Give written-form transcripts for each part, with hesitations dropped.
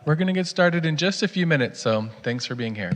We're going to get started in just a few minutes, so thanks for being here.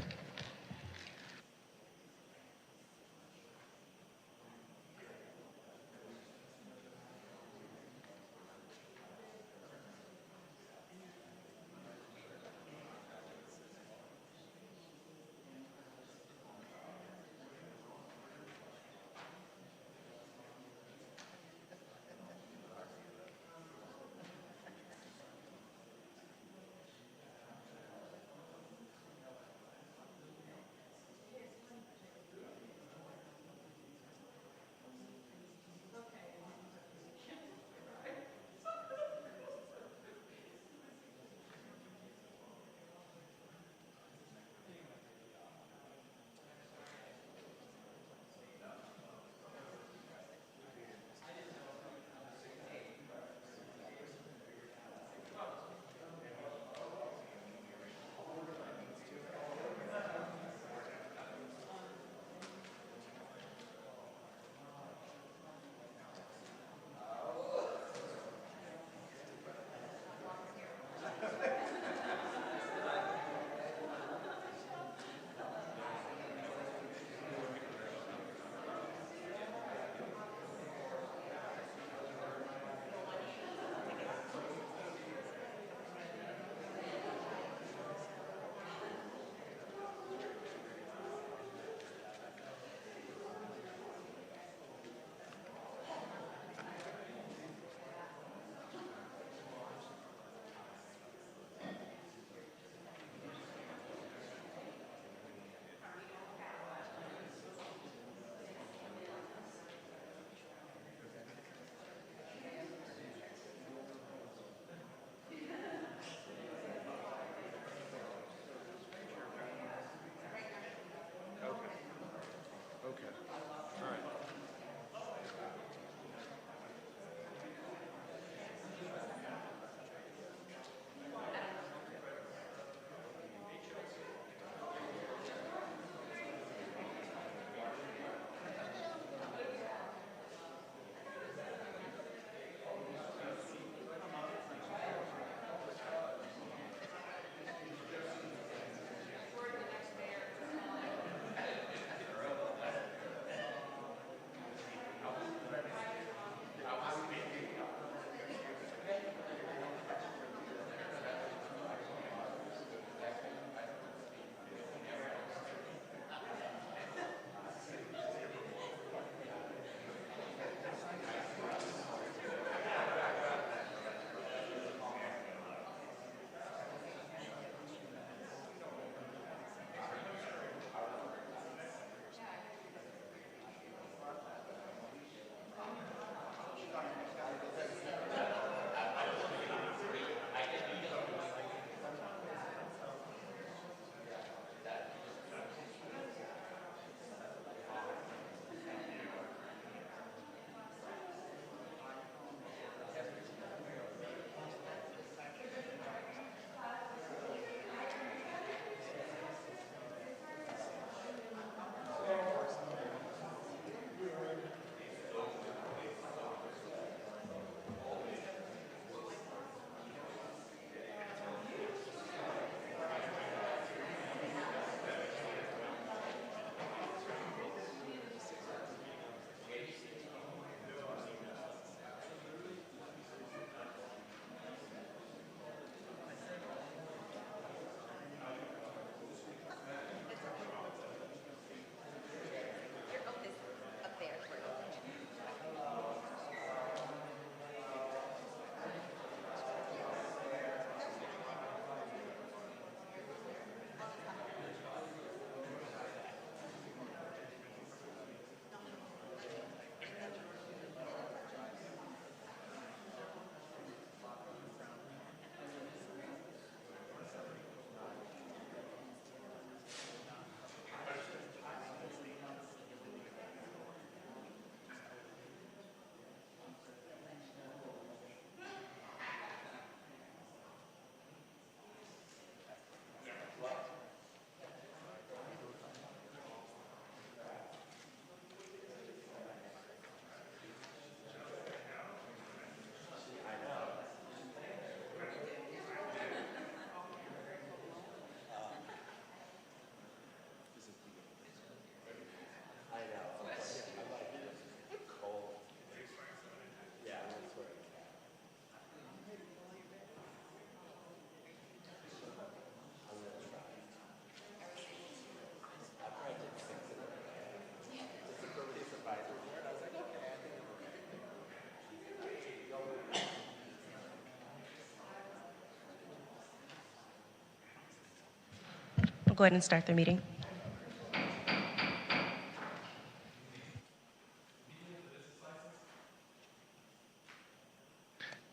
go ahead and start the meeting.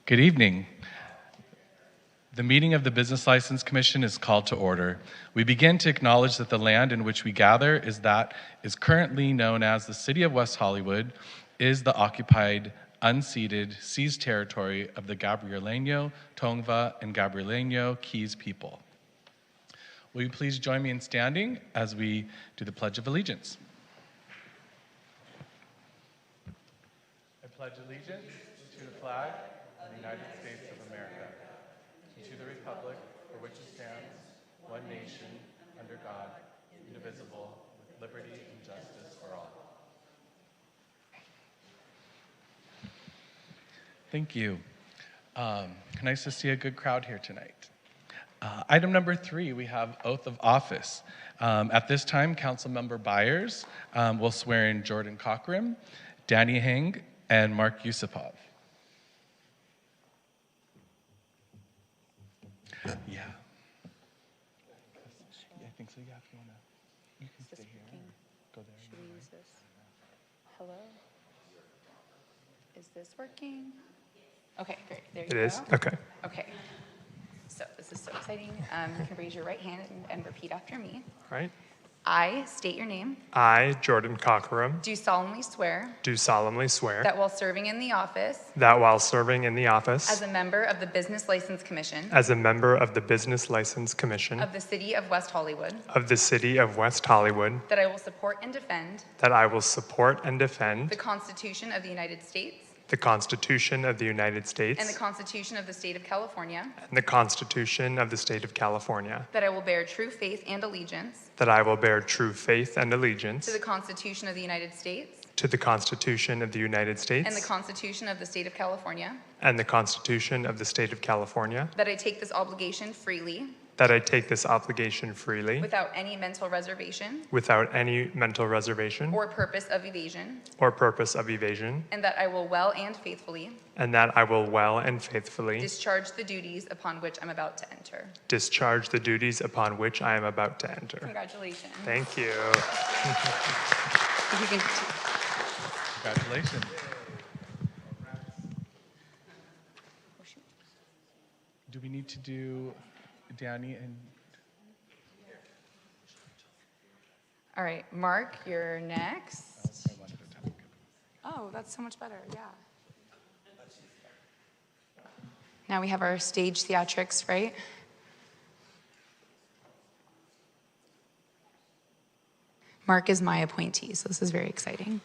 Good evening. The meeting of the Business License Commission is called to order. We begin to acknowledge that the land in which we gather is currently known as the City of West Hollywood, is the occupied, unceded, seized territory of the Gabrieleño, Tongva, and Gabrieleño Keys people. Will you please join me in standing as we do the Pledge of Allegiance? I pledge allegiance to the flag of the United States of America, and to the republic for which it stands, one nation, under God, indivisible, with liberty and justice for all. Thank you. Nice to see a good crowd here tonight. Item number 3, we have oath of office. At this time, Councilmember Byers will swear in Jordan Cochran, Danny Heng, and Mark Yusupov. Yeah. I think so. Yeah, if you want to, you can stay here. Go there. Should we use this? Hello? Is this working? Okay, great. There you go. It is? Okay. Okay. So this is so exciting. You can raise your right hand and repeat after me. All right. I state your name. I, Jordan Cochran, Do solemnly swear do solemnly swear that while serving in the office that while serving in the as office a member of the Business License Commission as a member of the Business License Commission of the City of West Hollywood, of the City of West Hollywood, that I will support and defend that I will support and defend the Constitution of the United States the Constitution of the United States and the Constitution of the State of California, and the Constitution of the State of California, that I will bear true faith and allegiance that I will bear true faith and allegiance to the Constitution of the United States to the Constitution of the United States and the Constitution of the State of California, and the Constitution of the State of California, that I take this obligation freely that I take this obligation freely without any mental reservation without any mental reservation or purpose of evasion, or purpose of evasion, and that I will well and faithfully and that I will well and faithfully discharge the duties upon which I'm about to enter. discharge the duties upon which I am about to enter. Congratulations. Thank you. If you can Congratulations. Do we need to do Danny and... All right, Mark, you're next. I wanted to talk. Oh, that's so much better, yeah. Now we have our stage theatrics, right? Mark is my appointee, so this is very exciting.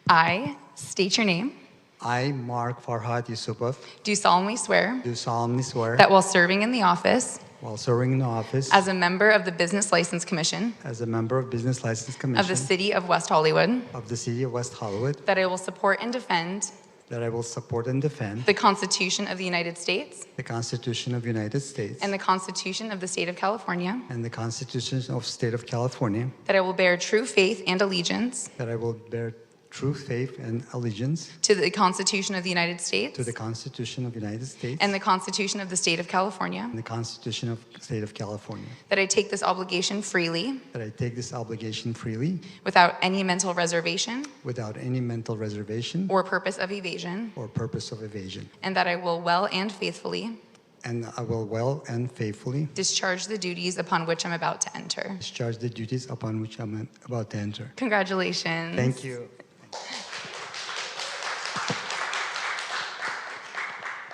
I state your name. I, Mark Farhad Yusupov, Do solemnly swear do solemnly swear that while serving in the office while serving in the office as a member of the Business License Commission as a member of Business License of Commission the City of West Hollywood, of the City of West Hollywood, that I will support and defend that I will support and defend the Constitution of the United States the Constitution of the United States and the Constitution of the State of California, and the Constitution of the State of California, that I will bear true faith and allegiance that I will bear true faith and allegiance to the Constitution of the United States to the Constitution of the United States and the Constitution of the State of California, and the Constitution of the State of California, that I take this obligation freely that I take this obligation freely without any mental reservation without any mental reservation or purpose of evasion, or purpose of evasion, and that I will well and faithfully and I will well and faithfully discharge the duties upon which I'm about to enter. discharge the duties upon which I'm about to enter. Congratulations. Thank you.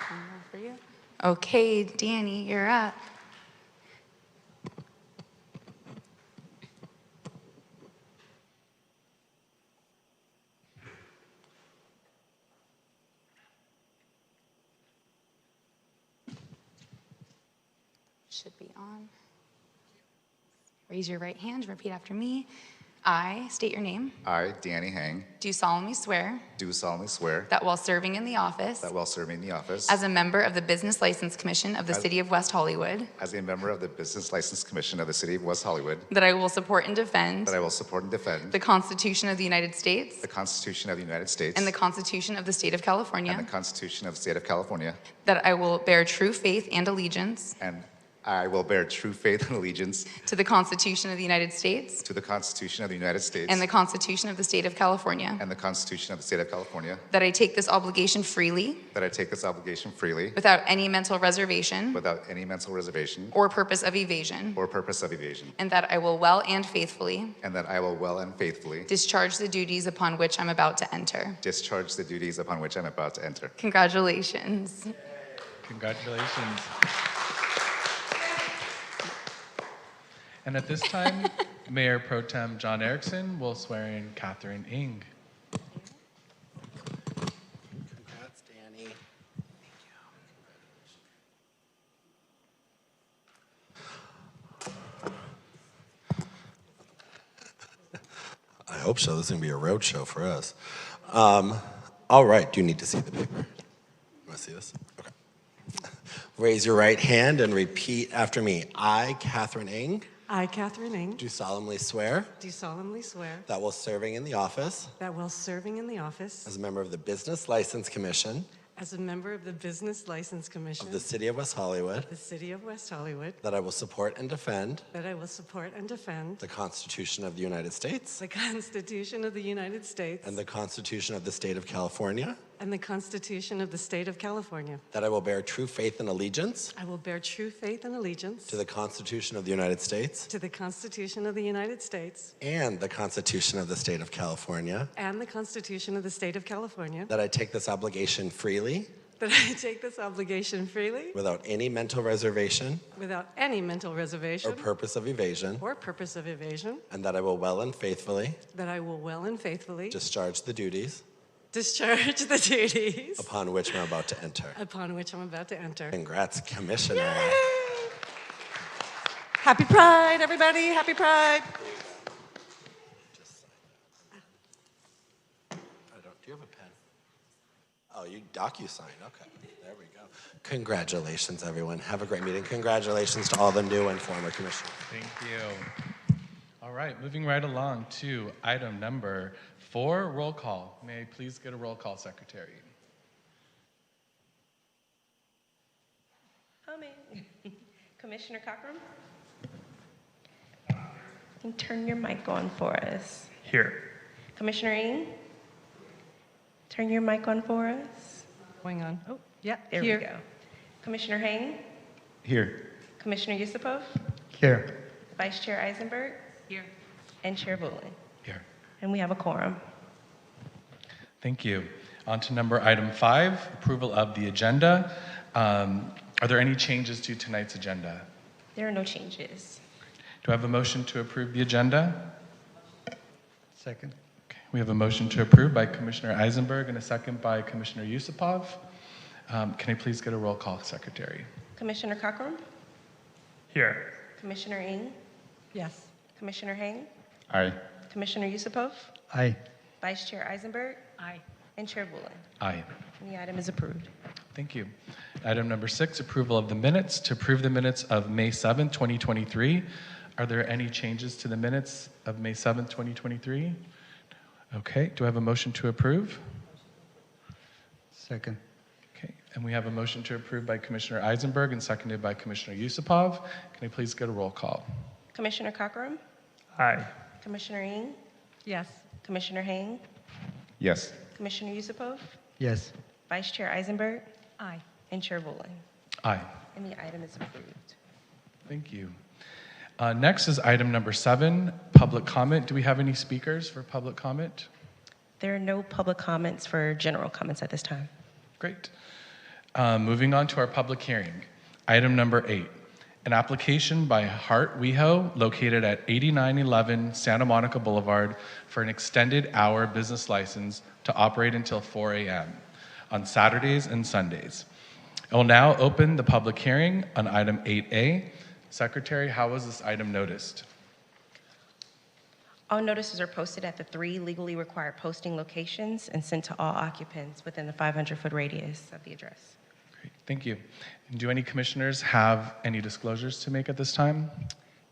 One more for you. Okay, Danny, you're up. Should be on. Raise your right hand, repeat after me. I state your name. I, Danny Heng, Do solemnly swear do solemnly swear that while serving in the office that while serving the office as a member of the Business License Commission of the City of West Hollywood, as a member of the Business License Commission of the City of West Hollywood, that I will support and defend that I will support and defend the Constitution of the United States the Constitution of the United States and the Constitution of the State of California, and the Constitution of the State of California, that I will bear true faith and allegiance and I will bear true faith and allegiance to the Constitution of the United States to the Constitution of the United States and the Constitution of the State of California, and the Constitution of the State of California, that I take this obligation freely that I take this obligation freely without any mental reservation without any mental reservation or purpose of evasion, or purpose of evasion, and that I will well and faithfully and that I will well and faithfully discharge the duties upon which I'm about to enter. discharge the duties upon which I'm about to enter. Congratulations. Congratulations. And at this time, Mayor Pro Tem John Erickson will swear in Catherine Ng. Congrats, Danny. I hope so. This is going to be a road show for us. All right. Do you need to see the paper? You want to see this? Okay. Raise your right hand and repeat after me. I, Catherine Ng, I, Catherine Ng, do solemnly swear do solemnly swear that while serving in the office that while serving in the office as a member of the Business License Commission as a member of the Business License Commission of the City of West Hollywood, the City of West Hollywood, that I will support and defend that I will support and defend the Constitution of the United States the Constitution of the United States and the Constitution of the State of California, and the Constitution of the State of California. that I will bear true faith and allegiance I will bear true faith and allegiance to the Constitution of the United States to the Constitution of the United States and the Constitution of the State of California, and the Constitution of the State of California, that I take this obligation freely that I take this obligation freely without any mental reservation without any mental reservation or purpose of evasion, or purpose of evasion, and that I will well and faithfully that I will well and faithfully discharge the duties discharge the duties upon which I'm about to enter. upon which I'm about to enter. Congrats, Commissioner. Happy Pride, everybody. Happy Pride. Do you have a pen? Oh, you DocuSign. Okay, there we go. Congratulations, everyone. Have a great meeting. Congratulations to all the new and former commissioners. Thank you. All right, moving right along to item number 4, roll call. May I please get a roll call, Secretary? Commissioner Cockrum? Can you turn your mic on for us? Here. Commissioner Ng? Turn your mic on for us. Going on. Oh, yeah, There here. we go. Commissioner Hang? Here. Commissioner Yusupov? Here. Vice Chair Eisenberg? Here. And Chair Bullen. Here. And we have a quorum. Thank you. On to item 5, approval of the agenda. Are there any changes to tonight's agenda? There are no changes. Do I have a motion to approve the agenda? Second. Okay, we have a motion to approve by Commissioner Eisenberg and a second by Commissioner Yusupov. Can I please get a roll call, Secretary? Commissioner Cockrum? Here. Commissioner Ng? Yes. Commissioner Hang? Aye. Commissioner Yusupov? Aye. Vice Chair Eisenberg? Aye. And Chair Bullen. Aye. And the item is approved. Thank you. Item number 6, approval of the minutes. To approve the minutes of May 7th, 2023. Are there any changes to the minutes of May 7th, 2023? Okay, do I have a motion to approve? Second. Okay, and we have a motion to approve by Commissioner Eisenberg and seconded by Commissioner Yusupov. Can I please get a roll call? Commissioner Cockrum? Aye. Commissioner Ng? Yes. Commissioner Hang? Yes. Commissioner Yusupov? Yes. Vice Chair Eisenberg? Aye. And Chair Bullen. Aye. And the item is approved. Thank you. Next is item number 7, public comment. Do we have any speakers for public comment? There are no public comments for general comments at this time. Great. Moving on to our public hearing. Item number 8, an application by Hart WeHo located at 8911 Santa Monica Boulevard for an extended hour business license to operate until 4 a.m. on Saturdays and Sundays. I will now open the public hearing on item 8A. Secretary, how was this item noticed? All notices are posted at the 3 legally required posting locations and sent to all occupants within the 500-foot radius of the address. Great, thank you. And do any commissioners have any disclosures to make at this time?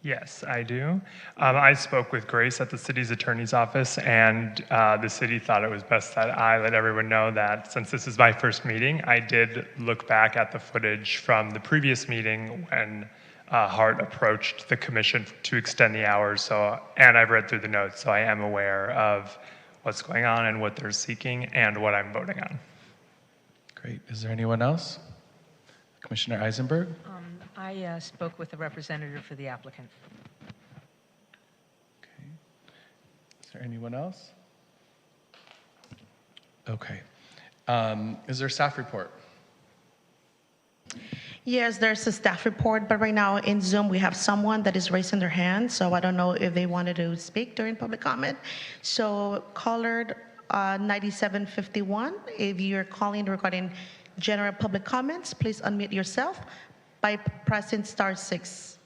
Yes, I do. I spoke with Grace at the city's attorney's office, and the city thought it was best that I let everyone know that since this is my first meeting, I did look back at the footage from the previous meeting when Hart approached the commission to extend the hours. And I've read through the notes, so I am aware of what's going on and what they're seeking and what I'm voting on. Great. Is there anyone else? Commissioner Eisenberg? I spoke with the representative for the applicant. Okay. Is there anyone else? Okay. Is there a staff report? Yes, there's a staff report, but right now in Zoom, we have someone that is raising their hand, so I don't know if they wanted to speak during public comment. So caller 9751, if you're calling regarding general public comments, please unmute yourself by pressing *6.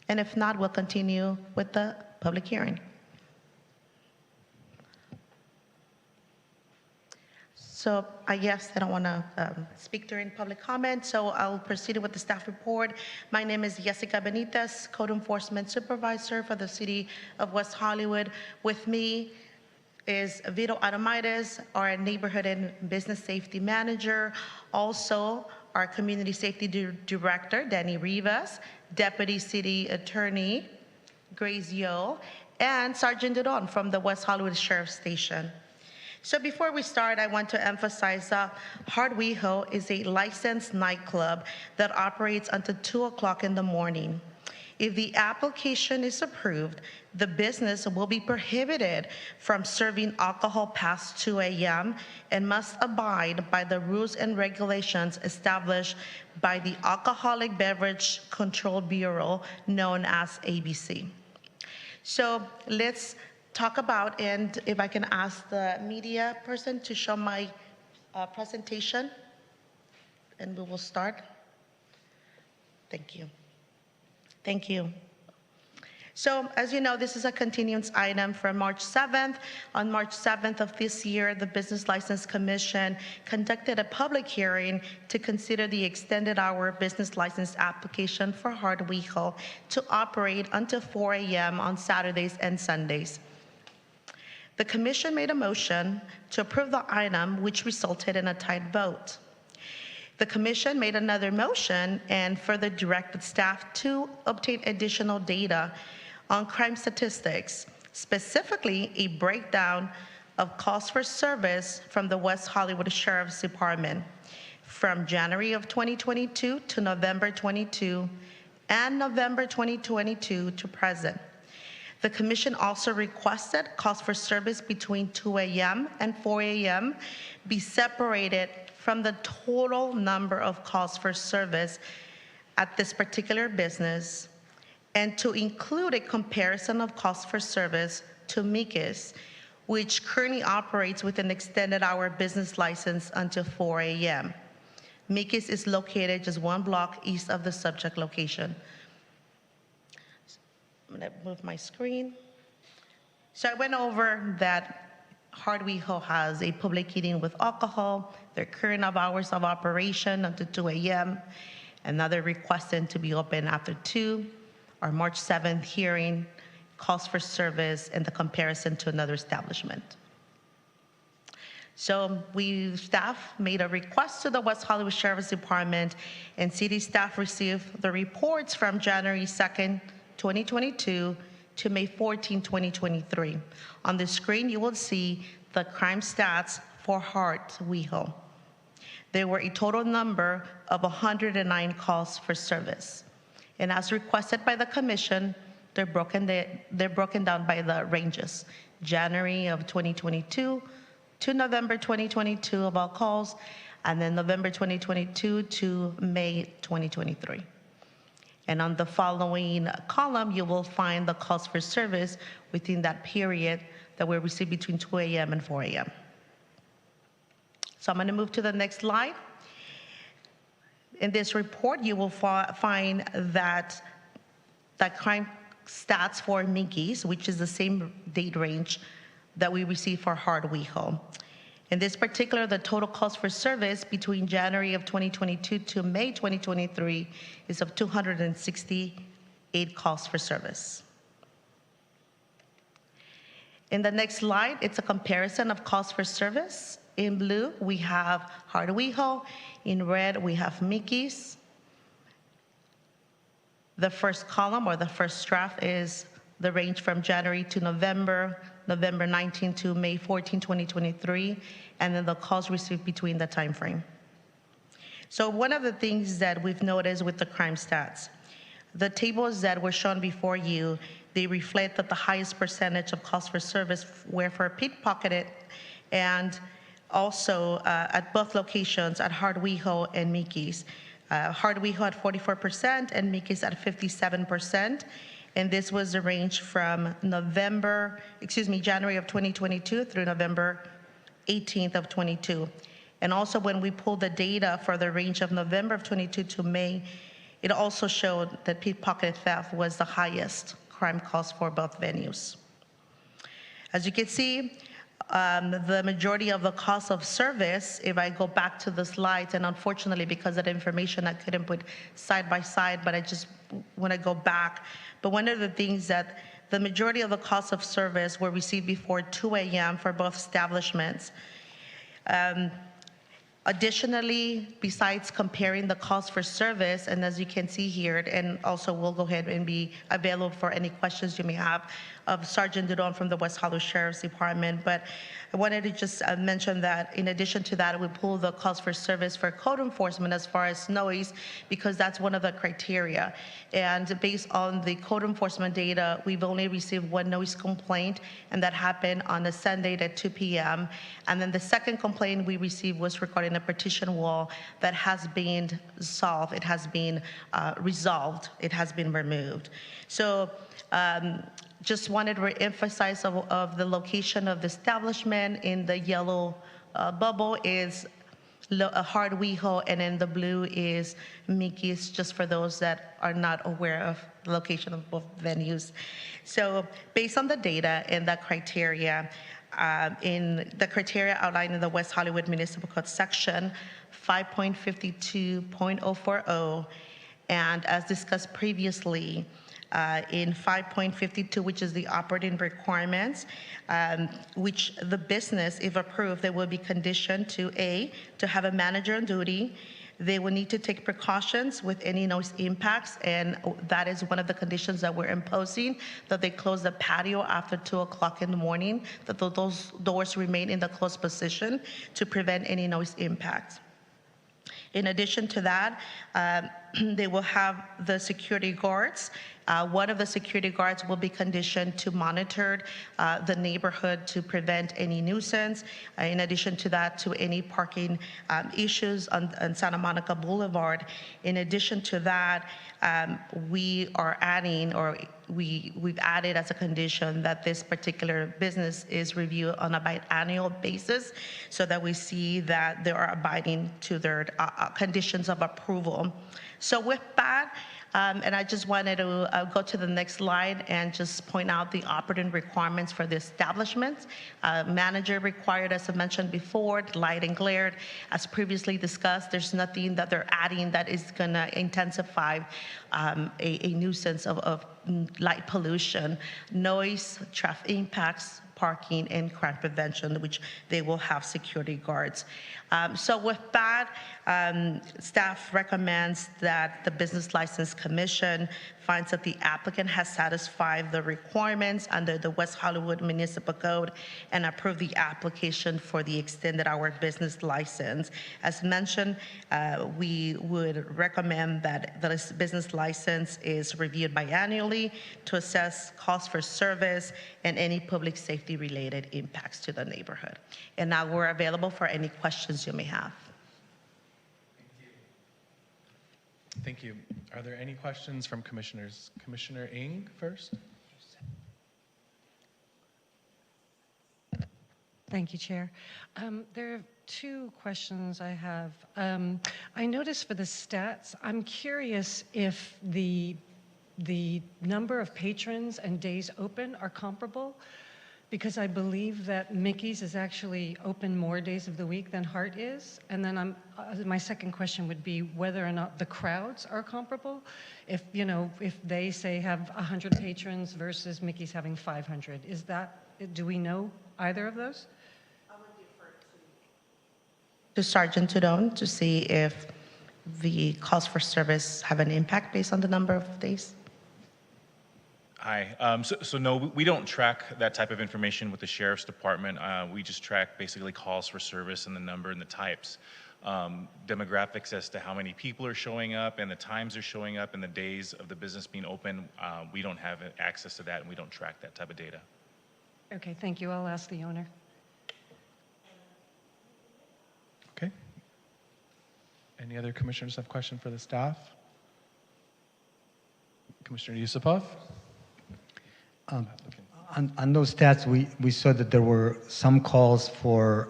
And if not, we'll continue with the public hearing. So I guess I don't want to speak during public comment, so I'll proceed with the staff report. My name is Jessica Benitez, Code Enforcement Supervisor for the City of West Hollywood. With me is Vito Adamides, our Neighborhood and Business Safety Manager. Also, our Community Safety Director, Danny Rivas, Deputy City Attorney, Grace Yo, and Sergeant Dudon from the West Hollywood Sheriff's Station. So before we start, I want to emphasize that Hard WeHo is a licensed nightclub that operates until 2 o'clock in the morning. If the application is approved, the business will be prohibited from serving alcohol past 2 a.m. and must abide by the rules and regulations established by the Alcoholic Beverage Control Bureau, known as ABC. So let's talk about, and if I can ask the media person to show my presentation, and we will start. Thank you. Thank you. So as you know, this is a continuance item from March 7th. On March 7th of this year, the Business License Commission conducted a public hearing to consider the extended hour business license application for Hard WeHo to operate until 4 a.m. on Saturdays and Sundays. The commission made a motion to approve the item, which resulted in a tied vote. The commission made another motion and further directed staff to obtain additional data on crime statistics, specifically a breakdown of calls for service from the West Hollywood Sheriff's Department from January of 2022 to November 22 and November 2022 to present. The commission also requested calls for service between 2 a.m. and 4 a.m. be separated from the total number of calls for service at this particular business, and to include a comparison of calls for service to Mikis, which currently operates with an extended hour business license until 4 a.m. Mikis is located just 1 block east of the subject location. I'm gonna move my screen. So I went over that Hard WeHo has a public heating with alcohol, their current hours of operation until 2 a.m., and now they're requesting to be open after 2. Our March 7th hearing calls for service and the comparison to another establishment. So staff made a request to the West Hollywood Sheriff's Department, and city staff received the reports from January 2nd, 2022 to May 14, 2023. On the screen, you will see the crime stats for Hard WeHo. There were a total number of 109 calls for service. And as requested by the commission, they're broken down by the ranges. January of 2022 to November 2022 of all calls, and then November 2022 to May 2023. And on the following column, you will find the calls for service within that period that were received between 2 a.m. and 4 a.m. So I'm going to move to the next slide. In this report, you will find that crime stats for Minkies, which is the same date range that we received for Hard WeHo. In this particular, the total calls for service between January of 2022 to May 2023 is of 268 calls for service. In the next slide, it's a comparison of calls for service. In blue, we have Hard WeHo. In red, we have Mickey's. The first column or the first graph is the range from January to November, November 19 to May 14, 2023, and then the calls received between the time frame. So one of the things that we've noticed with the crime stats, the tables that were shown before you, they reflect that the highest percentage of calls for service were for pickpocketed, and also at both locations at Hard-WeHo and Mickey's. Hard-WeHo at 44% and Mickey's at 57%. And this was the range from January of 2022 through November 18th of 22. And also when we pulled the data for the range of November of 22 to May, it also showed that pickpocket theft was the highest crime calls for both venues. As you can see, the majority of the cost of service, if I go back to the slides, and unfortunately because of the information I couldn't put side by side, but I just want to go back. But one of the things that the majority of the costs of service were received before 2 a.m. for both establishments. Additionally, besides comparing the cost for service, and as you can see here, and also we'll go ahead and be available for any questions you may have of Sergeant Dudon from the West Hollywood Sheriff's Department. But I wanted to just mention that in addition to that, we pull the cost for service for code enforcement as far as noise, because that's one of the criteria. And based on the code enforcement data, we've only received one noise complaint, and that happened on a Sunday at 2 p.m. And then the second complaint we received was regarding a partition wall that has been solved. It has been resolved. It has been removed. So just wanted to reemphasize of the location of the establishment. In the yellow bubble is Hard-WeHo, and in the blue is Mickey's, just for those that are not aware of the location of both venues. So based on the data and the criteria, in the criteria outlined in the West Hollywood Municipal Code section 5.52.040, and as discussed previously, in 5.52, which is the operating requirements, which the business, if approved, they will be conditioned to to have a manager on duty. They will need to take precautions with any noise impacts, and that is one of the conditions that we're imposing, that they close the patio after 2 o'clock in the morning, that those doors remain in the closed position to prevent any noise impacts. In addition to that, they will have the security guards. One of the security guards will be conditioned to monitor the neighborhood to prevent any nuisance. In addition to that, to any parking issues on Santa Monica Boulevard. In addition to that, we are adding, or we've added as a condition that this particular business is reviewed on a biannual basis, so that we see that they are abiding to their conditions of approval. So with that, and I just wanted to go to the next slide and just point out the operating requirements for the establishments. Manager required, as I mentioned before, light and glare. As previously discussed, there's nothing that they're adding that is going to intensify a nuisance of light pollution, noise, traffic impacts, parking, and crime prevention, which they will have security guards. So with that, staff recommends that the Business License Commission finds that the applicant has satisfied the requirements under the West Hollywood Municipal Code and approve the application for the extended hour business license. As mentioned, we would recommend that the business license is reviewed biannually to assess cost for service and any public safety related impacts to the neighborhood. And now we're available for any questions you may have. Thank you. Are there any questions from commissioners? Commissioner Ng first. Thank you, Chair. There are two questions I have. I noticed for the stats, I'm curious if the number of patrons and days open are comparable, because I believe that Mickey's is actually open more days of the week than Hart is. And then my second question would be whether or not the crowds are comparable. If, you know, if they say have 100 patrons versus Mickey's having 500, is that, do we know either of those? I would defer to Sergeant Tudon to see if the calls for service have an impact based on the number of days? Hi. So no, we don't track that type of information with the sheriff's department. We just track basically calls for service and the number and the types. Demographics as to how many people are showing up and the times they're showing up and the days of the business being open, we don't have access to that and we don't track that type of data. Okay, thank you. I'll ask the owner. Okay. Any other commissioners have questions for the staff? Commissioner Yusupov? On those stats, we saw that there were some calls for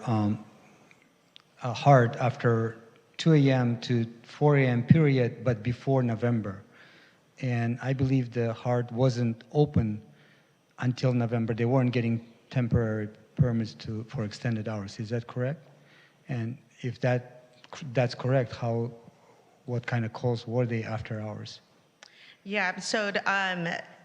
a HART after 2 a.m. to 4 a.m. period, but before November. And I believe the HART wasn't open until November. They weren't getting temporary permits for extended hours. Is that correct? And if that's correct, what kind of calls were they after hours? Yeah, so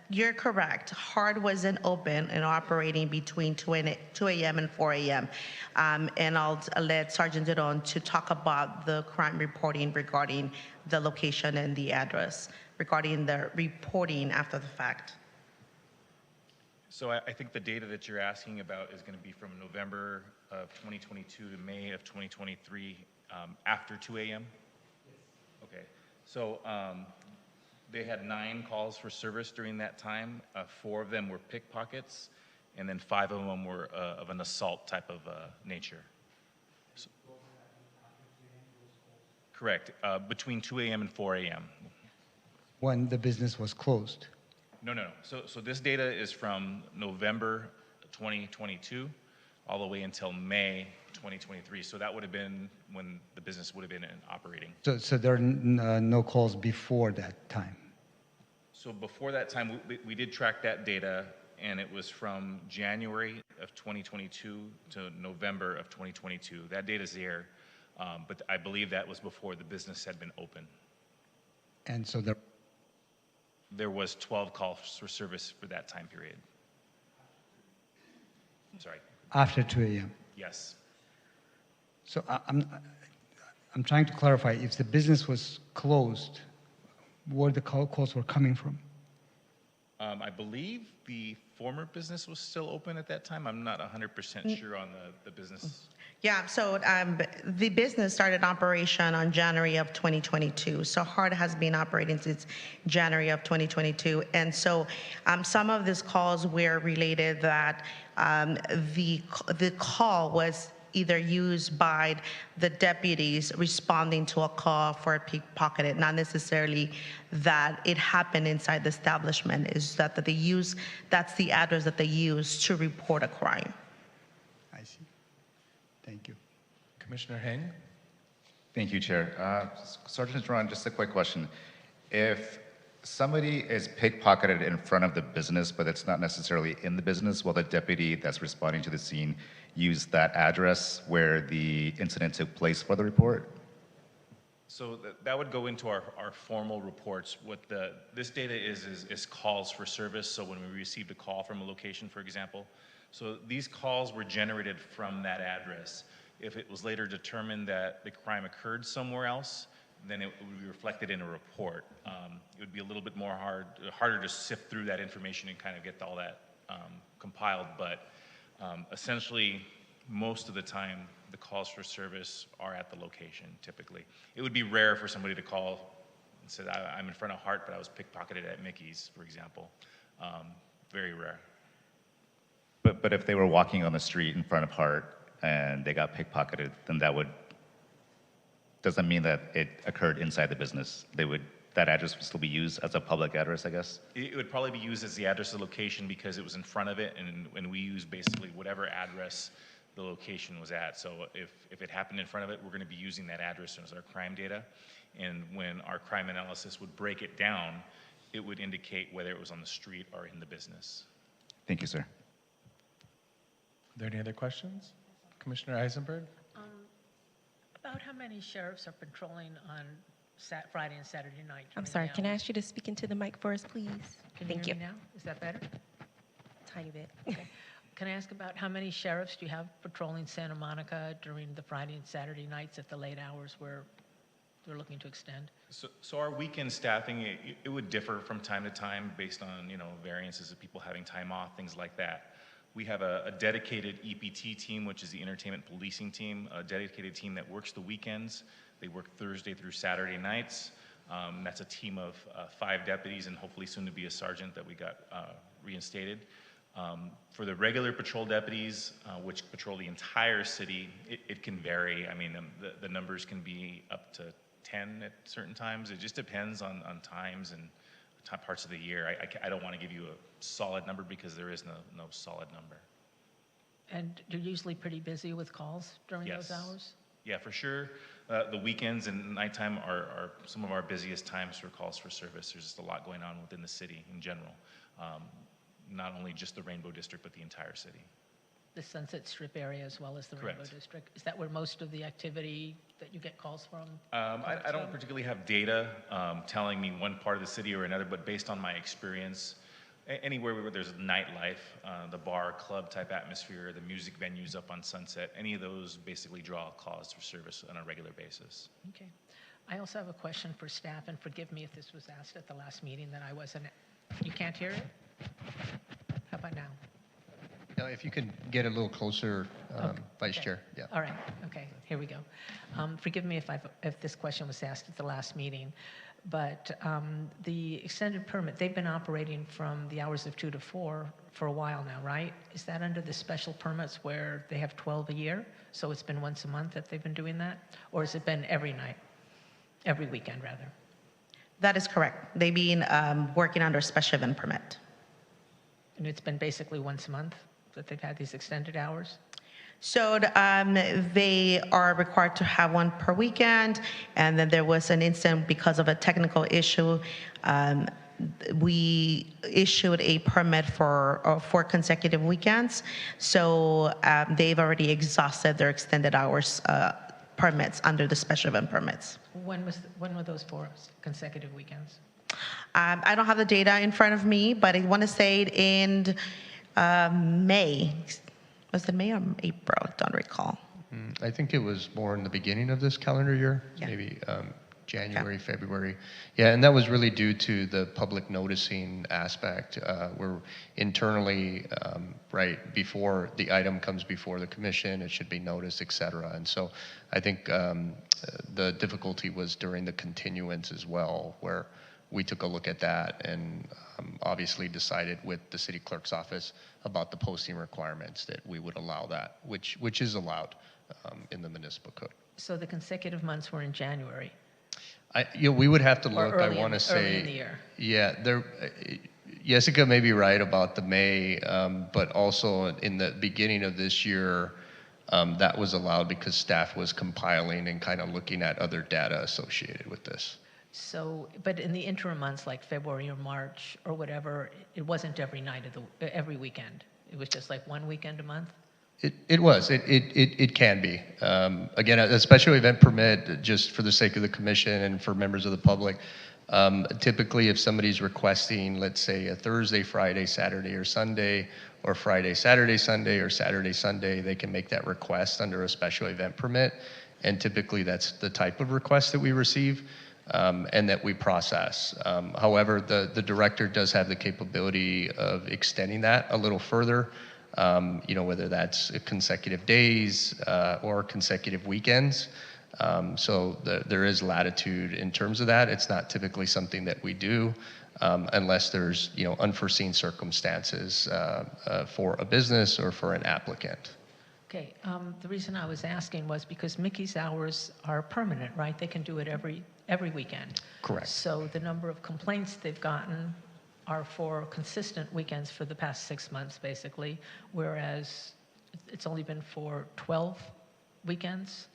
you're correct. HARD wasn't open and operating between 2 a.m. and 4 a.m. And I'll let Sergeant Didon to talk about the crime reporting regarding the location and the address, regarding the reporting after the fact. So I think the data that you're asking about is going to be from November of 2022 to May of 2023 after 2 a.m.? Okay. So they had 9 calls for service during that time. 4 of them were pickpockets, and then 5 of them were of an assault type of nature. So, correct. Between 2 a.m. and 4 a.m. When the business was closed? No. So this data is from November 2022 all the way until May 2023. So that would have been when the business would have been operating. So there are no calls before that time? So before that time, we did track that data, and it was from January of 2022 to November of 2022. That data's there, but I believe that was before the business had been open. And so there was 12 calls for service for that time period. Sorry. After 2 a.m.? Yes. So I'm trying to clarify, if the business was closed, where the calls were coming from? I believe the former business was still open at that time. I'm not 100% sure on the business. Yeah, so the business started operation on January of 2022. So HARD has been operating since January of 2022. And so some of these calls were related that the call was either used by the deputies responding to a call for a pickpocketed, not necessarily that it happened inside the establishment, is that that's the address that they use to report a crime. I see. Thank you. Commissioner Heng? Thank you, Chair. Sergeant Ron, just a quick question. If somebody is pickpocketed in front of the business, but it's not necessarily in the business, will the deputy that's responding to the scene use that address where the incident took place for the report? So that would go into our formal reports. What this data is calls for service. So when we received a call from a location, for example, so these calls were generated from that address. If it was later determined that the crime occurred somewhere else, then it would be reflected in a report. It would be a little bit harder to sift through that information and kind of get all that compiled, but essentially, most of the time, the calls for service are at the location, typically. It would be rare for somebody to call and say, I'm in front of Hart, but I was pickpocketed at Mickey's, for example. Very rare. But if they were walking on the street in front of Hart and they got pickpocketed, then doesn't mean that it occurred inside the business. That address would still be used as a public address, I guess? It would probably be used as the address of the location because it was in front of it, and we use basically whatever address the location was at. So if it happened in front of it, we're going to be using that address as our crime data. And when our crime analysis would break it down, it would indicate whether it was on the street or in the business. Thank you, sir. Are there any other questions? Commissioner Eisenberg? About how many sheriffs are patrolling on Friday and Saturday night? I'm sorry, can I ask you to speak into the mic for us, please? Thank you. Hear me now? Is that better? Tiny bit. Okay. Can I ask about how many sheriffs do you have patrolling Santa Monica during the Friday and Saturday nights at the late hours where they're looking to extend? So our weekend staffing, it would differ from time to time based on, variances of people having time off, things like that. We have a dedicated EPT team, which is the Entertainment Policing Team, a dedicated team that works the weekends. They work Thursday through Saturday nights. That's a team of 5 deputies and hopefully soon to be a sergeant that we got reinstated. For the regular patrol deputies, which patrol the entire city, it can vary. I mean, the numbers can be up to 10 at certain times. It just depends on times and parts of the year. I don't want to give you a solid number because there is no solid number. And you're usually pretty busy with calls during those hours? Yeah, for sure. The weekends and nighttime are some of our busiest times for calls for service. There's just a lot going on within the city in general. Not only just the Rainbow District, but the entire city. The Sunset Strip area as well as the Correct. Rainbow District? Is that where most of the activity that you get calls from? I don't particularly have data telling me one part of the city or another, but based on my experience, anywhere where there's nightlife, the bar, club type atmosphere, the music venues up on Sunset, any of those basically draw calls for service on a regular basis. Okay. I also have a question for staff, and forgive me if this was asked at the last meeting that I wasn't. You can't hear it? How about now? If you could get a little closer, Vice Chair. Yeah. All right. Okay. Here we go. Forgive me if this question was asked at the last meeting, but the extended permit, they've been operating from the hours of 2 to 4 for a while now, right? Is that under the special permits where they have 12 a year? So it's been once a month that they've been doing that? Or has it been every night? Every weekend, rather? That is correct. They've been working under special event permit. And it's been basically once a month that they've had these extended hours? So they are required to have one per weekend, and then there was an incident because of a technical issue. We issued a permit for 4 consecutive weekends, so they've already exhausted their extended hours permits under the special event permits. When were those 4 consecutive weekends? I don't have the data in front of me, but I want to say it in May. Was it May or April? I don't recall. I think it was more in the beginning of this calendar year, Yeah. maybe January, February. Yeah, and that was really due to the public noticing aspect, where internally, right before the item comes before the commission, it should be noticed, et cetera. And so I think the difficulty was during the continuance as well, where we took a look at that and obviously decided with the city clerk's office about the posting requirements that we would allow that, which is allowed in the municipal code. So the consecutive months were in January? We would have to Or look. early I want to say, early in the year. Yeah, Jessica may be right about the May, but also in the beginning of this year, that was allowed because staff was compiling and kind of looking at other data associated with this. So, but in the interim months like February or March or whatever, it wasn't every night of every weekend. It was just like one weekend a month? It was. It can be. Again, a special event permit, just for the sake of the commission and for members of the public, typically if somebody's requesting, let's say, a Thursday, Friday, Saturday, or Sunday, or Friday, Saturday, Sunday, or Saturday, Sunday, they can make that request under a special event permit. And typically that's the type of request that we receive. And that we process. However, the director does have the capability of extending that a little further, whether that's consecutive days or consecutive weekends. So there is latitude in terms of that. It's not typically something that we do unless there's unforeseen circumstances for a business or for an applicant. Okay, the reason I was asking was because Mickey's hours are permanent, right? They can do it every weekend. Correct. So the number of complaints they've gotten are for consistent weekends for the past 6 months, basically, whereas it's only been for 12 weekends.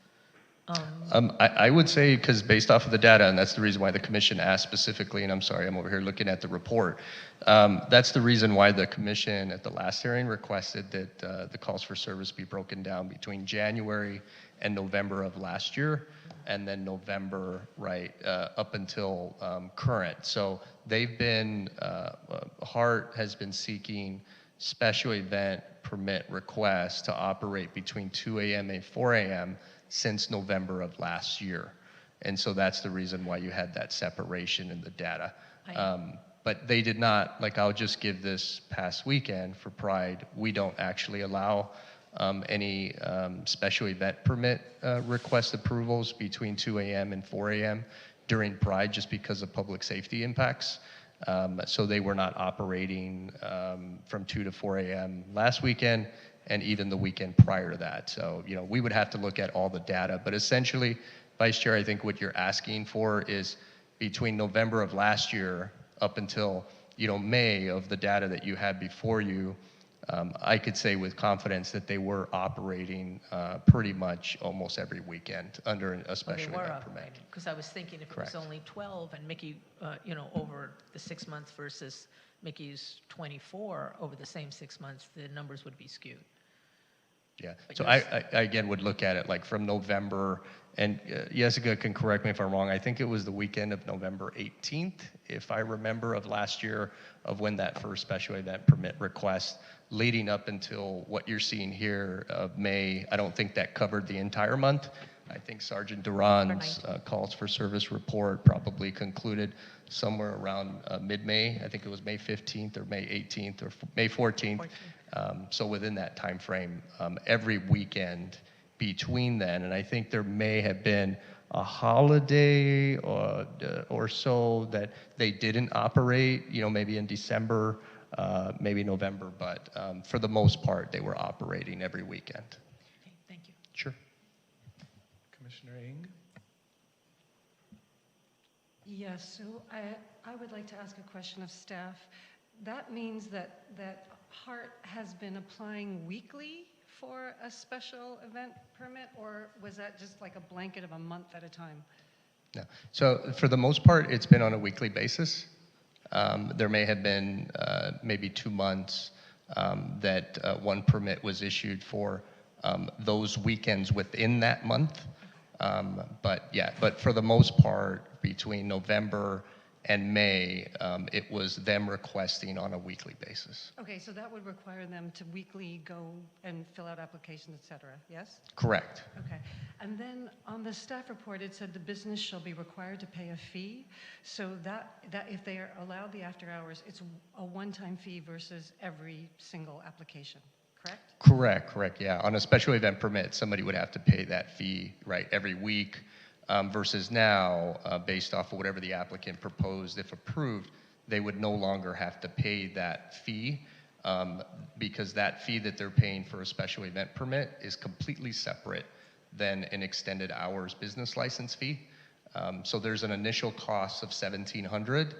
I would say, because based off of the data, and that's the reason why the commission asked specifically, and I'm sorry, I'm over here looking at the report. That's the reason why the commission at the last hearing requested that the calls for service be broken down between January and November of last year, and then November, right, up until current. So they've been, HART has been seeking special event permit requests to operate between 2 a.m. and 4 a.m. since November of last year. And so that's the reason why you had that separation in the data. I- But they did not, like I'll just give this past weekend for Pride, we don't actually allow any special event permit request approvals between 2 a.m. and 4 a.m. during Pride just because of public safety impacts. So they were not operating from 2 to 4 a.m. last weekend and even the weekend prior to that. So, you know, we would have to look at all the data. But essentially, Vice Chair, I think what you're asking for is between November of last year up until, you know, May of the data that you had before you, I could say with confidence that they were operating pretty much almost every weekend under a special event permit. Because I was thinking if Correct. it was only 12 and Mickey, you know, over the 6 months versus Mickey's 24 over the same 6 months, the numbers would be skewed. Yeah, But so yours- I again would look at it like from November, and Jessica can correct me if I'm wrong, I think it was the weekend of November 18th, if I remember, of last year, of when that first special event permit request, leading up until what you're seeing here of May. I don't think that covered the entire month. I think Sergeant Duran's calls for service report probably concluded somewhere around mid-May. I think it was May 15th or May 18th or May 14th. So within that time frame, every weekend between then, and I think there may have been a holiday or so that they didn't operate, you know, maybe in December, maybe November, but for the most part, they were operating every weekend. Okay, thank you. Sure. Commissioner Ng? Yes, so I would like to ask a question of staff. That means that Hart has been applying weekly for a special event permit, or was that just like a blanket of a month at a time? No. So for the most part, it's been on a weekly basis. There may have been maybe 2 months that one permit was issued for those weekends within that month. But for the most part, between November and May, it was them requesting on a weekly basis. Okay, so that would require them to weekly go and fill out applications, et cetera, yes? Correct. Okay, and then on the staff report, it said the business shall be required to pay a fee. So that if they are allowed the after hours, it's a one-time fee versus every single application, correct? Correct, yeah. On a special event permit, somebody would have to pay that fee, right, every week, versus now, based off of whatever the applicant proposed, if approved, they would no longer have to pay that fee, because that fee that they're paying for a special event permit is completely separate than an extended hours business license fee. So there's an initial cost of $1,700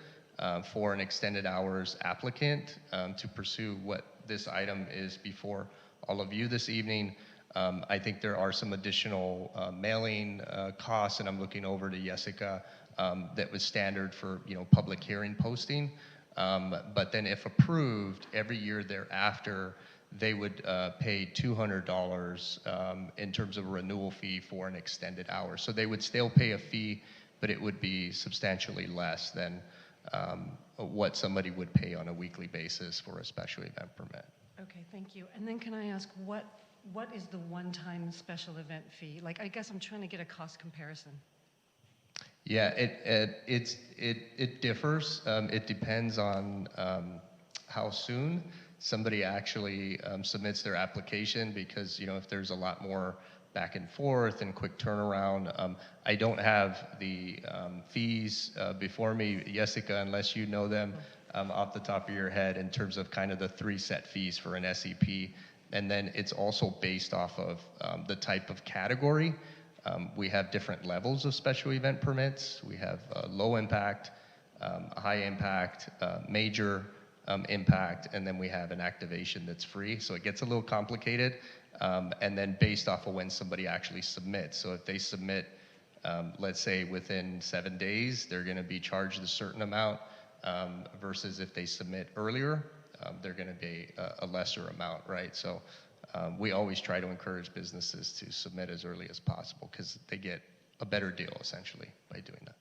for an extended hours applicant to pursue what this item is before all of you this evening. I think there are some additional mailing costs, and I'm looking over to Jessica, that was standard for, you know, public hearing posting. But then if approved, every year thereafter, they would pay $200 in terms of a renewal fee for an extended hour. So they would still pay a fee, but it would be substantially less than what somebody would pay on a weekly basis for a special event permit. Okay, thank you. And then can I ask, what is the one-time special event fee? Like, I guess I'm trying to get a cost comparison. Yeah, it differs. It depends on how soon somebody actually submits their application, because, you know, if there's a lot more back and forth and quick turnaround. I don't have the fees before me, Jessica, unless you know them off the top of your head in terms of kind of the 3 set fees for an SEP. And then it's also based off of the type of category. We have different levels of special event permits. We have low impact, high impact, major impact, and then we have an activation that's free. So it gets a little complicated. And then based off of when somebody actually submits. So if they submit, let's say within 7 days, they're going to be charged a certain amount, versus if they submit earlier, they're going to be a lesser amount, right? So we always try to encourage businesses to submit as early as possible, because they get a better deal essentially by doing that.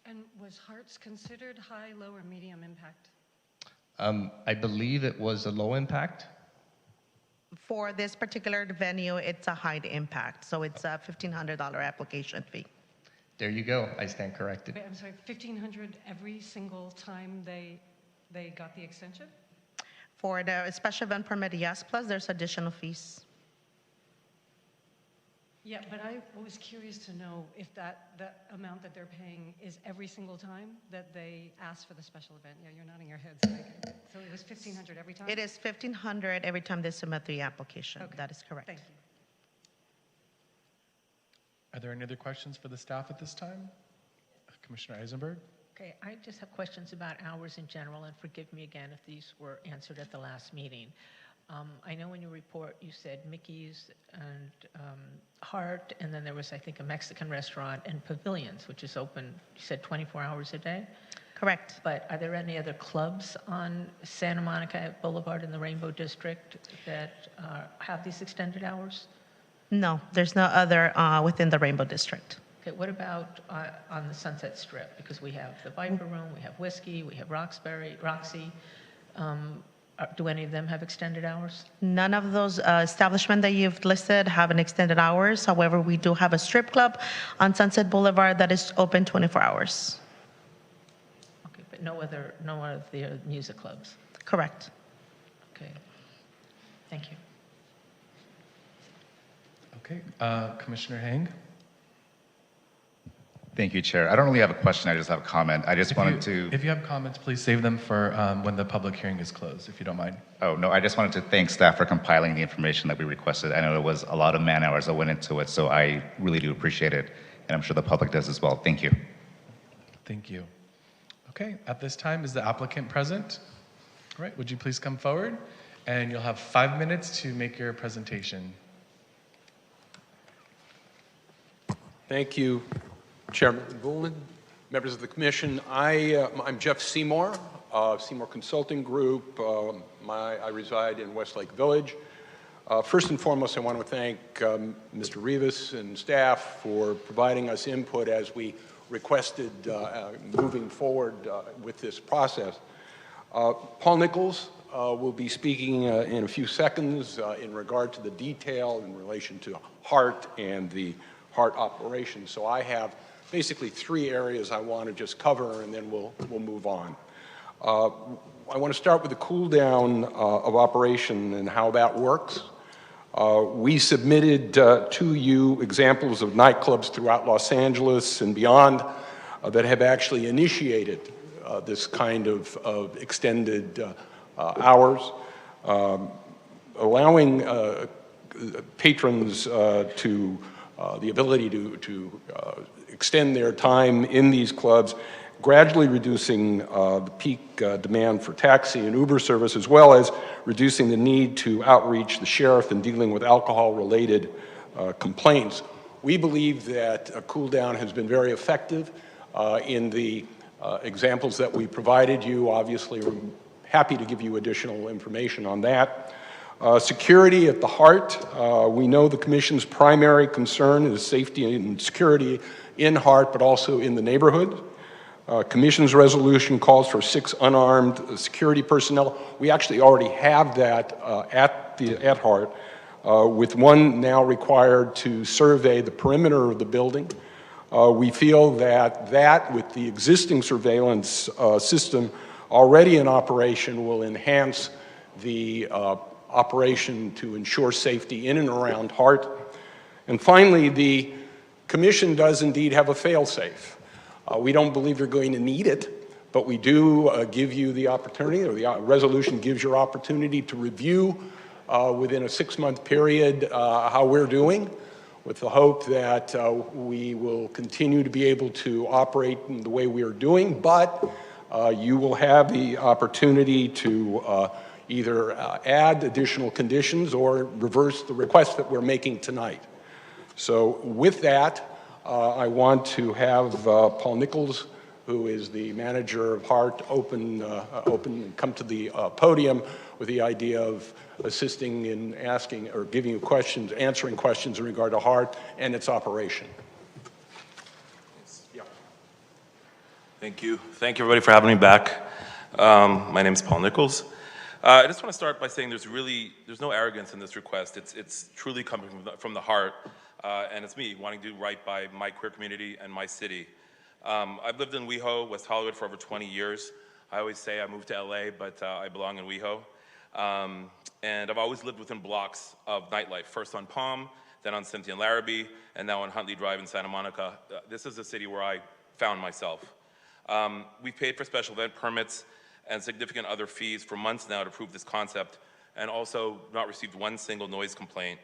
And was Hart's considered high, low, or medium impact? I believe it was a low impact. For this particular venue, it's a high impact, so it's a $1,500 application fee. There you go. I stand corrected. Wait, I'm sorry, 1,500 every single time they got the extension? For the special event permit, yes, plus there's additional fees. Yeah, but I was curious to know if that amount that they're paying is every single time that they ask for the special event. Yeah, you're nodding your head. So it was 1,500 every time? It is 1,500 every time they submit the application. Okay. That is correct. Thank you. Are there any other questions for the staff at this time? Commissioner Eisenberg? Okay, I just have questions about hours in general, and forgive me again if these were answered at the last meeting. I know in your report you said Mickey's and Hart, and then there was, I think, a Mexican restaurant and Pavilions, which is open, you said 24 hours a day? Correct. But are there any other clubs on Santa Monica Boulevard in the Rainbow District that have these extended hours? No, there's no other within the Rainbow District. Okay, what about on the Sunset Strip? Because we have the Viper Room, we have Whiskey, we have Roxy. Do any of them have extended hours? None of those establishments that you've listed have an extended hours. However, we do have a strip club on Sunset Boulevard that is open 24 hours. Okay, but no other the music clubs? Correct. Okay, thank you. Okay, Commissioner Hang? Thank you, Chair. I don't really have a question, I just have a comment. I just wanted to... If you have comments, please save them for when the public hearing is closed, if you don't mind. Oh, no, I just wanted to thank staff for compiling the information that we requested. I know there was a lot of man hours that went into it, so I really do appreciate it, and I'm sure the public does as well. Thank you. Thank you. Okay, at this time, is the applicant present? All right, would you please come forward? And you'll have 5 minutes to make your presentation. Thank you, Chairman Boulin, members of the commission. I'm Jeff Seymour, Seymour Consulting Group. I reside in Westlake Village. First and foremost, I want to thank Mr. Rivas and staff for providing us input as we requested moving forward with this process. Paul Nichols will be speaking in a few seconds in regard to the detail in relation to HART and the HART operation. So I have basically 3 areas I want to just cover, and then we'll move on. I want to start with the cool down of operation and how that works. We submitted to you examples of nightclubs throughout Los Angeles and beyond that have actually initiated this kind of extended hours, allowing patrons to the ability to extend their time in these clubs, gradually reducing the peak demand for taxi and Uber service, as well as reducing the need to outreach the sheriff in dealing with alcohol-related complaints. We believe that a cool down has been very effective in the examples that we provided you. Obviously, we're happy to give you additional information on that. Security at the heart. We know the Commission's primary concern is safety and security in HART, but also in the neighborhood. Commission's resolution calls for 6 unarmed security personnel. We actually already have that at HART, with 1 now required to survey the perimeter of the building. We feel that with the existing surveillance system already in operation will enhance the operation to ensure safety in and around HART. And finally, the Commission does indeed have a fail-safe. We don't believe you're going to need it, but we do give you the opportunity, or the resolution gives your opportunity to review within a 6-month period how we're doing, with the hope that we will continue to be able to operate in the way we are doing, but you will have the opportunity to either add additional conditions or reverse the request that we're making tonight. So with that, I want to have Paul Nichols, who is the manager of HART, open and come to the podium with the idea of assisting in asking or giving you questions, answering questions in regard to HART and its operation. Yeah. Thank you. Thank you, everybody, for having me back. My name is Paul Nichols. I just want to start by saying there's no arrogance in this request. It's truly coming from the heart. and it's me wanting to do right by my queer community and my city. I've lived in WeHo, West Hollywood, for over 20 years. I always say I moved to LA, but I belong in WeHo. And I've always lived within blocks of nightlife, first on Palm, then on Cynthia and Larrabee, and now on Huntley Drive in Santa Monica. This is a city where I found myself. We've paid for special event permits and significant other fees for months now to prove this concept, and also not received one single noise complaint.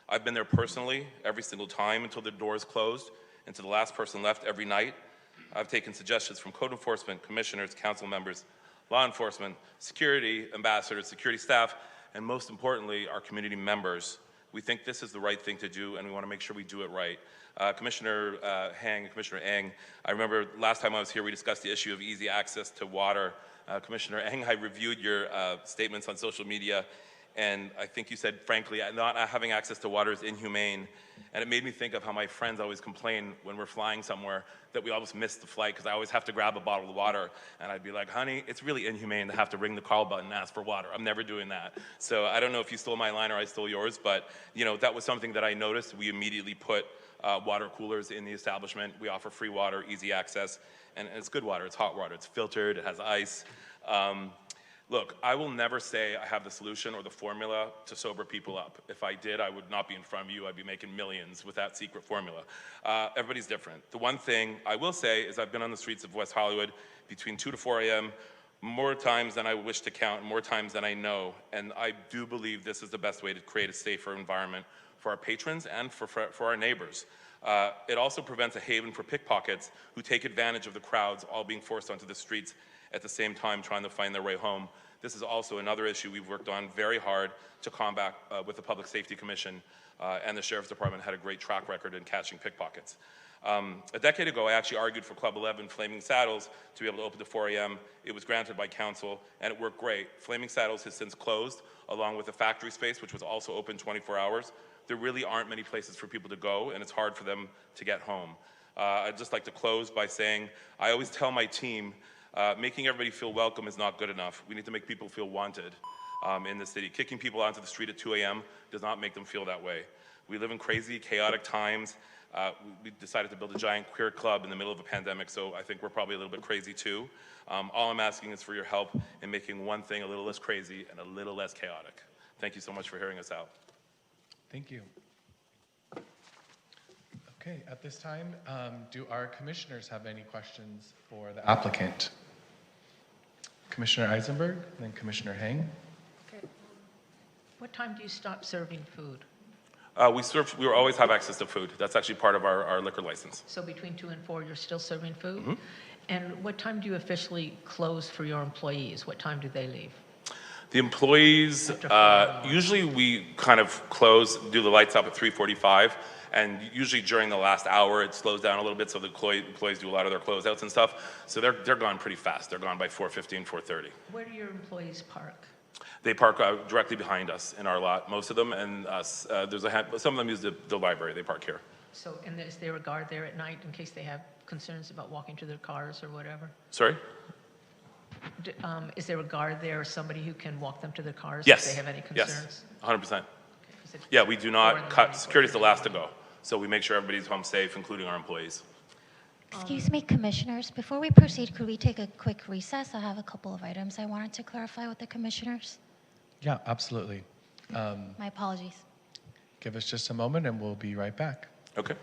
I've been there personally every single time until the doors closed, and to the last person left every night. I've taken suggestions from code enforcement, commissioners, council members, law enforcement, security ambassadors, security staff, and most importantly, our community members. We think this is the right thing to do, and we want to make sure we do it right. Commissioner Hang, Commissioner Eng, I remember last time I was here, we discussed the issue of easy access to water. Commissioner Eng, I reviewed your statements on social media, and I think you said, frankly, not having access to water is inhumane. And it made me think of how my friends always complain when we're flying somewhere that we always miss the flight because I always have to grab a bottle of water. And I'd be like, honey, it's really inhumane to have to ring the call button and ask for water. I'm never doing that. So I don't know if you stole my line or I stole yours, but that was something that I noticed. We immediately put water coolers in the establishment. We offer free water, easy access, and it's good water. It's hot water. It's filtered. It has ice. Look, I will never say I have the solution or the formula to sober people up. If I did, I would not be in front of you. I'd be making millions with that secret formula. Everybody's different. The one thing I will say is I've been on the streets of West Hollywood between 2 to 4 a.m. more times than I wish to count, more times than I know. And I do believe this is the best way to create a safer environment for our patrons and for our neighbors. It also prevents a haven for pickpockets who take advantage of the crowds all being forced onto the streets at the same time trying to find their way home. This is also another issue we've worked on very hard to combat with the Public Safety Commission, and the Sheriff's Department had a great track record in catching pickpockets. A decade ago, I actually argued for Club 11 Flaming Saddles to be able to open to 4 a.m. It was granted by council, and it worked great. Flaming Saddles has since closed, along with the factory space, which was also open 24 hours. There really aren't many places for people to go, and it's hard for them to get home. I'd just like to close by saying, I always tell my team, making everybody feel welcome is not good enough. We need to make people feel wanted in the city. Kicking people onto the street at 2 a.m. does not make them feel that way. We live in crazy, chaotic times. We decided to build a giant queer club in the middle of a pandemic, so I think we're probably a little bit crazy too. All I'm asking is for your help in making one thing a little less crazy and a little less chaotic. Thank you so much for hearing us out. Thank you. Okay, at this time, do our commissioners have any questions for the applicant? Commissioner Eisenberg, then Commissioner Hang. Okay. What time do you stop serving food? We will always have access to food. That's actually part of our liquor license. So between 2 and 4, you're still serving food? Mm-hmm. And what time do you officially close for your employees? What time do they leave? The employees, usually we kind of close, do the lights up at 3:45, and usually during the last hour it slows down a little bit so the employees do a lot of their closeouts and stuff. So they're gone pretty fast. They're gone by 4:15, 4:30. Where do your employees park? They park directly behind us in our lot, most of them, and some of them use the library. They park here. So, and is there a guard there at night in case they have concerns about walking to their cars or whatever? Sorry? Is there a guard there or somebody who can walk them to their cars Yes. if they have any concerns? Yes, 100%. Okay, Yeah, we do not cut, security's the last to go. So we make sure everybody's home safe, including our employees. Excuse me, commissioners. Before we proceed, could we take a quick recess? I have a couple of items I wanted to clarify with the commissioners. Yeah, absolutely. My apologies. Give us just a moment and we'll be right back. Okay.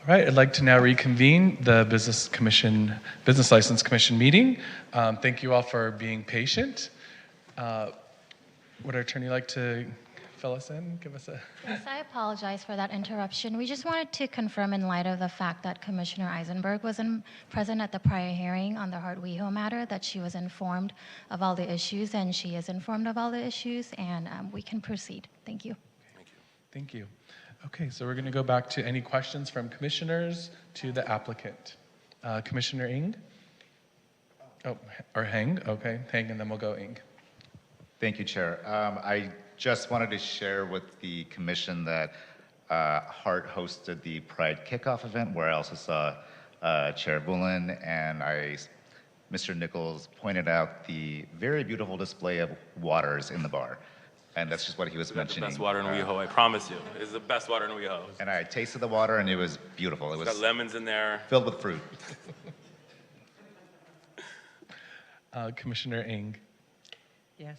All right, I'd like to now reconvene the Business License Commission meeting. Thank you all for being patient. Would our attorney like to fill us in? Give us a... Yes, I apologize for that interruption. We just wanted to confirm, in light of the fact that Commissioner Eisenberg was present at the prior hearing on the Hart-WeHo matter, that she was informed of all the issues, and she is informed of all the issues, and we can proceed. Thank you. Thank you. Okay, so we're going to go back to any questions from commissioners to the applicant. Commissioner Ng? Oh, or Heng? Okay, Heng, and then we'll go Ng. Thank you, Chair. I just wanted to share with the commission that Hart hosted the Pride Kickoff event, where I also saw Chair Bullen and Mr. Nichols pointed out the very beautiful display of waters in the bar. And that's just what he was mentioning. The best water in WeHo, I promise you. It's the best water in WeHo. And I tasted the water, and it was beautiful. It was got lemons in there. Filled with fruit. Commissioner Ng. Yes.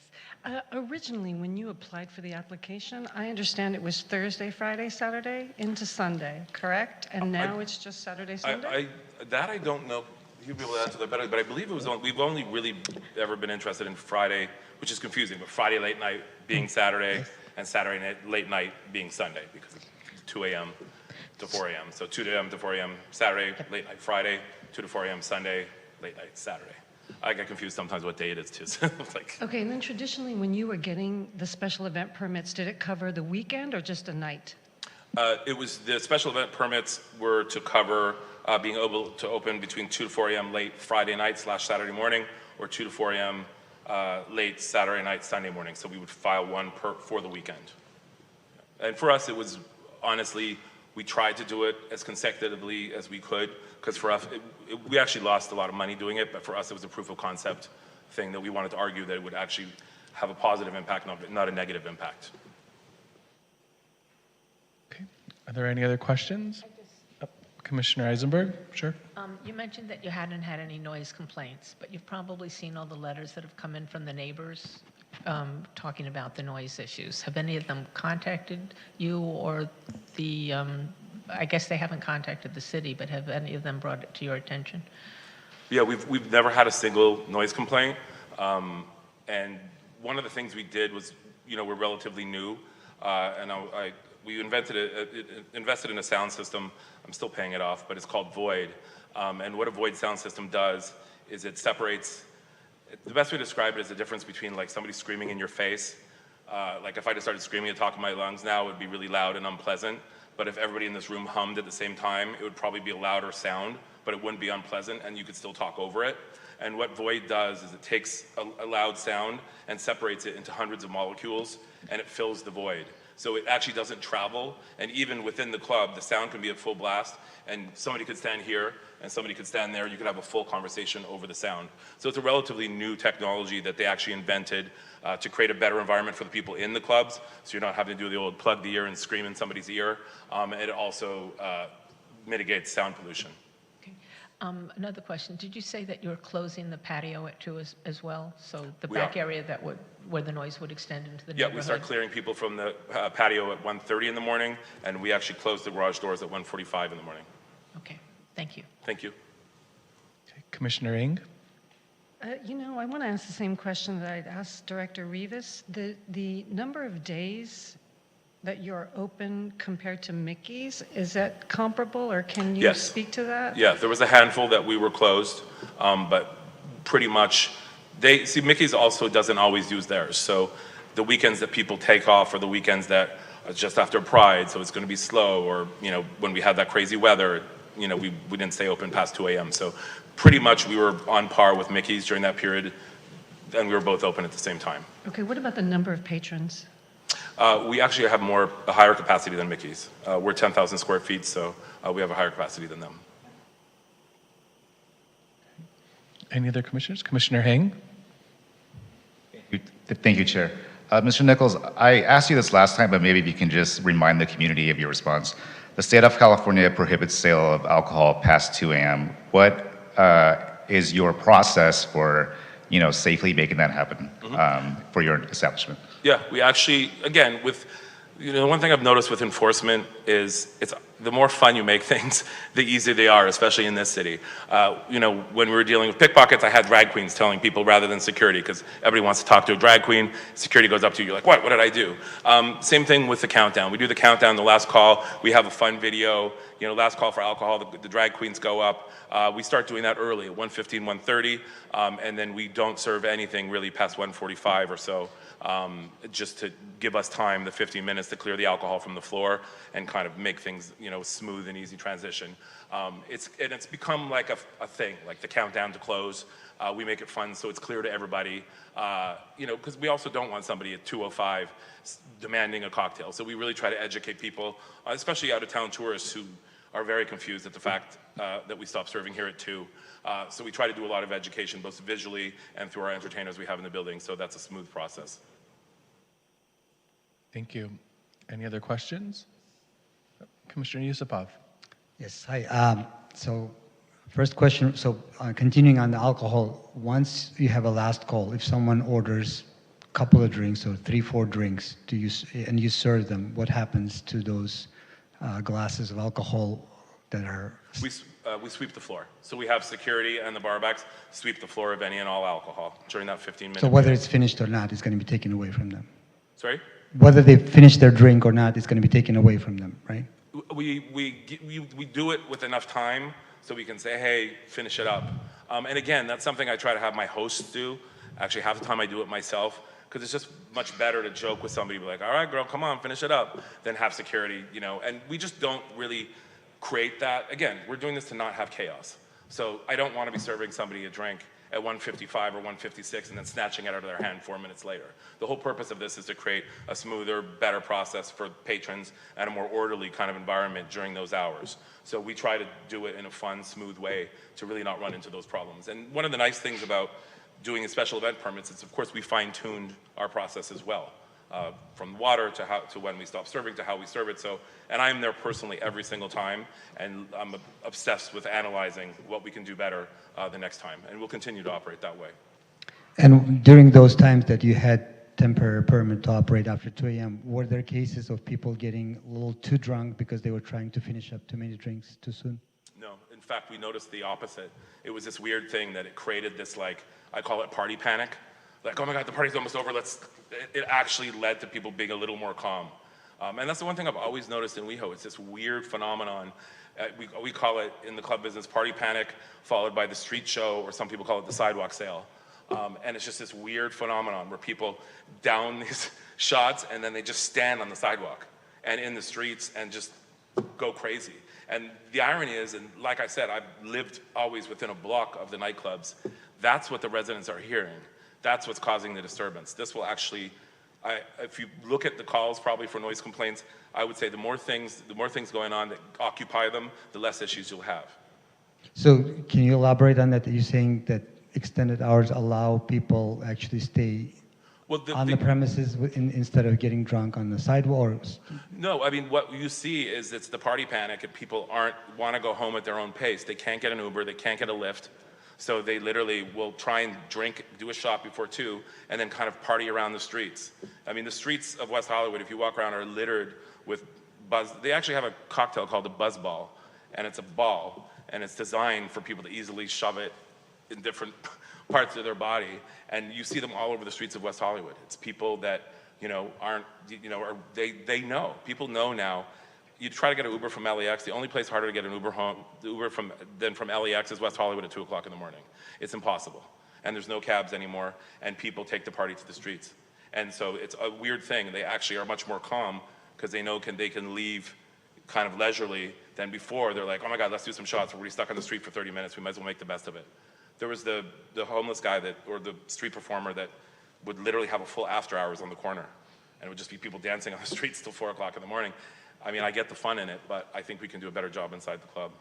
Originally, when you applied for the application, I understand it was Thursday, Friday, Saturday into Sunday, correct? And now it's just Saturday, Sunday? That I don't know. You'll be able to answer that better, but I believe it was we've only really ever been interested in Friday, which is confusing, but Friday late night being Saturday and Saturday night, late night being Sunday, because it's 2 a.m. to 4 a.m. So 2 a.m. to 4 a.m. Saturday, late night Friday, 2 to 4 a.m. Sunday, late night Saturday. I get confused sometimes what day it is too. So it's like, Okay, and then traditionally, when you were getting the special event permits, did it cover the weekend or just a night? it was the special event permits were to cover being able to open between 2 to 4 a.m. late Friday night / Saturday morning, or 2 to 4 a.m. Late Saturday night, Sunday morning. So we would file one for the weekend. And for us, it was honestly, we tried to do it as consecutively as we could, because for us, we actually lost a lot of money doing it, but for us, it was a proof of concept thing that we wanted to argue that it would actually have a positive impact, not a negative impact. Okay. Are there any other questions? Commissioner Eisenberg, sure. You mentioned that you hadn't had any noise complaints, but you've probably seen all the letters that have come in from the neighbors talking about the noise issues. Have any of them contacted you, or the, I guess they haven't contacted the city, but have any of them brought it to your attention? Yeah, we've never had a single noise complaint. And one of the things we did was, we're relatively new, and we invested in a sound system. I'm still paying it off, but it's called Void. And what a Void sound system does is it separates, the best way to describe it is the difference between like somebody screaming in your face. Like if I just started screaming at the top of my lungs now, it would be really loud and unpleasant. But if everybody in this room hummed at the same time, it would probably be a louder sound, but it wouldn't be unpleasant, and you could still talk over it. And what Void does is it takes a loud sound and separates it into hundreds of molecules, and it fills the void. So it actually doesn't travel, and even within the club, the sound can be at full blast, and somebody could stand here, and somebody could stand there, you could have a full conversation over the sound. So it's a relatively new technology that they actually invented to create a better environment for the people in the clubs, so you're not having to do the old plug the ear and scream in somebody's ear, and it also mitigates sound pollution. Another question. Did you say that you're closing the patio at 2 as well? So the back area where the noise would extend into the neighborhood? Yeah, we start clearing people from the patio at 1:30 in the morning, and we actually close the garage doors at 1:45 in the morning. Okay, thank you. Thank you. Okay. Commissioner Ng? I want to ask the same question that I'd asked Director Rivas. The number of days that you're open compared to Mickey's, is that comparable, or can you speak to that? Yeah, there was a handful that we were closed, but pretty much, Mickey's also doesn't always use theirs. So the weekends that people take off are the weekends that are just after Pride, so it's going to be slow, or, when we had that crazy weather, we didn't stay open past 2 a.m. So pretty much we were on par with Mickey's during that period, and we were both open at the same time. Okay, what about the number of patrons? We actually have a higher capacity than Mickey's. We're 10,000 square feet, so we have a higher capacity than them. Any other commissioners? Commissioner Heng? Thank you, Chair. Mr. Nichols, I asked you this last time, but maybe you can just remind the community of your response. The state of California prohibits sale of alcohol past 2 a.m. What is your process for, safely making that happen for your establishment? Yeah, we actually, again, one thing I've noticed with enforcement is the more fun you make things, the easier they are, especially in this city. You know, when we were dealing with pickpockets, I had drag queens telling people rather than security, because everybody wants to talk to a drag queen. Security goes up to you, you're like, what did I do? Same thing with the countdown. We do the countdown, the last call, we have a fun video, you know, last call for alcohol, the drag queens go up. We start doing that early, at 1:15, 1:30, and then we don't serve anything really past 1:45 or so. Just to give us time, the 15 minutes to clear the alcohol from the floor and kind of make things, you know, smooth and easy transition. It's become like a thing, like the countdown to close. We make it fun so it's clear to everybody, you know, because we also don't want somebody at 2:05 demanding a cocktail. So we really try to educate people, especially out-of-town tourists who are very confused at the fact that we stop serving here at 2. So we try to do a lot of education, both visually and through our entertainers we have in the building, so that's a smooth process. Thank you. Any other questions? Commissioner Yusupov. Yes, hi. So first question, so continuing on the alcohol, once you have a last call, if someone orders a couple of drinks or 3-4 drinks and you serve them, what happens to those glasses of alcohol that are... We sweep the floor. So we have security and the barbacks sweep the floor of any and all alcohol during that 15-minute So whether period. it's finished or not, it's going to be taken away from them. Sorry? Whether they finish their drink or not, it's going to be taken away from them, right? We do it with enough time so we can say, hey, finish it up. And again, that's something I try to have my hosts do. Actually, half the time I do it myself, because it's just much better to joke with somebody, be like, all right, girl, come on, finish it up, than have security, you know. And we just don't really create that. Again, we're doing this to not have chaos. So I don't want to be serving somebody a drink at 1:55 or 1:56 and then snatching it out of their hand 4 minutes later. The whole purpose of this is to create a smoother, better process for patrons and a more orderly kind of environment during those hours. So we try to do it in a fun, smooth way to really not run into those problems. And one of the nice things about doing a special event permits is, of course, we fine-tuned our process as well. From water to when we stop serving to how we serve it. So, and I'm there personally every single time, and I'm obsessed with analyzing what we can do better the next time, and we'll continue to operate that way. And during those times that you had temporary permit to operate after 2 a.m., were there cases of people getting a little too drunk because they were trying to finish up too many drinks too soon? No, in fact, we noticed the opposite. It was this weird thing that it created this, like, I call it party panic. Like, oh my God, the party's almost over, it actually led to people being a little more calm. And that's the one thing I've always noticed in WeHo. It's this weird phenomenon. We call it, in the club business, party panic, followed by the street show, or some people call it the sidewalk sale. And it's just this weird phenomenon where people down these shots and then they just stand on the sidewalk and in the streets and just go crazy. And the irony is, and like I said, I've lived always within a block of the nightclubs. That's what the residents are hearing. That's what's causing the disturbance. This will actually, if you look at the calls probably for noise complaints, I would say the more things going on that occupy them, the less issues you'll have. So can you elaborate on that? You're saying that extended hours allow people actually stay on the premises instead of getting drunk on the sidewalk? No, I mean, what you see is it's the party panic and people want to go home at their own pace. They can't get an Uber, they can't get a Lyft. So they literally will try and drink, do a shot before 2, and then kind of party around the streets. I mean, the streets of West Hollywood, if you walk around, are littered with buzz. They actually have a cocktail called the Buzz Ball, and it's a ball, and it's designed for people to easily shove it in different parts of their body. And you see them all over the streets of West Hollywood. It's people that, you know, aren't, you know, they know. People know now. You try to get an Uber from LAX, the only place harder to get an Uber home, than from LAX is West Hollywood at 2 o'clock in the morning. It's impossible. And there's no cabs anymore, and people take the party to the streets. And so it's a weird thing. They actually are much more calm because they know they can leave kind of leisurely than before. They're like, oh my God, let's do some shots. We're already stuck on the street for 30 minutes. We might as well make the best of it. There was the homeless guy or the street performer that would literally have a full after hours on the corner. And it would just be people dancing on the streets till 4 o'clock in the morning. I mean, I get the fun in it, but I think we can do a better job inside the club.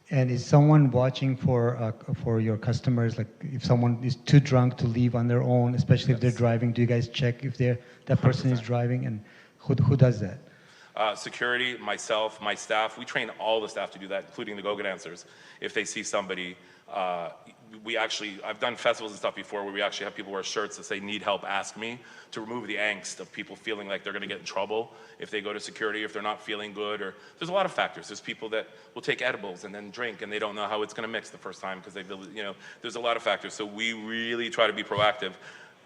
And is someone watching for your customers? Like, if someone is too drunk to leave on their own, especially if they're driving, do you guys check if that person 100%. Is driving? And who does that? Security, myself, my staff. We train all the staff to do that, including the go-go dancers. If they see somebody I've done festivals and stuff before where we actually have people wear shirts that say, "Need help, ask me," to remove the angst of people feeling like they're gonna get in trouble if they go to security, if they're not feeling good, or there's a lot of factors. There's people that will take edibles and then drink and they don't know how it's gonna mix the first time because there's a lot of factors. So we really try to be proactive.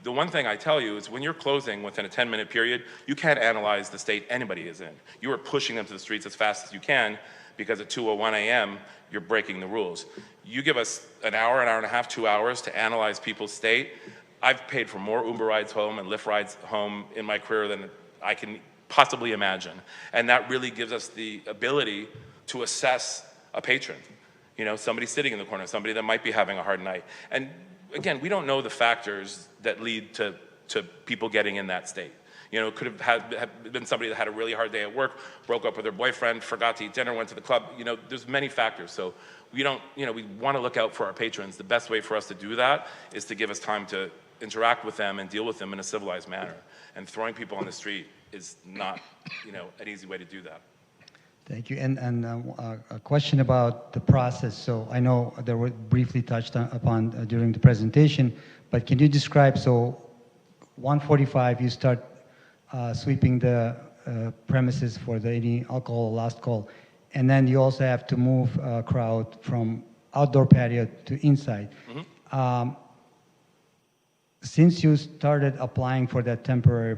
The one thing I tell you is when you're closing within a 10-minute period, you can't analyze the state anybody is in. You are pushing them to the streets as fast as you can because at 2:01 a.m., you're breaking the rules. You give us an hour and a half, 2 hours to analyze people's state. I've paid for more Uber rides home and Lyft rides home in my career than I can possibly imagine. And that really gives us the ability to assess a patron. Somebody sitting in the corner, somebody that might be having a hard night. And again, we don't know the factors that lead to people getting in that state. It could have been somebody that had a really hard day at work, broke up with their boyfriend, forgot to eat dinner, went to the club. There's many factors. So we want to look out for our patrons. The best way for us to do that is to give us time to interact with them and deal with them in a civilized manner. And throwing people on the street is not, an easy way to do that. Thank you. And a question about the process. So I know there were briefly touched upon during the presentation, but can you describe, so 1:45 you start sweeping the premises for any alcohol last call, and then you also have to move a crowd from outdoor patio to inside. Mm-hmm. Since you started applying for that temporary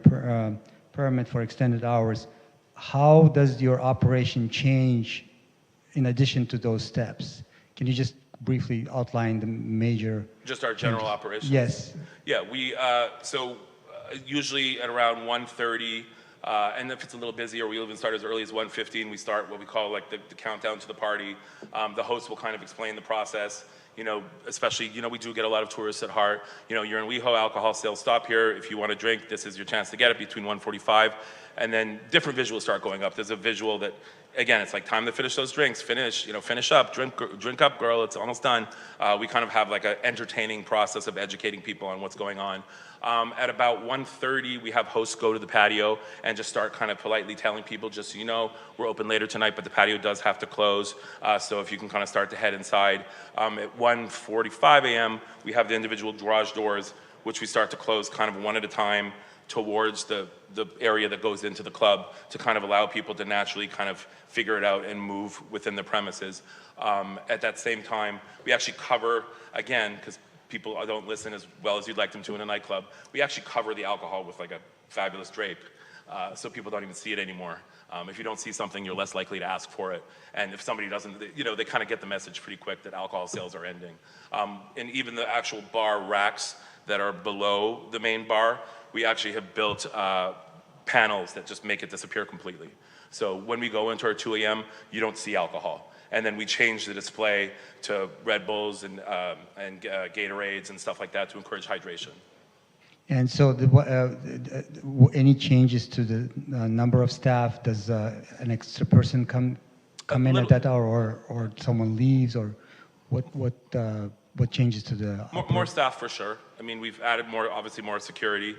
permit for extended hours, how does your operation change in addition to those steps? Can you just briefly outline the major... Just our general operations? Yes. Yeah, usually at around 1:30, and if it's a little busier, we even start as early as 1:15. We start what we call like the countdown to the party. The host will kind of explain the process. Especially, we do get a lot of tourists at heart. You're in WeHo, alcohol sales stop here. If you want to drink, this is your chance to get it between 1:45. And then different visuals start going up. There's a visual that, again, it's like time to finish those drinks. Finish up, drink up, girl, it's almost done. We kind of have like an entertaining process of educating people on what's going on. At about 1:30, we have hosts go to the patio and just start kind of politely telling people, just so you know, we're open later tonight, but the patio does have to close. So if you can kind of start to head inside. At 1:45 a.m., we have the individual garage doors, which we start to close kind of one at a time towards the area that goes into the club to kind of allow people to naturally kind of figure it out and move within the premises. At that same time, we actually cover, again, because people don't listen as well as you'd like them to in a nightclub, we actually cover the alcohol with like a fabulous drape, so people don't even see it anymore. If you don't see something, you're less likely to ask for it. And if somebody doesn't, they kind of get the message pretty quick that alcohol sales are ending. And even the actual bar racks that are below the main bar, we actually have built panels that just make it disappear completely. So when we go into our 2 a.m., you don't see alcohol. And then we change the display to Red Bulls and Gatorades and stuff like that to encourage hydration. And so any changes to the number of staff? Does an extra person come in at that hour, or someone leaves, or what changes to the more staff for sure. I mean, we've added obviously more security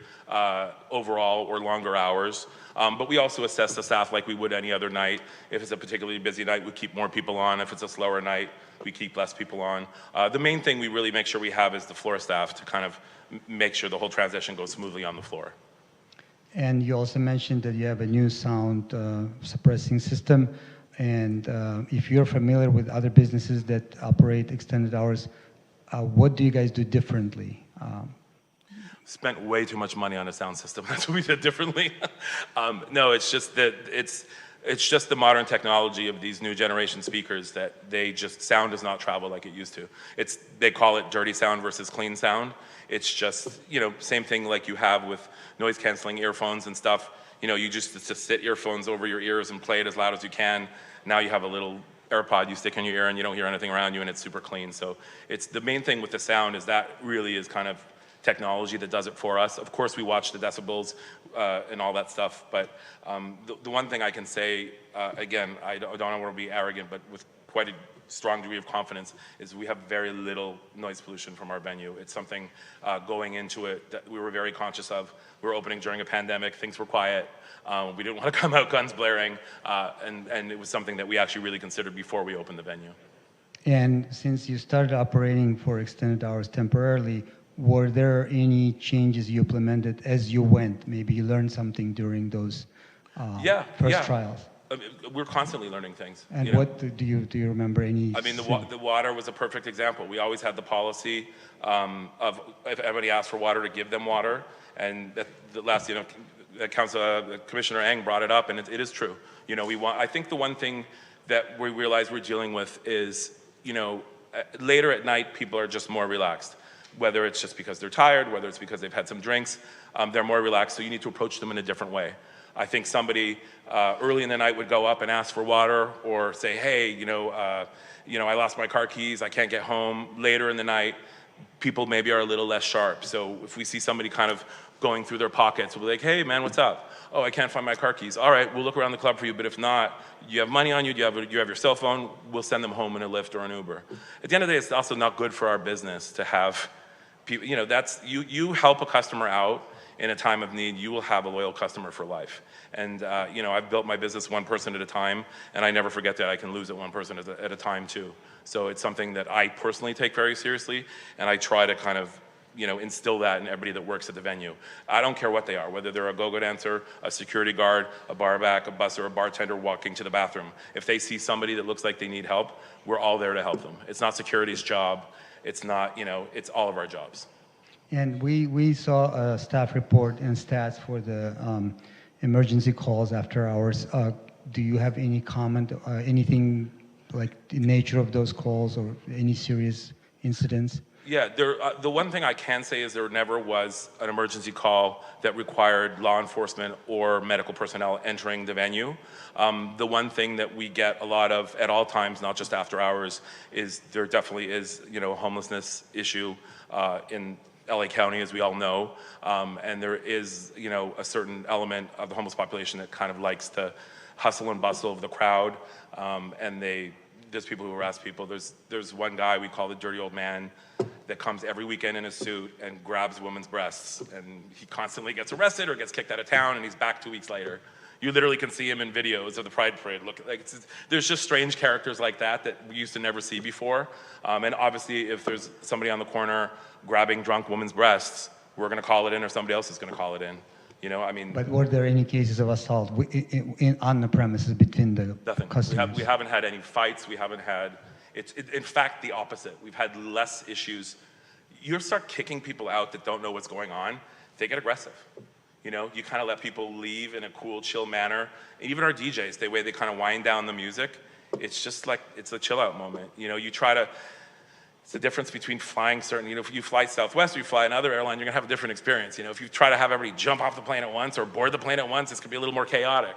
overall, or longer hours. But we also assess the staff like we would any other night. If it's a particularly busy night, we keep more people on. If it's a slower night, we keep less people on. The main thing we really make sure we have is the floor staff to kind of make sure the whole transition goes smoothly on the floor. And you also mentioned that you have a new sound suppressing system. And if you're familiar with other businesses that operate extended hours, what do you guys do differently? Spent way too much money on a sound system. That's what we did differently. No, it's just that it's just the modern technology of these new generation speakers that sound does not travel like it used to. They call it dirty sound versus clean sound. It's just, same thing like you have with noise canceling earphones and stuff. You just sit earphones over your ears and play it as loud as you can. Now you have a little AirPod you stick in your ear and you don't hear anything around you and it's super clean. So it's the main thing with the sound is that really is kind of technology that does it for us. Of course we watch the decibels and all that stuff, but the one thing I can say, again, I don't want to be arrogant, but with quite a strong degree of confidence, is we have very little noise pollution from our venue. It's something going into it that we were very conscious of. We were opening during a pandemic, things were quiet. We didn't want to come out guns blaring, and it was something that we actually really considered before we opened the venue. And since you started operating for extended hours temporarily, were there any changes you implemented as you went? Maybe you learned something during those first trials. I mean, we're constantly learning things. And you know? what do you remember any? I mean, the water was a perfect example. We always had the policy of if anybody asked for water, to give them water. And the last, Commissioner Eng brought it up, and it is true. You know, I think the one thing that we realize we're dealing with is, later at night, people are just more relaxed. Whether it's just because they're tired, whether it's because they've had some drinks, they're more relaxed, so you need to approach them in a different way. I think somebody early in the night would go up and ask for water, or say, hey, I lost my car keys, I can't get home. Later in the night, people maybe are a little less sharp. So if we see somebody kind of going through their pockets, we'll be like, hey man, what's up? Oh, I can't find my car keys. All right, we'll look around the club for you, but if not, you have money on you, you have your cell phone, we'll send them home in a Lyft or an Uber. At the end of the day, it's also not good for our business to have people, you help a customer out in a time of need, you will have a loyal customer for life. And I've built my business one person at a time, and I never forget that I can lose it one person at a time too. So it's something that I personally take very seriously, and I try to kind of instill that in everybody that works at the venue. I don't care what they are, whether they're a go-go dancer, a security guard, a barback, a busser, a bartender walking to the bathroom. If they see somebody that looks like they need help, we're all there to help them. It's not security's job. It's not, it's all of our jobs. And we saw a staff report and stats for the emergency calls after hours. Do you have any comment, anything like the nature of those calls or any serious incidents? Yeah, the one thing I can say is there never was an emergency call that required law enforcement or medical personnel entering the venue. The one thing that we get a lot of at all times, not just after hours, is there definitely is, a homelessness issue in LA County, as we all know, and there is, a certain element of the homeless population that kind of likes to hustle and bustle of the crowd, and there's people who harass people. There's one guy we call the dirty old man that comes every weekend in a suit and grabs women's breasts, and he constantly gets arrested or gets kicked out of town, and he's back 2 weeks later. You literally can see him in videos of the Pride Parade. Look, there's just strange characters like that we used to never see before. And obviously, if there's somebody on the corner grabbing drunk women's breasts, we're going to call it in, or somebody else is going to call it in. But were there any cases of assault on the premises between the customers? Nothing. We haven't had any fights. We haven't had. In fact, the opposite. We've had less issues. You start kicking people out that don't know what's going on, they get aggressive. You kind of let people leave in a cool, chill manner. And even our DJs, the way they kind of wind down the music, it's just like, it's a chill out moment. You try to, it's the difference between flying certain, if you fly Southwest or you fly another airline, you're gonna have a different experience. If you try to have everybody jump off the plane at once or board the plane at once, it's gonna be a little more chaotic.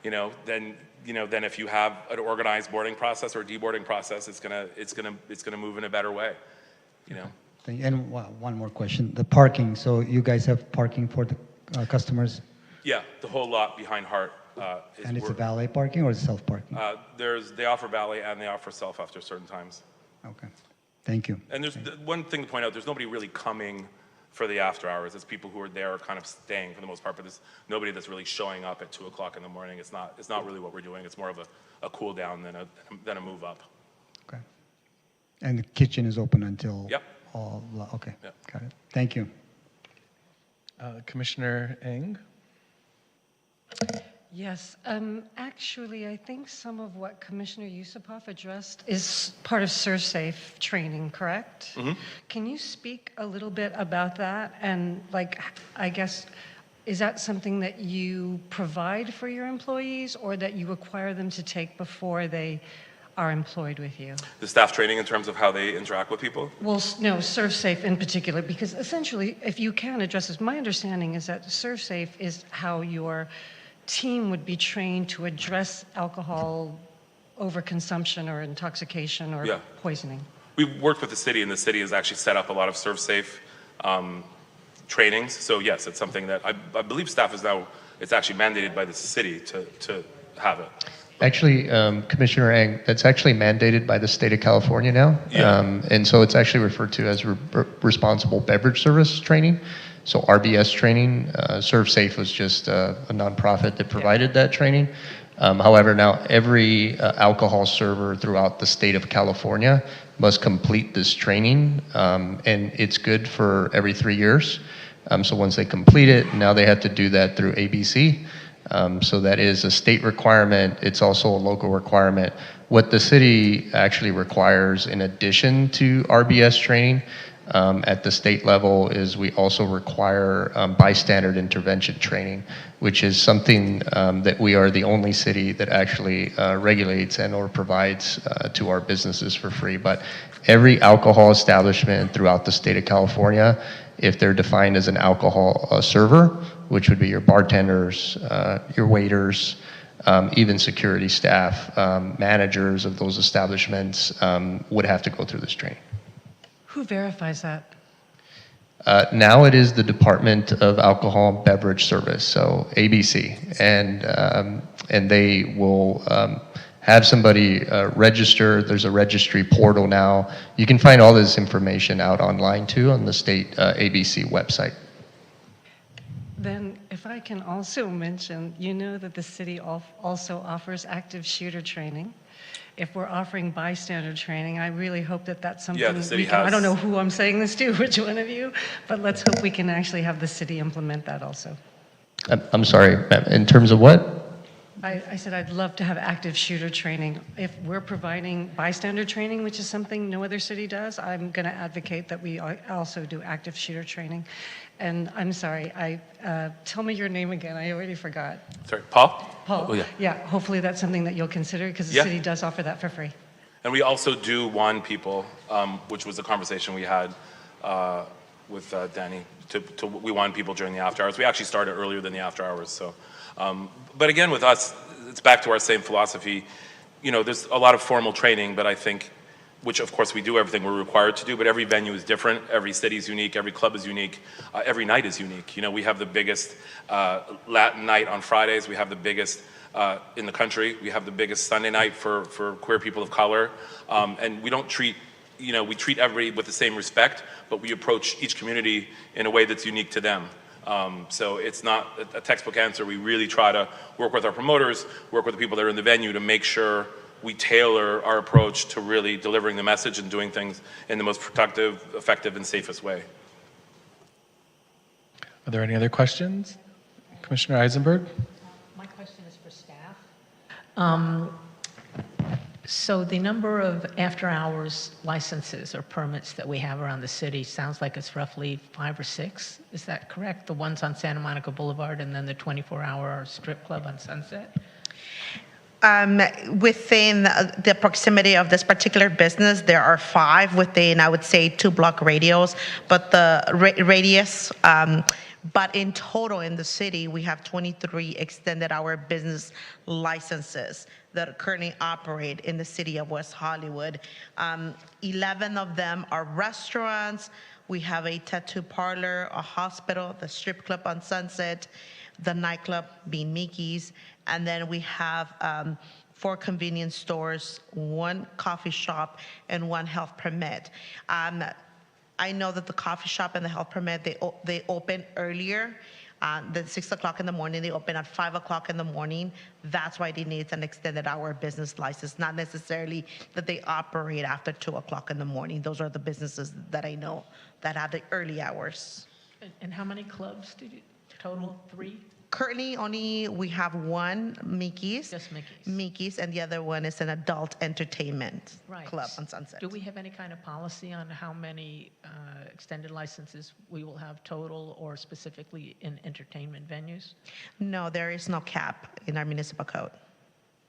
Then if you have an organized boarding process or deboarding process, it's gonna move in a better way. And one more question, the parking. So you guys have parking for the customers? Yeah, the whole lot behind Hart. And it's a valet parking or is it self-parking? They offer valet and they offer self after certain times. Okay, thank you. And there's one thing to point out, there's nobody really coming for the after hours. It's people who are there kind of staying for the most part, but there's nobody that's really showing up at 2 o'clock in the morning. It's not really what we're doing. It's more of a cool down than a move up. Okay. And the kitchen is open until? Yep. Okay, yep. Got it. Thank you. Commissioner Eng? Yes, actually, I think some of what Commissioner Yusupov addressed is part of ServSafe training, correct? Mm-hmm. Can you speak a little bit about that? And I guess, is that something that you provide for your employees or that you require them to take before they are employed with you? The staff training in terms of how they interact with people? Well, no, ServSafe in particular, because essentially, if you can address this, my understanding is that ServSafe is how your team would be trained to address alcohol overconsumption or intoxication or poisoning. We've worked with the city, and the city has actually set up a lot of ServSafe trainings. So yes, it's something that I believe staff is now, it's actually mandated by the city to have it. Actually, Commissioner Eng, that's actually mandated by the state of California now. Yeah. And so it's actually referred to as responsible beverage service training. So RBS training, Serve Safe was just a nonprofit that provided that training. However, now every alcohol server throughout the state of California must complete this training, and it's good for every 3 years. So once they complete it, now they have to do that through ABC. So that is a state requirement. It's also a local requirement. What the city actually requires in addition to RBS training at the state level is we also require bystander intervention training, which is something that we are the only city that actually regulates and or provides to our businesses for free. But every alcohol establishment throughout the state of California, if they're defined as an alcohol server, which would be your bartenders, your waiters, even security staff, managers of those establishments would have to go through this training. Who verifies that? Now it is the Department of Alcohol and Beverage Service, so ABC, and they will have somebody register. There's a registry portal now. You can find all this information out online too on the state ABC website. Then, if I can also mention, you know that the city also offers active shooter training. If we're offering bystander training, I really hope that that's something Yeah, the city we can, has. I don't know who I'm saying this to, which one of you, but let's hope we can actually have the city implement that also. I'm sorry, ma'am, in terms of what? I said I'd love to have active shooter training. If we're providing bystander training, which is something no other city does, I'm going to advocate that we also do active shooter training. And I'm sorry, tell me your name again. I already forgot. Sorry, Paul? Paul. Oh, yeah. Yeah, hopefully that's something that you'll consider because the Yeah. city does offer that for free. And we also do WAN people, which was a conversation we had with Danny. We WAN people during the after hours. We actually started earlier than the after hours. So, but again, with us, it's back to our same philosophy. You know, there's a lot of formal training, but I think, which of course we do everything we're required to do, but every venue is different. Every city is unique. Every club is unique. Every night is unique. You know, we have the biggest Latin night on Fridays. We have the biggest in the country. We have the biggest Sunday night for queer people of color. And we don't treat, you know, we treat everybody with the same respect, but we approach each community in a way that's unique to them. So it's not a textbook answer. We really try to work with our promoters, work with the people that are in the venue to make sure we tailor our approach to really delivering the message and doing things in the most productive, effective, and safest way. Are there any other questions? Commissioner Eisenberg? My question is for staff. So the number of after-hours licenses or permits that we have around the city sounds like it's roughly 5 or 6. Is that correct? The ones on Santa Monica Boulevard and then the 24-hour strip club on Sunset? Within the proximity of this particular business, there are 5 within, I would say, 2-block radius, but the radius, but in total in the city, we have 23 extended hour business licenses that currently operate in the city of West Hollywood. 11 of them are restaurants. We have a tattoo parlor, a hospital, the strip club on Sunset, the nightclub being Mickey's, and then we have 4 convenience stores, 1 coffee shop, and 1 health permit. I know that the coffee shop and the health permit, they open earlier than 6 o'clock in the morning. They open at 5 o'clock in the morning. That's why they need an extended hour business license, not necessarily that they operate after 2 o'clock in the morning. Those are the businesses that I know that have the early hours. And how many clubs did you, total 3? Currently, only we have 1 Mickey's. Just Mickey's. Mickey's, and the other one is an adult entertainment Right. club on Sunset. Do we have any kind of policy on how many extended licenses we will have total or specifically in entertainment venues? No, there is no cap in our municipal code.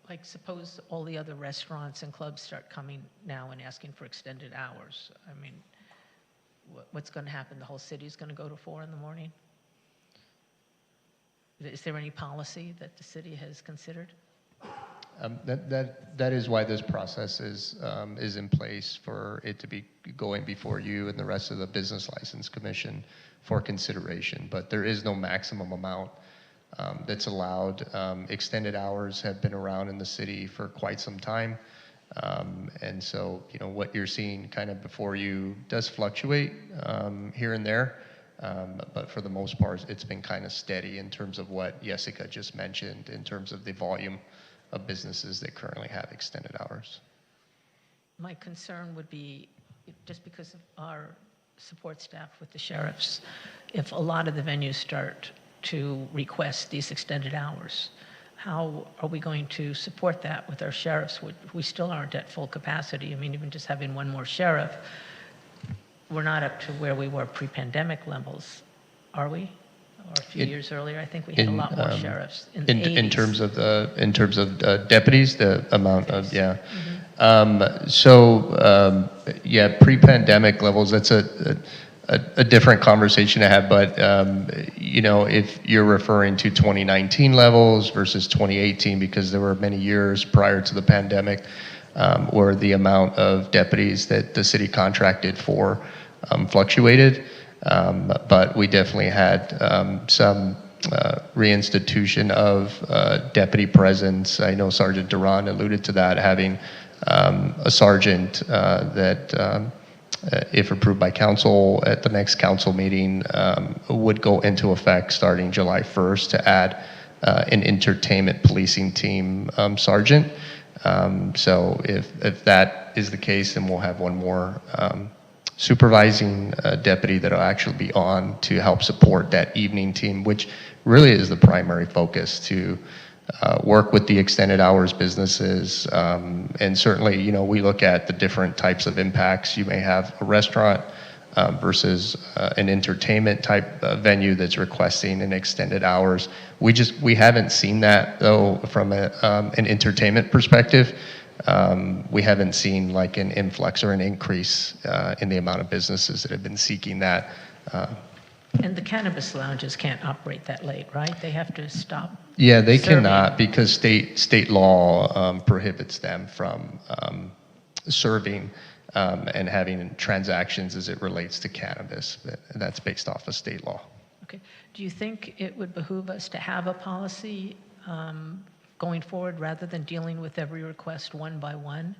Like suppose all the other restaurants and clubs start coming now and asking for extended hours. I mean, what's going to happen? The whole city is going to go to 4 in the morning? Is there any policy that the city has considered? That is why this process is in place for it to be going before you and the rest of the Business License Commission for consideration. But there is no maximum amount that's allowed. Extended hours have been around in the city for quite some time. And so, you know, what you're seeing kind of before you does fluctuate here and there. But for the most part, it's been kind of steady in terms of what Jessica just mentioned, in terms of the volume of businesses that currently have extended hours. My concern would be, just because of our support staff with the sheriffs, if a lot of the venues start to request these extended hours, how are we going to support that with our sheriffs? We still aren't at full capacity. I mean, even just having one more sheriff, we're not up to where we were pre-pandemic levels, are we? Or a few years earlier, I think we had a lot more sheriffs in the 80s. In terms of deputies, the amount of, yeah. Yeah, pre-pandemic levels, that's a different conversation to have, but you know, if you're referring to 2019 levels versus 2018, because there were many years prior to the pandemic where the amount of deputies that the city contracted for fluctuated, but we definitely had some reinstitution of deputy presence. I know Sergeant Duran alluded to that, having a sergeant that, if approved by council at the next council meeting, would go into effect starting July 1st to add an entertainment policing team sergeant. So if that is the case, then we'll have one more supervising deputy that'll actually be on to help support that evening team, which really is the primary focus, to work with the extended hours businesses. And certainly, you know, we look at the different types of impacts. You may have a restaurant versus an entertainment type venue that's requesting an extended hours. We haven't seen that, though, from an entertainment perspective. We haven't seen like an influx or an increase in the amount of businesses that have been seeking that. And the cannabis lounges can't operate that late, right? They have to stop. Yeah, they serving. cannot, because state law prohibits them from serving and having transactions as it relates to cannabis. That's based off of state law. Okay. Do you think it would behoove us to have a policy going forward, rather than dealing with every request one by one?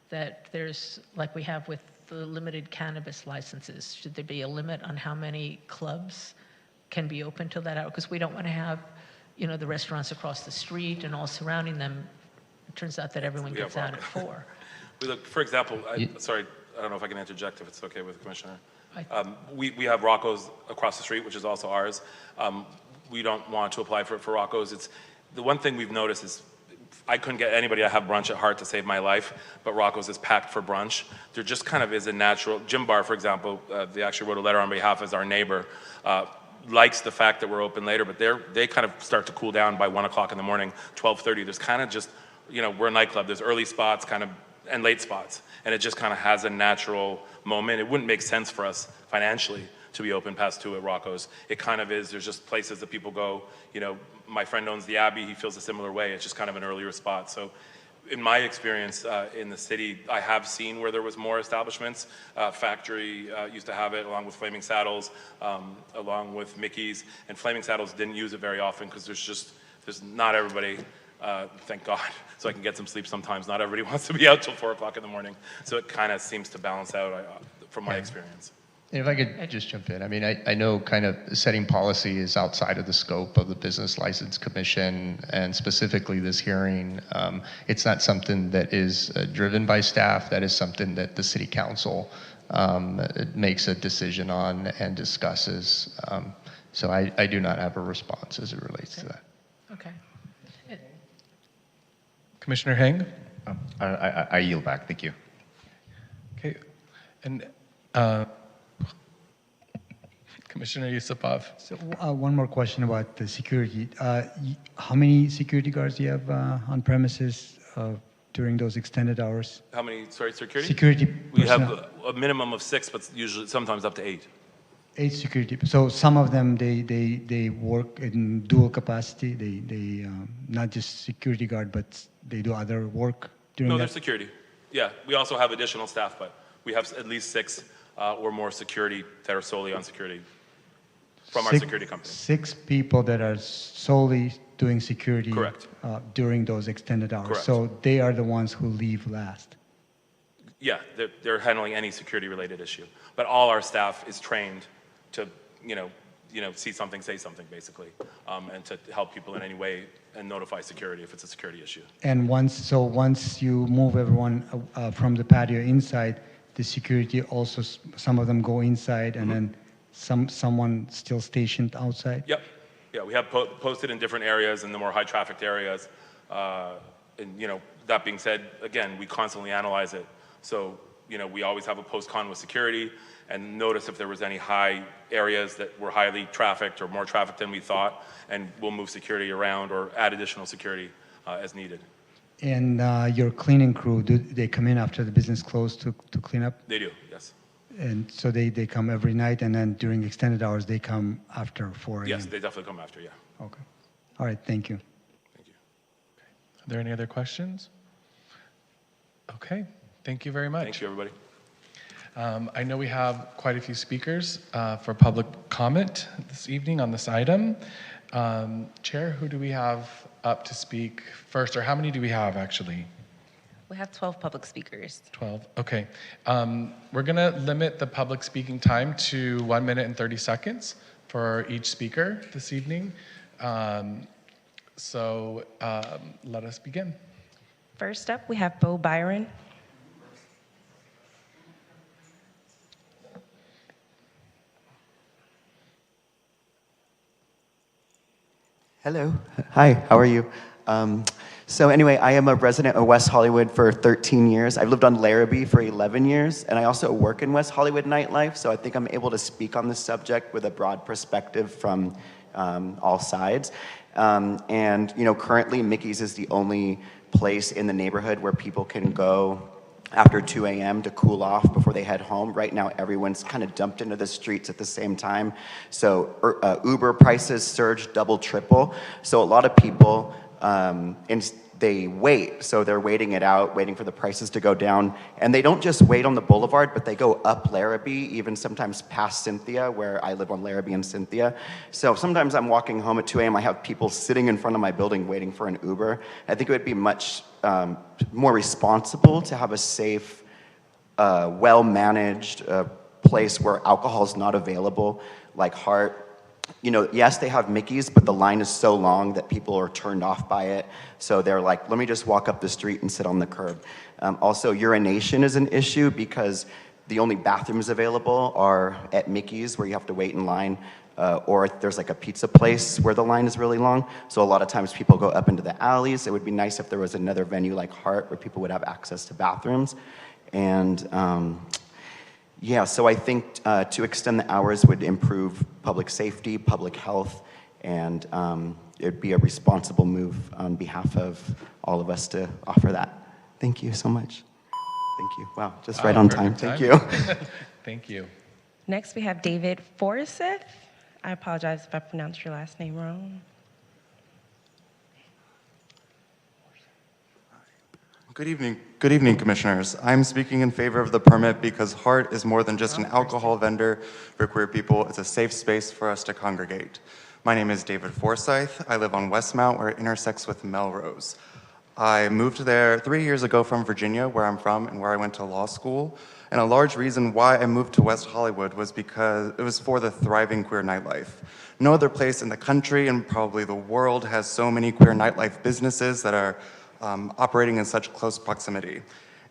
That there's, like we have with the limited cannabis licenses, should there be a limit on how many clubs can be open till that hour? Because we don't want to have, you know, the restaurants across the street and all surrounding them. It turns out that everyone gets out at 4. We look, for example, sorry, I don't know if I can interject if it's okay with the Commissioner. We have Rocco's across the street, which is also ours. We don't want to apply for Rocco's. It's the one thing we've noticed is I couldn't get anybody to have brunch at Heart to save my life, but Rocco's is packed for brunch. There just kind of is a natural, Jim Bar, for example, they actually wrote a letter on behalf as our neighbor, likes the fact that we're open later, but they kind of start to cool down by 1 o'clock in the morning, 12:30. There's kind of just, you know, we're a nightclub, there's early spots kind of and late spots, and it just kind of has a natural moment. It wouldn't make sense for us financially to be open past 2 at Rocco's. It kind of is, there's just places that people go, you know, my friend owns the Abbey, he feels a similar way, it's just kind of an earlier spot. So in my experience in the city, I have seen where there was more establishments. Factory used to have it, along with Flaming Saddles, along with Mickey's, and Flaming Saddles didn't use it very often because there's not everybody, thank God, so I can get some sleep sometimes. Not everybody wants to be out till 4 o'clock in the morning. So it kind of seems to balance out from my experience. And if I could just jump in, I mean, I know kind of setting policy is outside of the scope of the Business License Commission, and specifically this hearing. It's not something that is driven by staff. That is something that the City Council makes a decision on and discusses. So I do not have a response as it relates to that. Okay. Commissioner Heng? I yield back. Thank you. Okay. And Commissioner Yusupov. So one more question about the security. How many security guards do you have on premises during those extended hours? How many, sorry, security? Security We personnel. have a minimum of 6, but usually sometimes up to 8. 8 security. So some of them, they work in dual capacity. They not just security guard, but they do other work during No, that? they're security. Yeah, we also have additional staff, but we have at least 6 or more security that are solely on security from our security company. 6 people that are solely doing security. Correct. During those extended hours. Correct. So they are the ones who leave last. Yeah, they're handling any security-related issue. But all our staff is trained to see something, say something, basically, and to help people in any way and notify security if it's a security issue. And once you move everyone from the patio inside, the security also, some of them go inside, and then someone still stationed outside? Yep. Yeah, we have posted in different areas, in the more high trafficked areas. And that being said, again, we constantly analyze it. So, we always have a post-con with security and notice if there was any high areas that were highly trafficked or more trafficked than we thought, and we'll move security around or add additional security as needed. And your cleaning crew, do they come in after the business closed to clean up? They do, yes. And so they come every night, and then during extended hours, they come after 4 a.m.? Yes, they definitely come after, yeah. Okay. All right, thank you. Are there any other questions? Okay, thank you very much. Thank you, everybody. I know we have quite a few speakers for public comment this evening on this item. Chair, who do we have up to speak first, or how many do we have actually? We have 12 public speakers. 12, okay. We're gonna limit the public speaking time to 1 minute and 30 seconds for each speaker this evening. So let us begin. First up, we have Bo Byron. Hello. Hi, how are you? So anyway, I am a resident of West Hollywood for 13 years. I've lived on Larrabee for 11 years, and I also work in West Hollywood nightlife, so I think I'm able to speak on this subject with a broad perspective from all sides. And currently Mickey's is the only place in the neighborhood where people can go after 2 a.m. to cool off before they head home. Right now, everyone's kind of dumped into the streets at the same time. So Uber prices surge double, triple. So a lot of people, they wait. So they're waiting it out, waiting for the prices to go down. And they don't just wait on the boulevard, but they go up Larrabee, even sometimes past Cynthia, where I live on Larrabee and Cynthia. So sometimes I'm walking home at 2 a.m. I have people sitting in front of my building waiting for an Uber. I think it would be much more responsible to have a safe, well-managed place where alcohol is not available, like Hart. Yes, they have Mickey's, but the line is so long that people are turned off by it. So they're like, let me just walk up the street and sit on the curb. Also, urination is an issue because the only bathrooms available are at Mickey's, where you have to wait in line, or there's like a pizza place where the line is really long. So a lot of times people go up into the alleys. It would be nice if there was another venue like Hart where people would have access to bathrooms. And yeah, so I think to extend the hours would improve public safety, public health, and it would be a responsible move on behalf of all of us to offer that. Thank you so much. Thank you. Wow, just right on time. Thank you. Thank you. Next, we have David Forsyth. I apologize if I pronounced your last name wrong. Good evening, Commissioners. I'm speaking in favor of the permit because Hart is more than just an alcohol vendor for queer people. It's a safe space for us to congregate. My name is David Forsyth. I live on Westmount, where it intersects with Melrose. I moved there 3 years ago from Virginia, where I'm from and where I went to law school. And a large reason why I moved to West Hollywood was because it was for the thriving queer nightlife. No other place in the country and probably the world has so many queer nightlife businesses that are operating in such close proximity.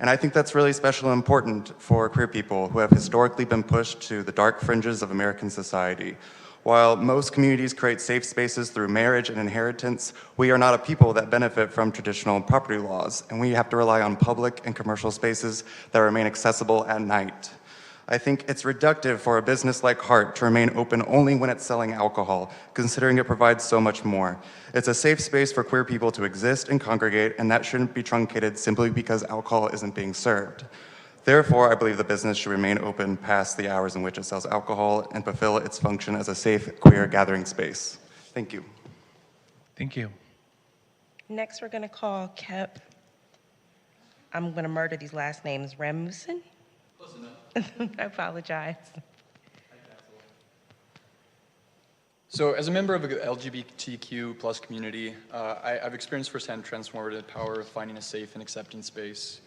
And I think that's really special and important for queer people who have historically been pushed to the dark fringes of American society. While most communities create safe spaces through marriage and inheritance, we are not a people that benefit from traditional property laws, and we have to rely on public and commercial spaces that remain accessible at night. I think it's reductive for a business like Hart to remain open only when it's selling alcohol, considering it provides so much more. It's a safe space for queer people to exist and congregate, and that shouldn't be truncated simply because alcohol isn't being served. Therefore, I believe the business should remain open past the hours in which it sells alcohol and fulfill its function as a safe queer gathering space. Thank you. Thank you. Next, we're going to call Kep. I'm going to murder these last names. Ramuson? Close enough. I apologize. So as a member of the LGBTQ plus community, I've experienced firsthand transformative power of finding a safe and accepting space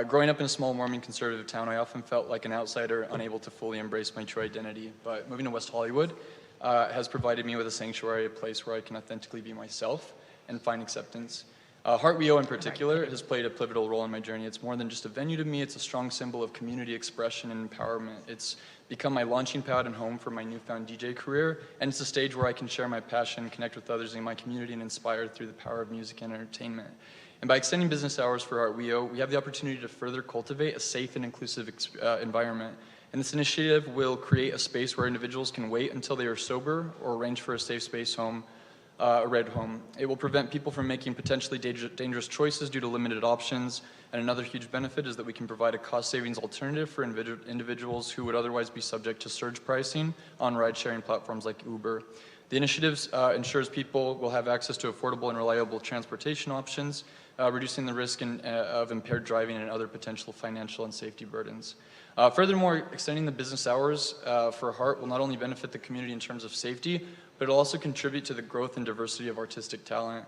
Growing up in a small Mormon conservative town, I often felt like an outsider, unable to fully embrace my true identity. But moving to West Hollywood has provided me with a sanctuary, a place where I can authentically be myself and find acceptance. Heart WeHo in particular has played a pivotal role in my journey. It's more than just a venue to me, it's a strong symbol of community expression and empowerment. It's become my launching pad and home for my newfound DJ career, and it's a stage where I can share my passion, connect with others in my community, and inspire through the power of music and entertainment. And by extending business hours for Heart WeHo, we have the opportunity to further cultivate a safe and inclusive environment. And this initiative will create a space where individuals can wait until they are sober or arrange for a safe space home, a red home. It will prevent people from making potentially dangerous choices due to limited options. And another huge benefit is that we can provide a cost savings alternative for individuals who would otherwise be subject to surge pricing on ride-sharing platforms like Uber. The initiative ensures people will have access to affordable and reliable transportation options, reducing the risk of impaired driving and other potential financial and safety burdens. Furthermore, extending the business hours for Heart will not only benefit the community in terms of safety, but it'll also contribute to the growth and diversity of artistic talent.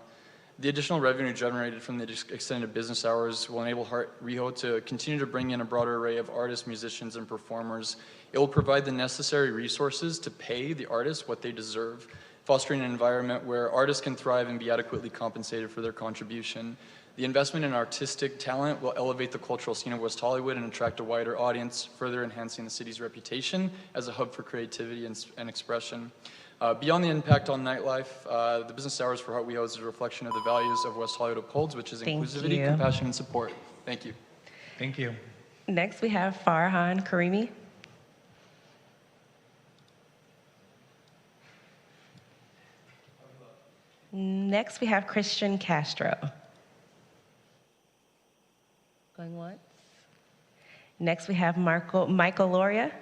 The additional revenue generated from the extended business hours will enable Heart WeHo to continue to bring in a broader array of artists, musicians, and performers. It will provide the necessary resources to pay the artists what they deserve, fostering an environment where artists can thrive and be adequately compensated for their contribution. The investment in artistic talent will elevate the cultural scene of West Hollywood and attract a wider audience, further enhancing the city's reputation as a hub for creativity and expression. Beyond the impact on nightlife, the business hours for Heart WeHo is a reflection of the values of West Hollywood upholds, which is inclusivity, compassion, and support. Thank you. Thank you. Next, we have Farhan Karimi. Next, we have Christian Castro. Going once. Next, we have Michael Loria.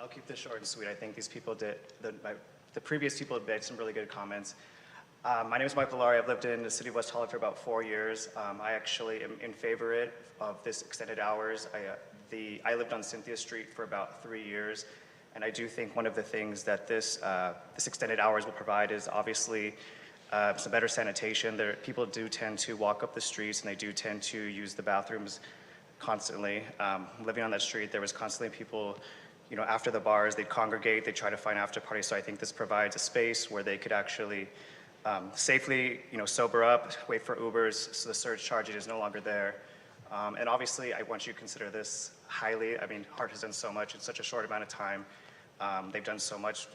I'll keep this short and sweet. I think these people the previous people made some really good comments. My name is Michael Loria. I've lived in the city of West Hollywood for about 4 years. I actually am in favor of this extended hours. I lived on Cynthia Street for about 3 years, and I do think one of the things that this extended hours will provide is obviously some better sanitation. People do tend to walk up the streets, and they do tend to use the bathrooms constantly. Living on that street, there was constantly people, after the bars, they'd congregate, they'd try to find after parties. So I think this provides a space where they could actually safely, sober up, wait for Ubers, so the surge charge is no longer there. And obviously, I want you to consider this highly. I mean, Heart has done so much in such a short amount of time. They've done so much,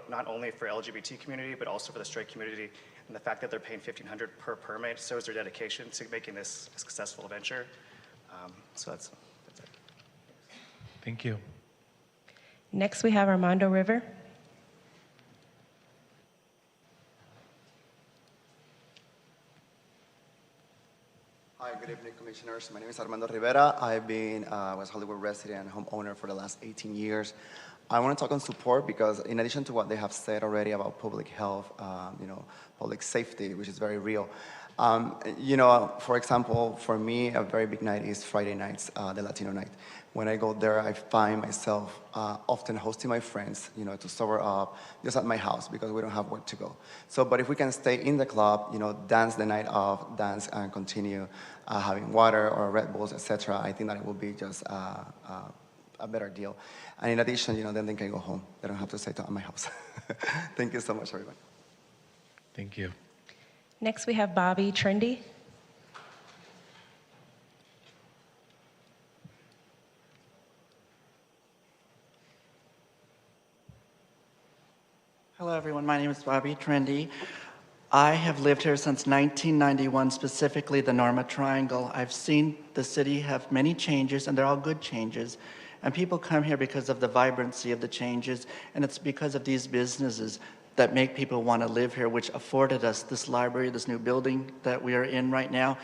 not only for LGBT community, but also for the straight community. And the fact that they're paying $1,500 per permit shows their dedication to making this a successful venture. So that's it. Thank you. Next, we have Armando River. Hi, good evening, Commissioners. My name is Armando Rivera. I've been a West Hollywood resident and homeowner for the last 18 years. I want to talk on support because in addition to what they have said already about public health, public safety, which is very real, for example, for me, a very big night is Friday nights, the Latino night. When I go there, I find myself often hosting my friends, to sober up, just at my house because we don't have where to go. So, but if we can stay in the club, dance the night off, dance and continue having water or Red Bulls, etc., I think that it will be just a better deal. And in addition, then they can go home. They don't have to stay at my house. Thank you so much, everyone. Thank you. Next, we have Bobby Trendy. Hello, everyone. My name is Bobby Trendy. I have lived here since 1991, specifically the Norma Triangle. I've seen the city have many changes, and they're all good changes. And people come here because of the vibrancy of the changes, and it's because of these businesses that make people want to live here, which afforded us this library, this new building that we are in right now,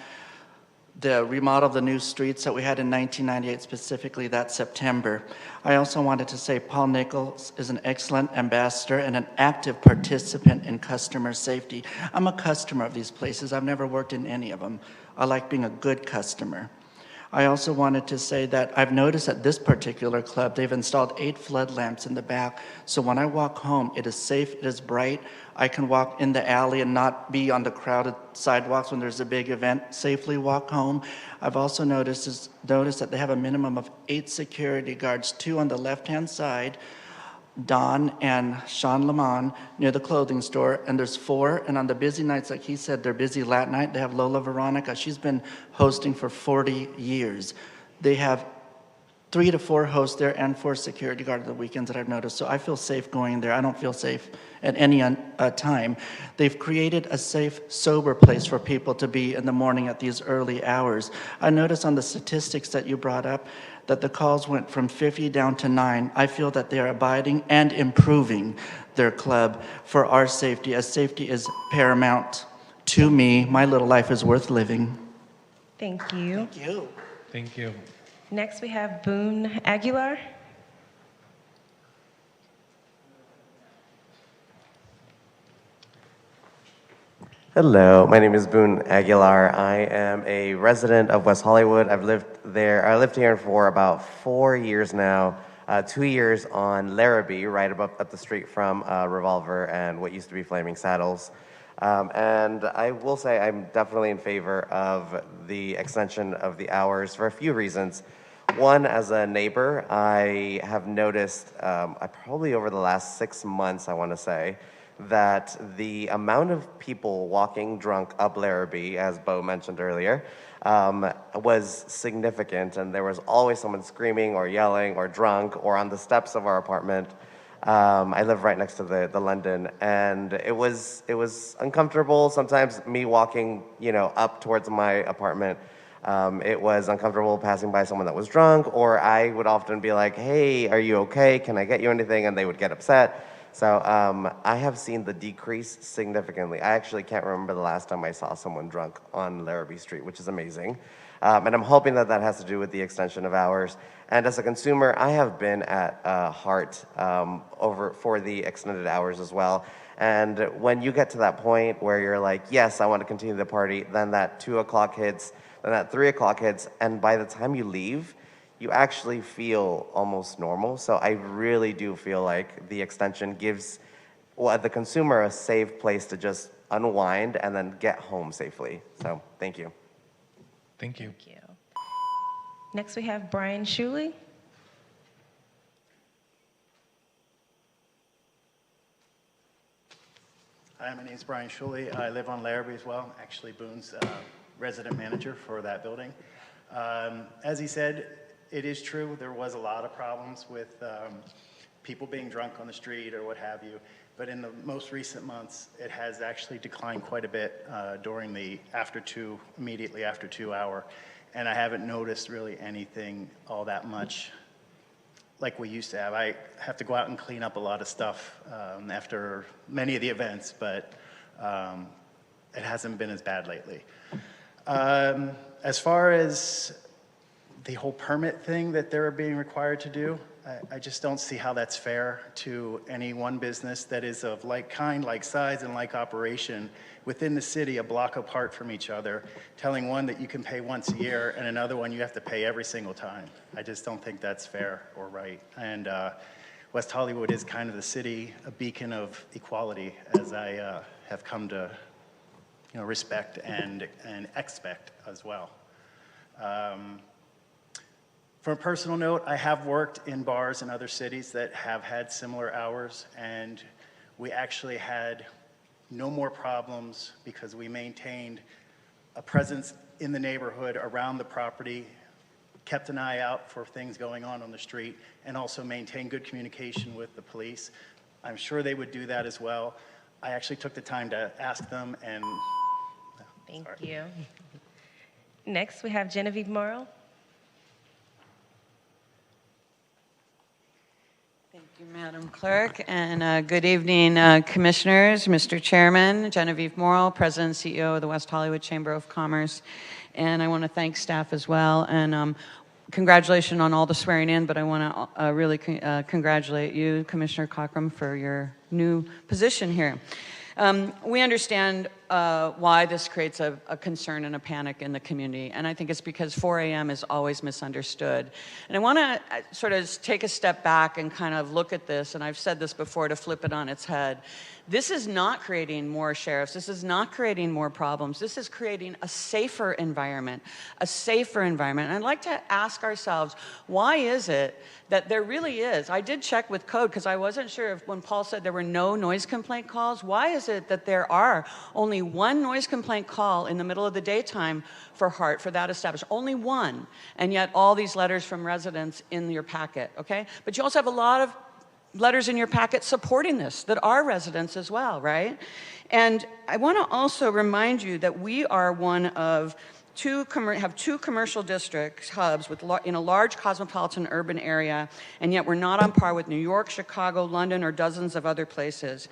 the remodel of the new streets that we had in 1998, specifically that September. I also wanted to say Paul Nichols is an excellent ambassador and an active participant in customer safety. I'm a customer of these places. I've never worked in any of them. I like being a good customer. I also wanted to say that I've noticed at this particular club, they've installed 8 flood lamps in the back. So when I walk home, it is safe, it is bright. I can walk in the alley and not be on the crowded sidewalks when there's a big event, safely walk home. I've also noticed that they have a minimum of 8 security guards, 2 on the left-hand side, Don and Sean Lamont near the clothing store, and there's 4, and on the busy nights, like he said, they're busy Lat night, they have Lola Veronica. She's been hosting for 40 years. They have 3 to 4 hosts there and 4 security guards at the weekends that I've noticed, so I feel safe going there. I don't feel safe at any time. They've created a safe, sober place for people to be in the morning at these early hours. I noticed on the statistics that you brought up that the calls went from 50 down to 9. I feel that they are abiding and improving their club for our safety, as safety is paramount to me. My little life is worth living. Thank you. Thank you. Thank you. Next, we have Boone Aguilar. Hello, my name is Boone Aguilar. I am a resident of West Hollywood. I lived here for about 4 years now. 2 years on Larrabee, right up the street from Revolver and what used to be Flaming Saddles. And I will say I'm definitely in favor of the extension of the hours for a few reasons. One, as a neighbor, I have noticed, probably over the last 6 months, I want to say, that the amount of people walking drunk up Larrabee, as Bo mentioned earlier, was significant, and there was always someone screaming or yelling or drunk or on the steps of our apartment. I live right next to the London, and it was uncomfortable. Sometimes me walking, up towards my apartment, it was uncomfortable passing by someone that was drunk, or I would often be like, "Hey, are you okay? Can I get you anything?" And they would get upset. So I have seen the decrease significantly. I actually can't remember the last time I saw someone drunk on Larrabee Street, which is amazing. And I'm hoping that has to do with the extension of hours. And as a consumer, I have been at Heart for the extended hours as well. And when you get to that point where you're like, yes, I want to continue the party, then that 2 o'clock hits, then that 3 o'clock hits, and by the time you leave, you actually feel almost normal. So I really do feel like the extension gives the consumer a safe place to just unwind and then get home safely. So thank you. Thank you. Thank you. Next, we have Brian Shuley. Hi, my name is Brian Shuley. I live on Larrabee as well. Actually, Boone's resident manager for that building. As he said, it is true, there was a lot of problems with people being drunk on the street or what have you, but in the most recent months, it has actually declined quite a bit during the immediately after 2 hour, and I haven't noticed really anything all that much like we used to have. I have to go out and clean up a lot of stuff after many of the events, but it hasn't been as bad lately. As far as the whole permit thing that they're being required to do, I just don't see how that's fair to any one business that is of like kind, like size, and like operation within the city, a block apart from each other, telling one that you can pay once a year and another one you have to pay every single time. I just don't think that's fair or right. And West Hollywood is kind of the city, a beacon of equality, as I have come to respect and expect as well. From a personal note, I have worked in bars in other cities that have had similar hours, and we actually had no more problems because we maintained a presence in the neighborhood around the property, kept an eye out for things going on the street, and also maintained good communication with the police. I'm sure they would do that as well. I actually took the time to ask them, and Thank you. Next, we have Genevieve Morrow. Thank you, Madam Clerk, and good evening, Commissioners, Mr. Chairman, Genevieve Morrow, President and CEO of the West Hollywood Chamber of Commerce, and I want to thank staff as well, and congratulations on all the swearing in, but I want to really congratulate you, Commissioner Cockrum, for your new position here. We understand why this creates a concern and a panic in the community, and I think it's because 4 a.m. is always misunderstood. And I want to sort of take a step back and kind of look at this, and I've said this before to flip it on its head. This is not creating more sheriffs. This is not creating more problems. This is creating a safer environment, a safer environment. And I'd like to ask ourselves, why is it that there really is? I did check with code because I wasn't sure if when Paul said there were no noise complaint calls, why is it that there are only one noise complaint call in the middle of the daytime for Hart, for that establishment? Only one. And yet all these letters from residents in your packet, okay? But you also have a lot of letters in your packet supporting this that are residents as well, right? And I want to also remind you that we are one of two commercial districts, hubs, in a large cosmopolitan urban area, and yet we're not on par with New York, Chicago, London, or dozens of other places.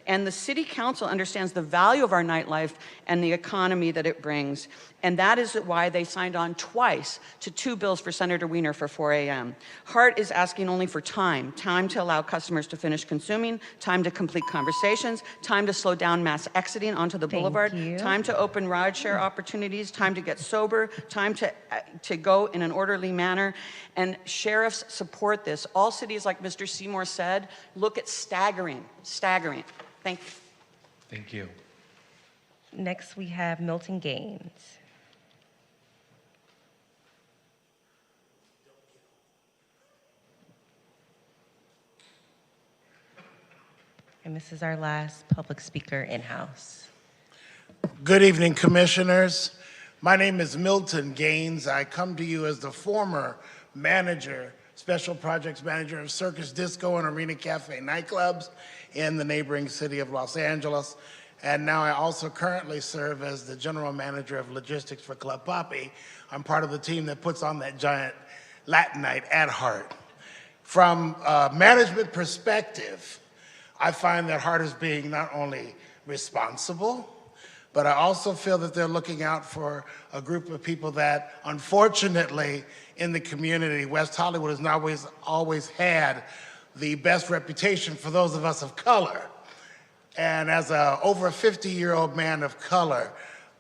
And the City Council understands the value of our nightlife and the economy that it brings. And that is why they signed on twice to 2 bills for Senator Wiener for 4 a.m. Hart is asking only for time to allow customers to finish consuming, time to complete conversations, time to slow down mass exiting onto the boulevard, time to open rideshare opportunities, time to get sober, time to go in an orderly manner. And sheriffs support this. All cities, like Mr. Seymour said, look at staggering. Thank you. Thank you. Next, we have Milton Gaines. And this is our last public speaker in-house. Good evening, commissioners. My name is Milton Gaines. I come to you as the former manager, special projects manager of Circus Disco and Arena Cafe nightclubs in the neighboring city of Los Angeles. And now I also currently serve as the general manager of logistics for Club Poppy. I'm part of the team that puts on that giant Latin night at Hart. From a management perspective, I find that Hart is being not only responsible, but I also feel that they're looking out for a group of people that, unfortunately, in the community, West Hollywood has not always had the best reputation for those of us of color. And as an over 50-year-old man of color,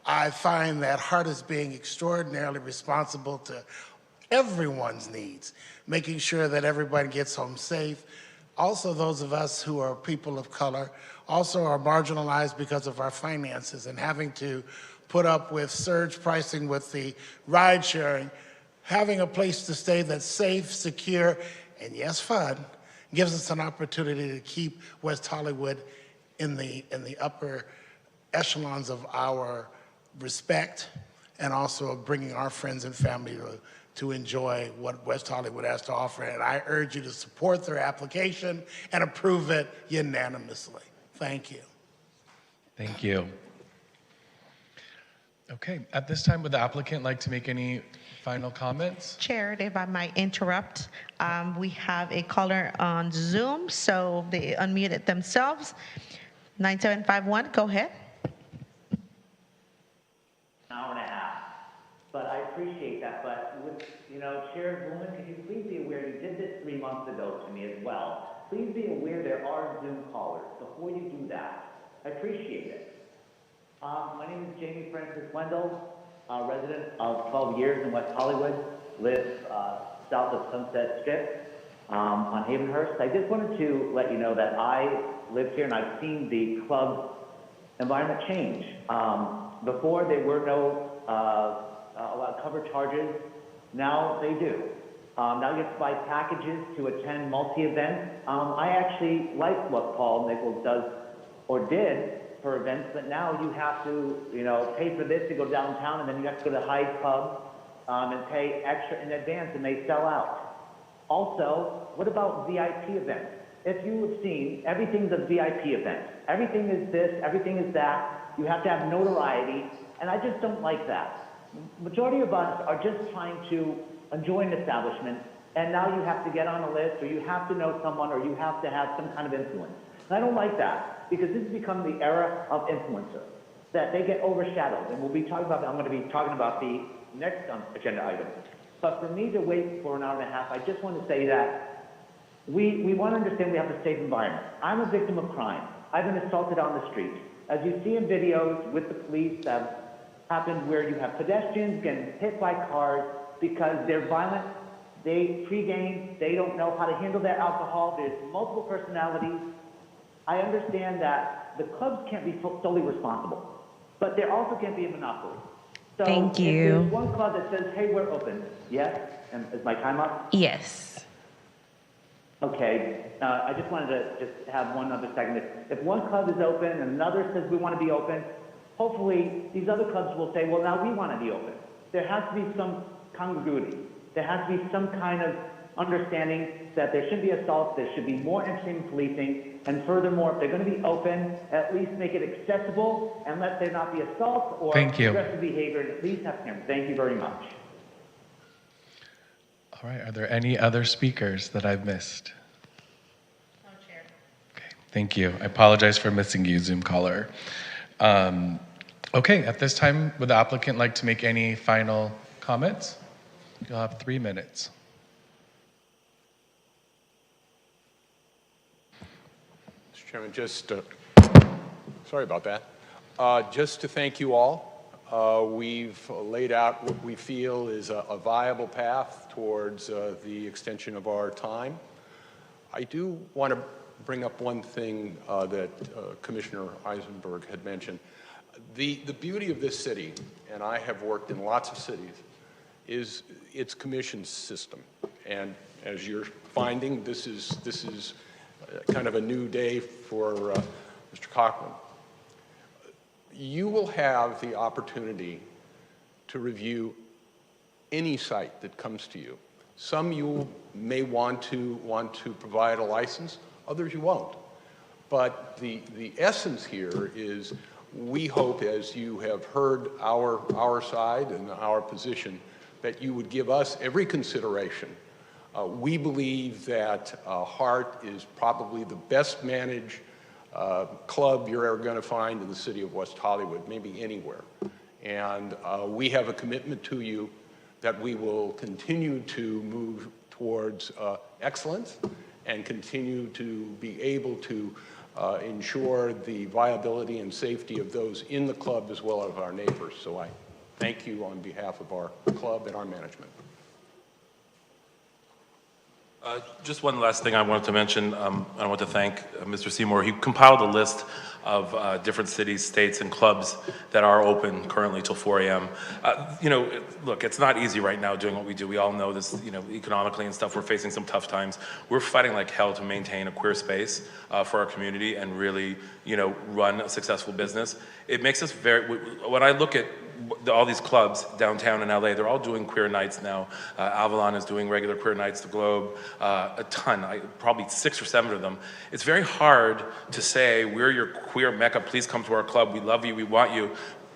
I find that Hart is being extraordinarily responsible to everyone's needs, making sure that everybody gets home safe. Also, those of us who are people of color also are marginalized because of our finances and having to put up with surge pricing with the ride sharing. Having a place to stay that's safe, secure, and yes, fun, gives us an opportunity to keep West Hollywood in the upper echelons of our respect, and also bringing our friends and family to enjoy what West Hollywood has to offer. And I urge you to support their application and approve it unanimously. Thank you. Thank you. Okay, at this time, would the applicant like to make any final comments? Chair, if I might interrupt, we have a caller on Zoom, so they unmuted themselves. 9751, go ahead. An hour and a half, but I appreciate that. But with, Chair Bowman, could you please be aware, you did this 3 months ago to me as well. Please be aware there are Zoom callers before you do that. I appreciate it. My name is Jamie Francis Wendell, resident of 12 years in West Hollywood, live south of Sunset Strip on Havenhurst. I just wanted to let you know that I lived here and I've seen the club environment change. Before there were no cover charges, now they do. Now you have to buy packages to attend multi-events. I actually like what Paul Nichols does or did for events, but now you have to, pay for this to go downtown, and then you have to go to Hyde Pub and pay extra in advance, and they sell out. Also, what about VIP events? If you have seen, everything's a VIP event. Everything is this, everything is that. You have to have notoriety, and I just don't like that. Majority of us are just trying to enjoy an establishment, and now you have to get on a list, or you have to know someone, or you have to have some kind of influence. And I don't like that, because this has become the era of influencer, that they get overshadowed. And we'll be talking about, I'm going to be talking about the next agenda item. But for me to wait for an hour and a half, I just want to say that we want to understand we have a safe environment. I'm a victim of crime. I've been assaulted on the street. as you see in videos with the police that have happened where you have pedestrians getting hit by cars because they're violent, they pre-game, they don't know how to handle their alcohol, there's multiple personalities. I understand that the clubs can't be solely responsible, but there also can't be a monopoly. So Thank if you. there's one club that says, hey, we're open, yes? And is my time up? Yes. Okay, I just wanted to just have one other segment. If one club is open and another says we want to be open, hopefully these other clubs will say, well, now we want to be open. There has to be some congruity. There has to be some kind of understanding that there should be assaults, there should be more extreme policing, and furthermore, if they're going to be open, at least make it accessible and let there not be assaults or aggressive behavior, and at least have cameras. Thank you very much. All right, are there any other speakers that I've missed? No, Chair. Okay, thank you. I apologize for missing you, Zoom caller. Okay, at this time, would the applicant like to make any final comments? You'll have 3 minutes. Mr. Chairman, just, sorry about that. Just to thank you all. We've laid out what we feel is a viable path towards the extension of our time. I do want to bring up one thing that Commissioner Eisenberg had mentioned. The beauty of this city, and I have worked in lots of cities, is its commission system. And as you're finding, this is kind of a new day for Mr. Cochran. You will have the opportunity to review any site that comes to you. Some you may want to provide a license, others you won't. But the essence here is we hope, as you have heard our side and our position, that you would give us every consideration. We believe that Hart is probably the best managed club you're ever going to find in the city of West Hollywood, maybe anywhere. And we have a commitment to you that we will continue to move towards excellence and continue to be able to ensure the viability and safety of those in the club as well as our neighbors. So I thank you on behalf of our club and our management. Just one last thing I wanted to mention. I want to thank Mr. Seymour. He compiled a list of different cities, states, and clubs that are open currently till 4 a.m. You know, look, it's not easy right now doing what we do. We all know this, you know, economically and stuff, we're facing some tough times. We're fighting like hell to maintain a queer space for our community and really, you know, run a successful business. It makes us when I look at all these clubs downtown in LA, they're all doing queer nights now. Avalon is doing regular queer nights, the Globe, a ton, probably 6 or 7 of them. It's very hard to say, we're your queer mecca, please come to our club, we love you, we want you,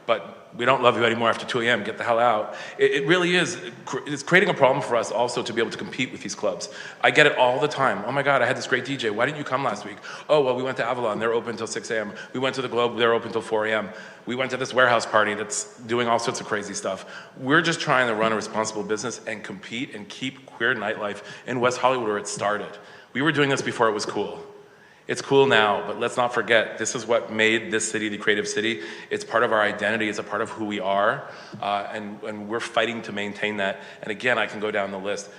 but we don't love you anymore after 2 a.m., get the hell out. It really is, it's creating a problem for us also to be able to compete with these clubs. I get it all the time. Oh my God, I had this great DJ, why didn't you come last week? Oh, well, we went to Avalon, they're open till 6 a.m. We went to the Globe, they're open till 4 a.m. We went to this warehouse party that's doing all sorts of crazy stuff. We're just trying to run a responsible business and compete and keep queer nightlife in West Hollywood where it started. We were doing this before it was cool. It's cool now, but let's not forget, this is what made this city the creative city. It's part of our identity, it's a part of who we are, and we're fighting to maintain that. And again, I can go down the list.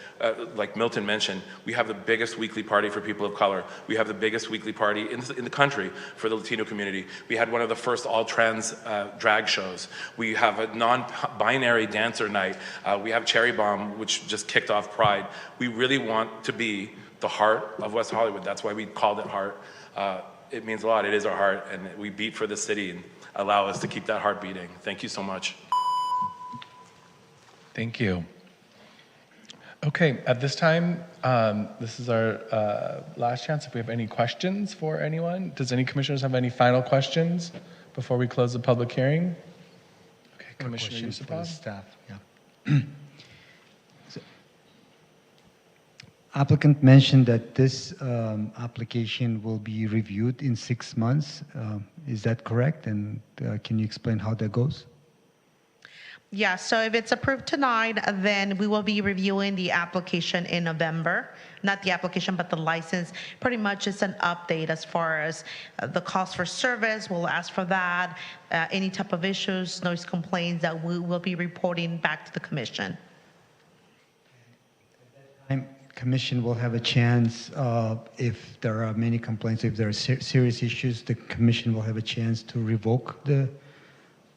Like Milton mentioned, we have the biggest weekly party for people of color. We have the biggest weekly party in the country for the Latino community. We had one of the first all-trans drag shows. We have a non-binary dancer night. We have Cherry Bomb, which just kicked off Pride. We really want to be the heart of West Hollywood. That's why we called it Heart. It means a lot. It is our heart, and we beat for the city and allow us to keep that heart beating. Thank you so much. Thank you. Okay, at this time, this is our last chance if we have any questions for anyone. Does any commissioners have any final questions before we close the public hearing? Okay, Commissioner Yusupov. Staff, yeah. Applicant mentioned that this application will be reviewed in 6 months. Is that correct? And can you explain how that goes? Yeah, so if it's approved tonight, then we will be reviewing the application in November. Not the application, but the license. Pretty much it's an update as far as the cost for service. We'll ask for that. Any type of issues, noise complaints that we will be reporting back to the commission. Commission will have a chance, if there are many complaints, if there are serious issues, the commission will have a chance to revoke the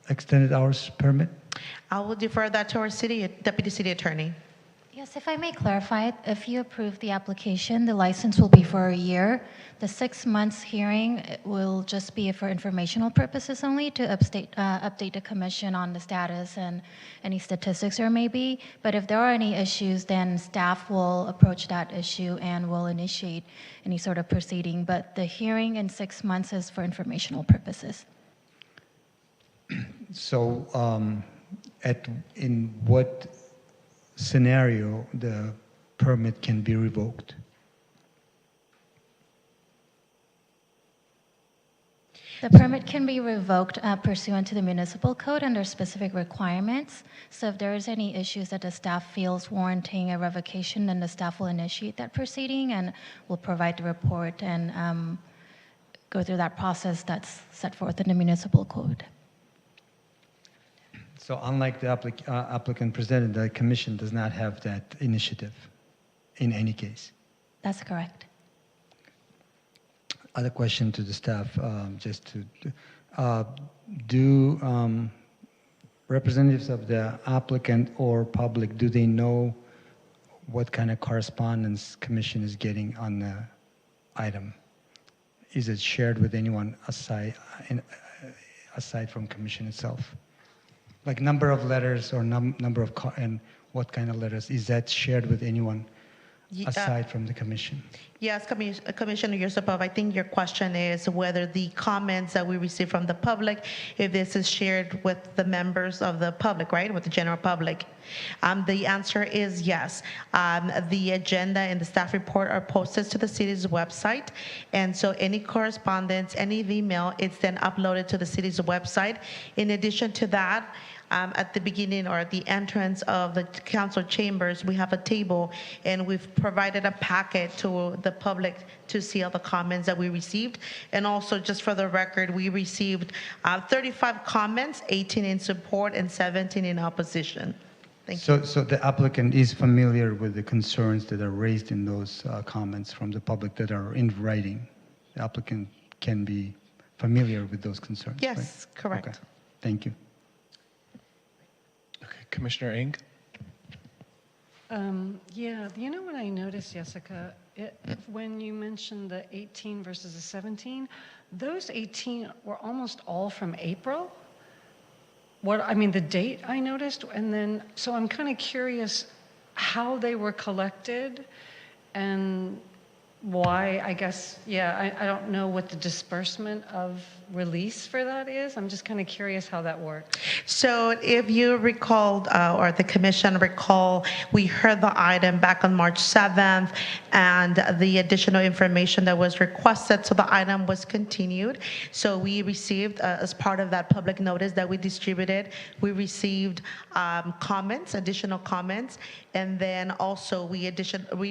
extended hours permit? I will defer that to our deputy city attorney. Yes, if I may clarify, if you approve the application, the license will be for a year. The 6 months hearing will just be for informational purposes only to update the commission on the status and any statistics there may be. But if there are any issues, then staff will approach that issue and will initiate any sort of proceeding. But the hearing in 6 months is for informational purposes. So, in what scenario the permit can be revoked? The permit can be revoked pursuant to the municipal code under specific requirements. So if there is any issues that the staff feels warranting a revocation, then the staff will initiate that proceeding and will provide the report and go through that process that's set forth in the municipal code. So unlike the applicant presented, the commission does not have that initiative in any case. That's correct. Other question to the staff, just to, do representatives of the applicant or public, do they know what kind of correspondence commission is getting on the item? Is it shared with anyone aside from commission itself? Like number of letters or number of, and what kind of letters? Is that shared with anyone aside from the commission? Yes, Commissioner Yusupov, I think your question is whether the comments that we receive from the public, if this is shared with the members of the public, right, with the general public. The answer is yes. The agenda and the staff report are posted to the city's website, and so any correspondence, any email, it's then uploaded to the city's website. In addition to that, at the beginning or at the entrance of the council chambers, we have a table, and we've provided a packet to the public to see all the comments that we received. And also, just for the record, we received 35 comments, 18 in support and 17 in opposition. Thank you. So the applicant is familiar with the concerns that are raised in those comments from the public that are in writing. The applicant can be familiar with those concerns. Yes, right? correct. Okay. Thank you. Okay, Commissioner Ng? Yeah, you know what I noticed, Jessica? When you mentioned the 18 versus the 17, those 18 were almost all from April. The date I noticed, and then, so I'm kind of curious how they were collected and why, I guess, yeah, I don't know what the disbursement of release for that is. I'm just kind of curious how that works. So if you recalled, or the commission recall, we heard the item back on March 7th, and the additional information that was requested to the item was continued. So we received, as part of that public notice that we distributed, we received comments, additional comments, and then also we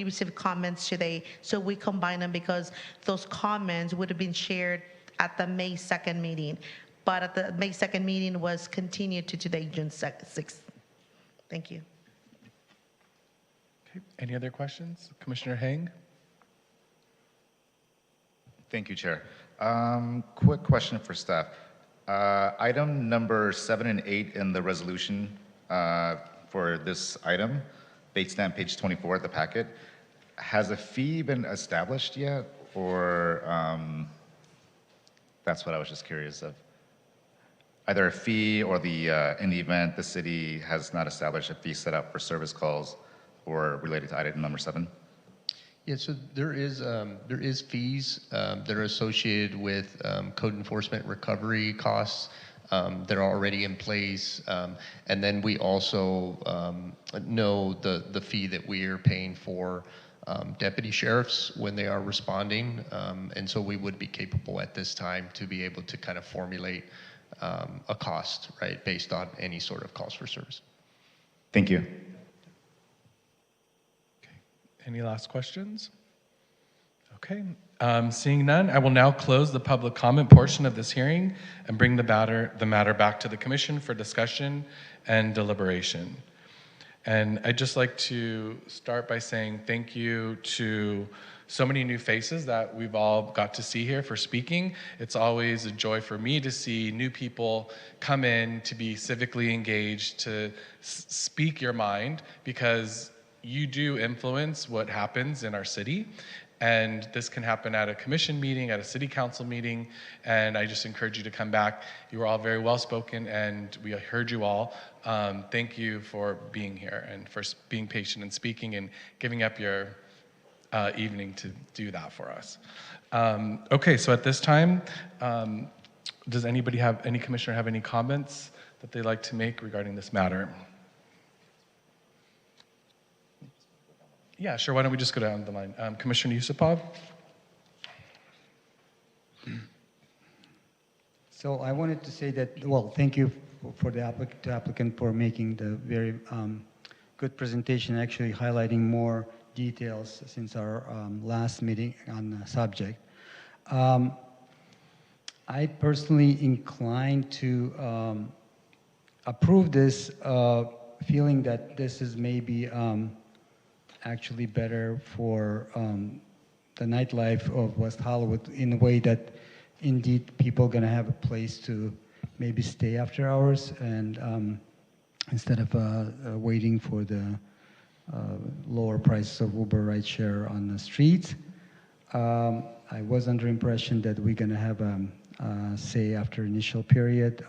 received comments today. So we combined them because those comments would have been shared at the May 2nd meeting, but at the May 2nd meeting was continued to today, June 6th. Thank you. Okay, any other questions? Commissioner Heng? Thank you, Chair. Quick question for staff. Item number 7 and 8 in the resolution for this item, base stamp page 24 of the packet, has a fee been established yet, or that's what I was just curious of? Either a fee or in the event the city has not established a fee set up for service calls or related to item number 7? Yeah, so there is fees that are associated with code enforcement recovery costs that are already in place. And then we also know the fee that we are paying for deputy sheriffs when they are responding. And so we would be capable at this time to be able to kind of formulate a cost, right, based on any sort of calls for service. Thank you. Any last questions? Okay, seeing none, I will now close the public comment portion of this hearing and bring the matter back to the commission for discussion and deliberation. And I'd just like to start by saying thank you to so many new faces that we've all got to see here for speaking. It's always a joy for me to see new people come in, to be civically engaged, to speak your mind, because you do influence what happens in our city. And this can happen at a commission meeting, at a city council meeting, and I just encourage you to come back. You were all very well spoken, and we heard you all. Thank you for being here and for being patient and speaking and giving up your evening to do that for us. Okay, so at this time, does any commissioner have any comments that they'd like to make regarding this matter? Yeah, sure. Why don't we just go down the line? Commissioner Yusupov? So I wanted to say that, well, thank you for the applicant for making the very good presentation, actually highlighting more details since our last meeting on the subject. I personally inclined to approve this, feeling that this is maybe actually better for the nightlife of West Hollywood in a way that indeed people are going to have a place to maybe stay after hours, and instead of waiting for the lower prices of Uber rideshare on the streets. I was under impression that we're going to have a say after initial period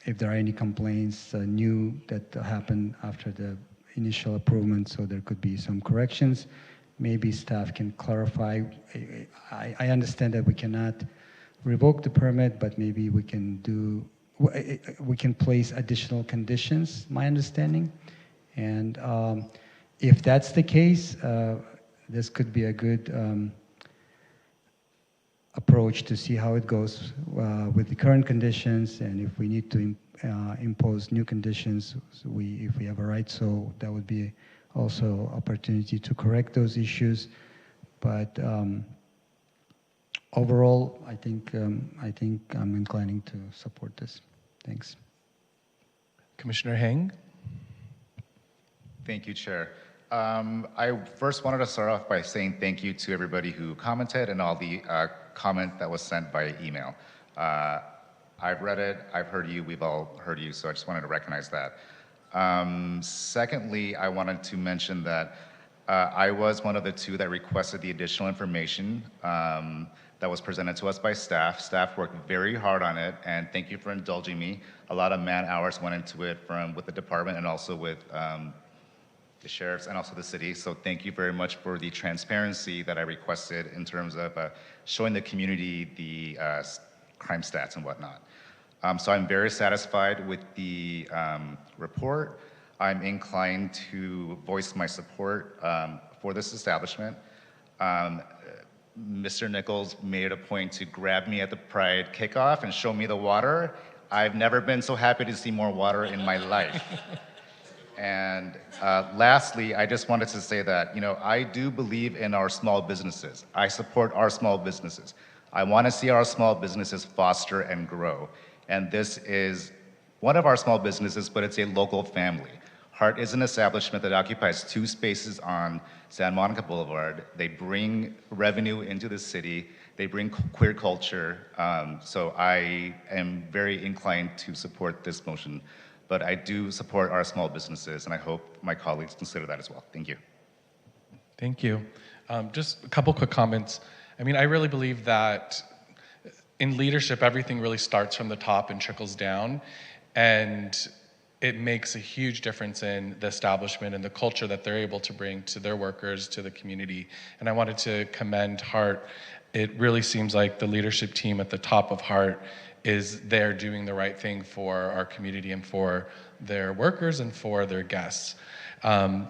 if there are any complaints new that happen after the initial approval, so there could be some corrections. Maybe staff can clarify. I understand that we cannot revoke the permit, but maybe we can place additional conditions, my understanding. And if that's the case, this could be a good approach to see how it goes with the current conditions, and if we need to impose new conditions, if we have a right, so that would be also opportunity to correct those issues. But overall, I think I'm inclining to support this. Thanks. Commissioner Heng? Thank you, Chair. I first wanted to start off by saying thank you to everybody who commented and all the comment that was sent by email. I've read it, I've heard you, we've all heard you, so I just wanted to recognize that. Secondly, I wanted to mention that I was one of the two that requested the additional information that was presented to us by staff. Staff worked very hard on it, and thank you for indulging me. A lot of man hours went into it with the department and also with the sheriffs and also the city. So thank you very much for the transparency that I requested in terms of showing the community the crime stats and whatnot. So I'm very satisfied with the report. I'm inclined to voice my support for this establishment. Mr. Nichols made a point to grab me at the Pride kickoff and show me the water. I've never been so happy to see more water in my life. And lastly, I just wanted to say that, I do believe in our small businesses. I support our small businesses. I want to see our small businesses foster and grow. And this is one of our small businesses, but it's a local family. Heart is an establishment that occupies 2 spaces on San Monica Boulevard. They bring revenue into the city. They bring queer culture. So I am very inclined to support this motion. But I do support our small businesses, and I hope my colleagues consider that as well. Thank you. Thank you. Just a couple quick comments. I mean, I really believe that in leadership, everything really starts from the top and trickles down, and it makes a huge difference in the establishment and the culture that they're able to bring to their workers, to the community. And I wanted to commend Heart. It really seems like the leadership team at the top of Heart is there doing the right thing for our community and for their workers and for their guests.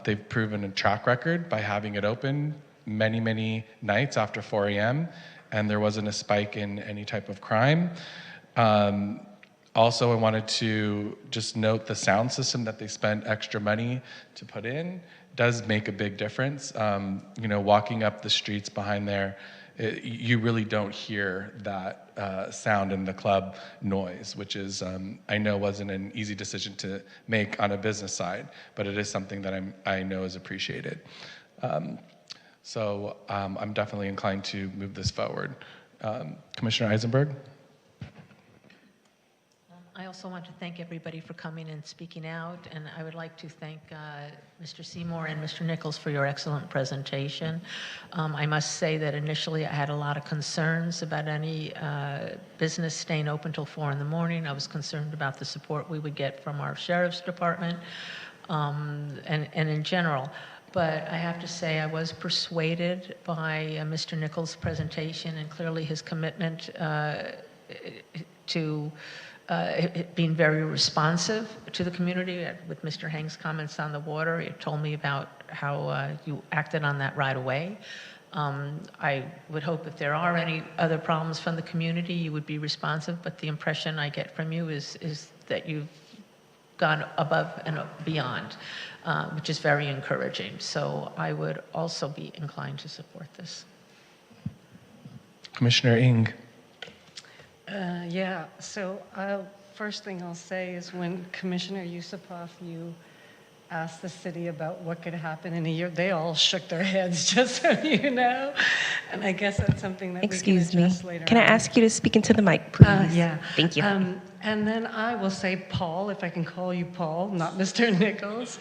They've proven a track record by having it open many, many nights after 4 a.m. and there wasn't a spike in any type of crime. Also, I wanted to just note the sound system that they spent extra money to put in does make a big difference. You know, walking up the streets behind there, you really don't hear that sound in the club noise, which is, I know wasn't an easy decision to make on a business side, but it is something that I know is appreciated. So I'm definitely inclined to move this forward. Commissioner Eisenberg? I also want to thank everybody for coming and speaking out, and I would like to thank Mr. Seymour and Mr. Nichols for your excellent presentation. I must say that initially I had a lot of concerns about any business staying open till 4 in the morning. I was concerned about the support we would get from our sheriff's department and in general. But I have to say I was persuaded by Mr. Nichols' presentation and clearly his commitment to being very responsive to the community. With Mr. Hang's comments on the water, he told me about how you acted on that right away. I would hope if there are any other problems from the community, you would be responsive, but the impression I get from you is that you've gone above and beyond, which is very encouraging. So I would also be inclined to support this. Commissioner Ng. Yeah, so first thing I'll say is when Commissioner Yusupov, you asked the city about what could happen in a year, they all shook their heads, just so you know. And I guess that's something that Excuse we can me. address later Can I on. ask you to speak into the mic, please? Yeah. Thank you. And then I will say, Paul, if I can call you Paul, not Mr. Nichols.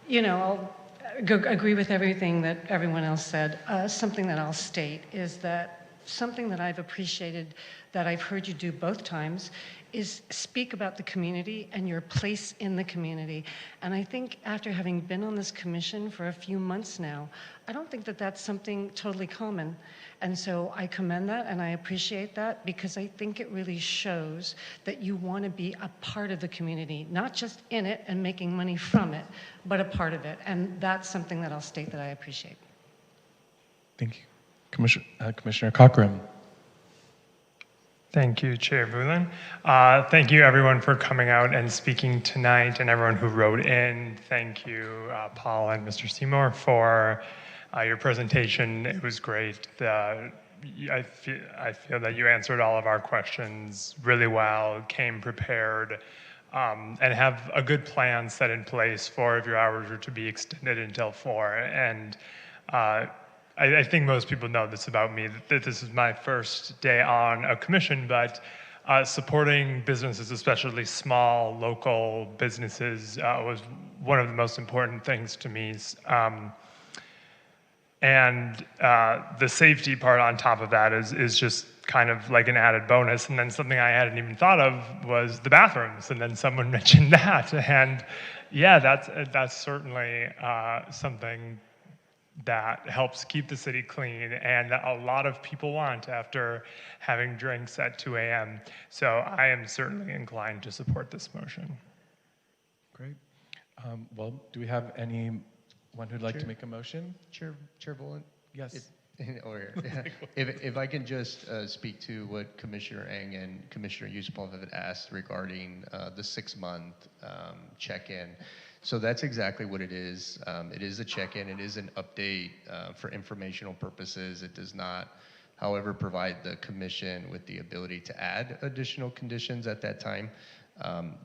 You know, I'll agree with everything that everyone else said. Something that I'll state is that something that I've appreciated that I've heard you do both times is speak about the community and your place in the community. And I think after having been on this commission for a few months now, I don't think that that's something totally common. And so I commend that and I appreciate that because I think it really shows that you want to be a part of the community, not just in it and making money from it, but a part of it. And that's something that I'll state that I appreciate. Thank you. Commissioner Cochran. Thank you, Chair Boulin. Thank you, everyone, for coming out and speaking tonight, and everyone who wrote in. Thank you, Paul and Mr. Seymour, for your presentation. It was great. I feel that you answered all of our questions really well, came prepared, and have a good plan set in place for if your hours are to be extended until 4. And I think most people know this about me, that this is my first day on a commission, but supporting businesses, especially small, local businesses, was one of the most important things to me. And the safety part on top of that is just kind of like an added bonus. And then something I hadn't even thought of was the bathrooms. And then someone mentioned that. And yeah, that's certainly something that helps keep the city clean and that a lot of people want after having drinks at 2 a.m. So I am certainly inclined to support this motion. Great. Well, do we have anyone who'd like to make a motion? Chair Boland? Yes. Over here. If I can just speak to what Commissioner Ng and Commissioner Yusupov have asked regarding the 6-month check-in. So that's exactly what it is. It is a check-in. It is an update for informational purposes. It does not, however, provide the commission with the ability to add additional conditions at that time.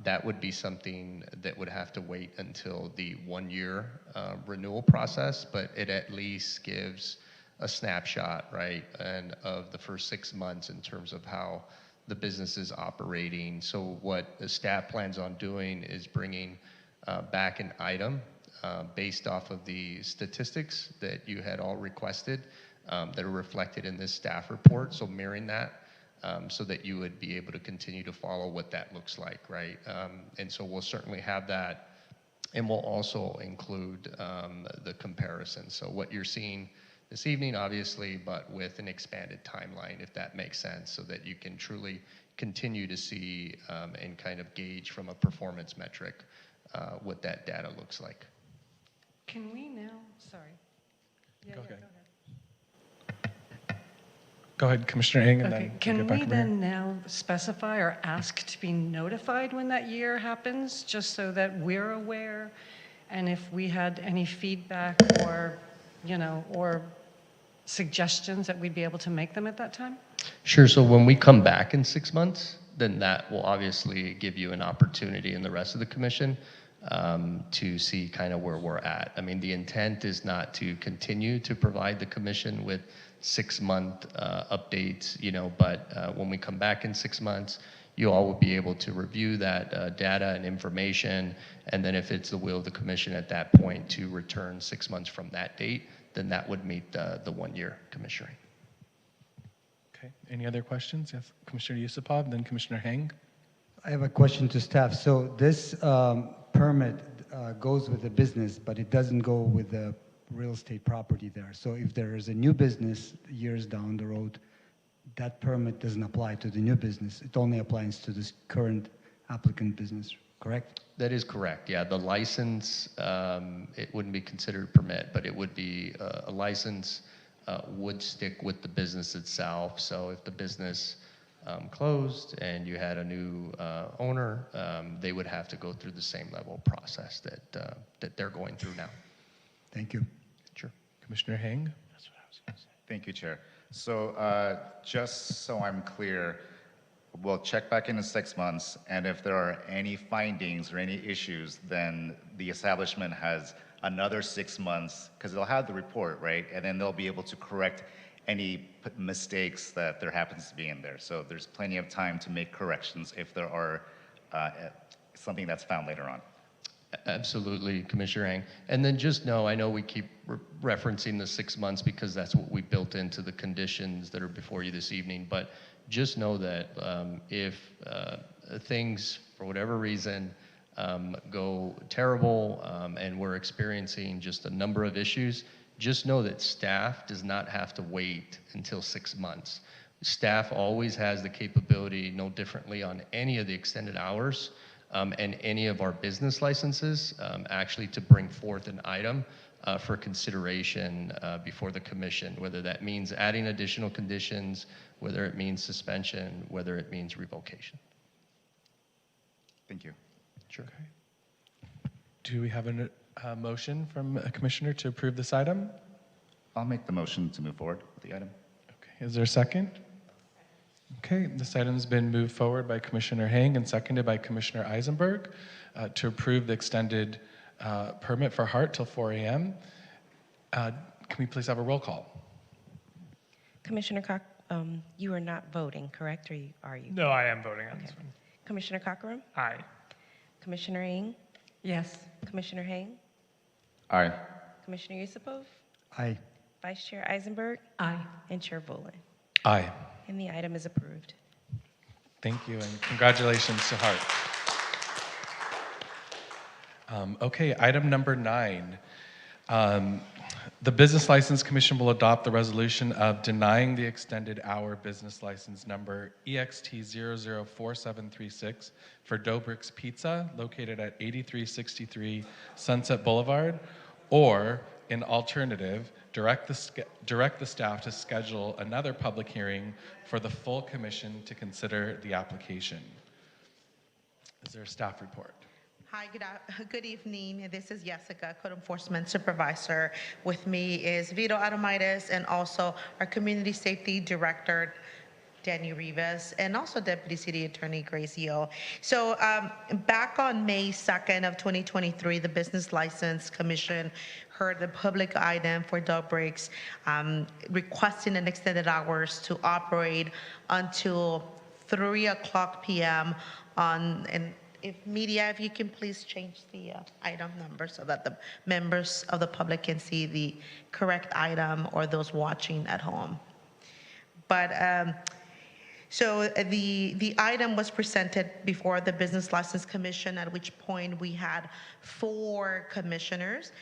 That would be something that would have to wait until the 1-year renewal process, but it at least gives a snapshot, right, and of the first 6 months in terms of how the business is operating. So what the staff plans on doing is bringing back an item based off of the statistics that you had all requested that are reflected in this staff report, so mirroring that so that you would be able to continue to follow what that looks like, right? And so we'll certainly have that, and we'll also include the comparison. So what you're seeing this evening, obviously, but with an expanded timeline, if that makes sense, so that you can truly continue to see and kind of gauge from a performance metric what that data looks like. Can we now, sorry. Go ahead. Go ahead, Commissioner Ng, and Okay, then we'll can get back we over here. then now specify or ask to be notified when that year happens, just so that we're aware? And if we had any feedback or, or suggestions, that we'd be able to make them at that time? Sure. So when we come back in 6 months, then that will obviously give you an opportunity in the rest of the commission to see kind of where we're at. I mean, the intent is not to continue to provide the commission with 6-month updates, but when we come back in 6 months, you all will be able to review that data and information, and then if it's the will of the commission at that point to return 6 months from that date, then that would meet the 1-year commissioning. Okay, any other questions? Yes, Commissioner Yusupov, then Commissioner Heng. I have a question to staff. So this permit goes with the business, but it doesn't go with the real estate property there. So if there is a new business years down the road, that permit doesn't apply to the new business. It only applies to this current applicant business, correct? That is correct. Yeah, the license, it wouldn't be considered a permit, but it would be a license would stick with the business itself. So if the business closed and you had a new owner, they would have to go through the same level of process that they're going through now. Thank you. Sure. Commissioner Heng. Thank you, Chair. So just so I'm clear, we'll check back in 6 months, and if there are any findings or any issues, then the establishment has another 6 months, because they'll have the report, right? And then they'll be able to correct any mistakes that there happens to be in there. So there's plenty of time to make corrections if there are something that's found later on. Absolutely, Commissioner Heng. And then just know, I know we keep referencing the 6 months because that's what we built into the conditions that are before you this evening, but just know that if things, for whatever reason, go terrible and we're experiencing just a number of issues, just know that staff does not have to wait until 6 months. Staff always has the capability, no differently on any of the extended hours and any of our business licenses, actually to bring forth an item for consideration before the commission, whether that means adding additional conditions, whether it means suspension, whether it means revocation. Thank you. Sure. Okay. Do we have a motion from a commissioner to approve this item? I'll make the motion to move forward with the item. Okay, is there a second? Okay, this item's been moved forward by Commissioner Heng and seconded by Commissioner Eisenberg to approve the extended permit for Hart till 4 a.m. Can we please have a roll call? Commissioner you are not voting, correct, or are you? No, I am voting on this one. Commissioner Cockrum? Aye. Commissioner Ng? Yes. Commissioner Heng? Aye. Commissioner Yusupov? Aye. Vice Chair Eisenberg? Aye. And Chair Volin? Aye. And the item is approved. Thank you, and congratulations to Hart. Okay, item number 9. The Business License Commission will adopt the resolution of denying the extended hour business license number EXT004736 for Dobrik's Pizza, located at 8363 Sunset Boulevard, or, in alternative, direct the staff to schedule another public hearing for the full commission to consider the application. Is there a staff report? Hi, good evening. This is Jessica, Code Enforcement Supervisor. With me is Vito Adomaitis and also our Community Safety Director, Danny Rivas, and also Deputy City Attorney Grace Yeo. So back on May 2nd of 2023, the Business License Commission heard the public item for Dobrik's requesting an extended hours to operate until 3:00 p.m. and if media, if you can please change the item number so that the members of the public can see the correct item or those watching at home. But so the item was presented before the Business License Commission, at which point we had 4 commissioners.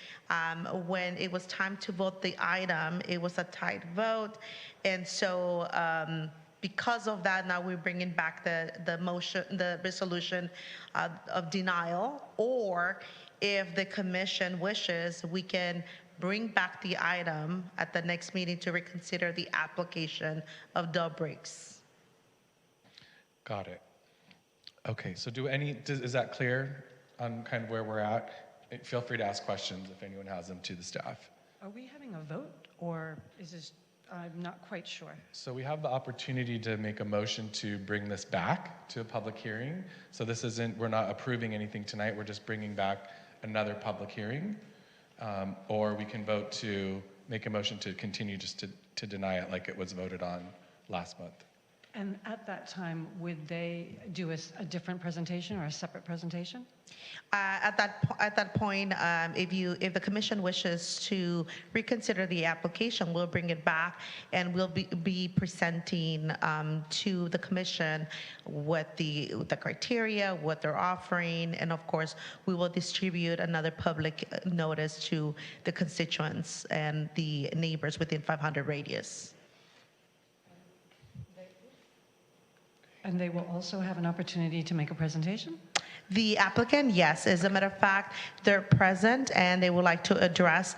When it was time to vote the item, it was a tight vote. And so because of that, now we're bringing back the motion, the resolution of denial, or if the commission wishes, we can bring back the item at the next meeting to reconsider the application of dub breaks. Got it. Okay, so is that clear on kind of where we're at? Feel free to ask questions if anyone has them to the staff. Are we having a vote, or is this, I'm not quite sure. So we have the opportunity to make a motion to bring this back to a public hearing. So this isn't, we're not approving anything tonight, we're just bringing back another public hearing. Or we can vote to make a motion to continue just to deny it like it was voted on last month. And at that time, would they do a different presentation or a separate presentation? At that point, if the commission wishes to reconsider the application, we'll bring it back and we'll be presenting to the commission what the criteria, what they're offering, and of course, we will distribute another public notice to the constituents and the neighbors within 500 radius. And they will also have an opportunity to make a presentation? The applicant, yes. As a matter of fact, they're present and they would like to address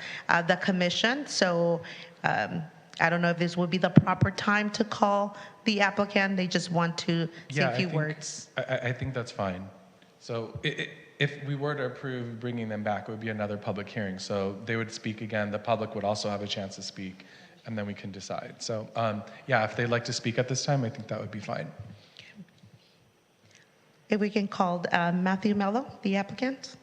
the commission. So I don't know if this would be the proper time to call the applicant. They just want to say a few words. I think that's fine. So if we were to approve bringing them back, it would be another public hearing. So they would speak again. The public would also have a chance to speak, and then we can decide. So yeah, if they'd like to speak at this time, I think that would be fine. If we can call Matthew Mello, the applicant.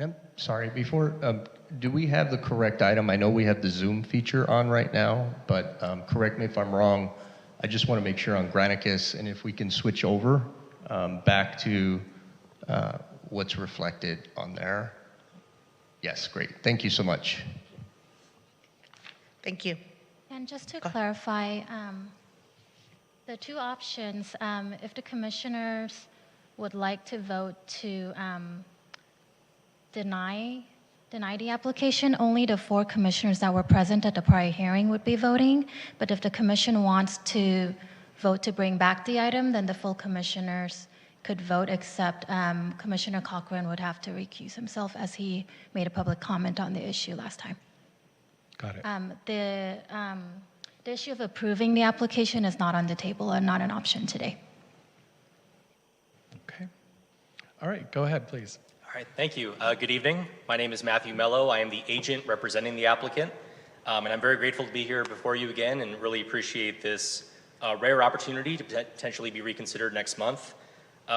I'm sorry, before, do we have the correct item? I know we have the Zoom feature on right now, but correct me if I'm wrong. I just want to make sure on Granicus, and if we can switch over back to what's reflected on there. Yes, great. Thank you so much. Thank you. And just to clarify, the two options, if the commissioners would like to vote to deny the application, only the 4 commissioners that were present at the prior hearing would be voting. But if the commission wants to vote to bring back the item, then the full commissioners could vote, except Commissioner Cochran would have to recuse himself as he made a public comment on the issue last time. Got it. The issue of approving the application is not on the table and not an option today. Okay. All right, go ahead, please. All right, thank you. Good evening. My name is Matthew Mello. I am the agent representing the applicant. And I'm very grateful to be here before you again and really appreciate this rare opportunity to potentially be reconsidered next month.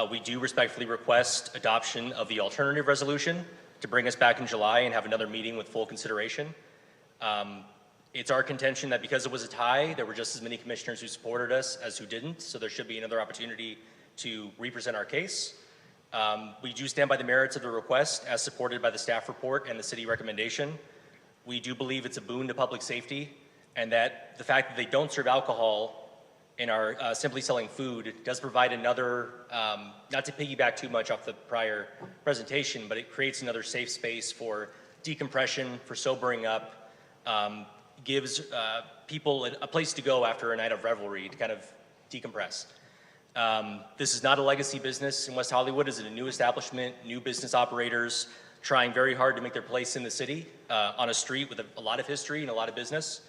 We do respectfully request adoption of the alternative resolution to bring us back in July and have another meeting with full consideration. It's our contention that because it was a tie, there were just as many commissioners who supported us as who didn't, so there should be another opportunity to represent our case. We do stand by the merits of the request as supported by the staff report and the city recommendation. We do believe it's a boon to public safety, and that the fact that they don't serve alcohol and are simply selling food does provide another, not to piggyback too much off the prior presentation, but it creates another safe space for decompression, for sobering up, gives people a place to go after a night of revelry to kind of decompress. This is not a legacy business in West Hollywood. It's a new establishment, new business operators trying very hard to make their place in the city on a street with a lot of history and a lot of business.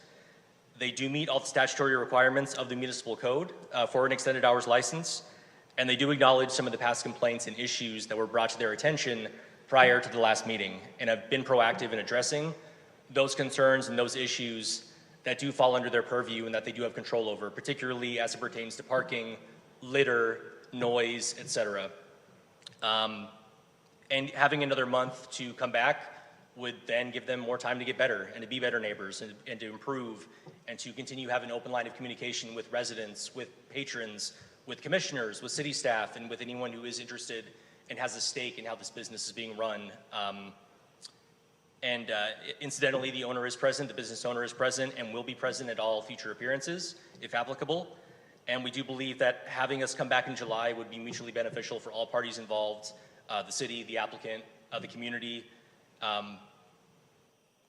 They do meet all the statutory requirements of the municipal code for an extended hours license, and they do acknowledge some of the past complaints and issues that were brought to their attention prior to the last meeting, and have been proactive in addressing those concerns and those issues that do fall under their purview and that they do have control over, particularly as it pertains to parking, litter, noise, etc. And having another month to come back would then give them more time to get better and to be better neighbors and to improve and to continue having an open line of communication with residents, with patrons, with commissioners, with city staff, and with anyone who is interested and has a stake in how this business is being run. Incidentally, the owner is present, the business owner is present, and will be present at all future appearances, if applicable. And we do believe that having us come back in July would be mutually beneficial for all parties involved, the city, the applicant, the community.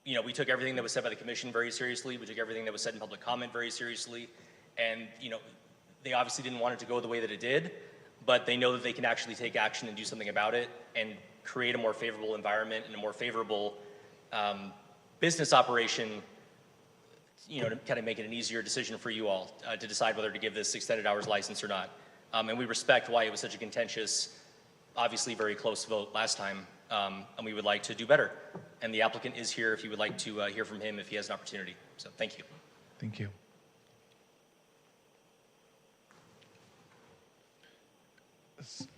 We took everything that was said by the commission very seriously. We took everything that was said in public comment very seriously. And, they obviously didn't want it to go the way that it did, but they know that they can actually take action and do something about it. And create a more favorable environment and a more favorable business operation, you know, to kind of make it an easier decision for you all to decide whether to give this extended hours license or not. And we respect why it was such a contentious, obviously very close vote last time, and we would like to do better. And the applicant is here if you would like to hear from him if he has an opportunity. So thank you. Thank you.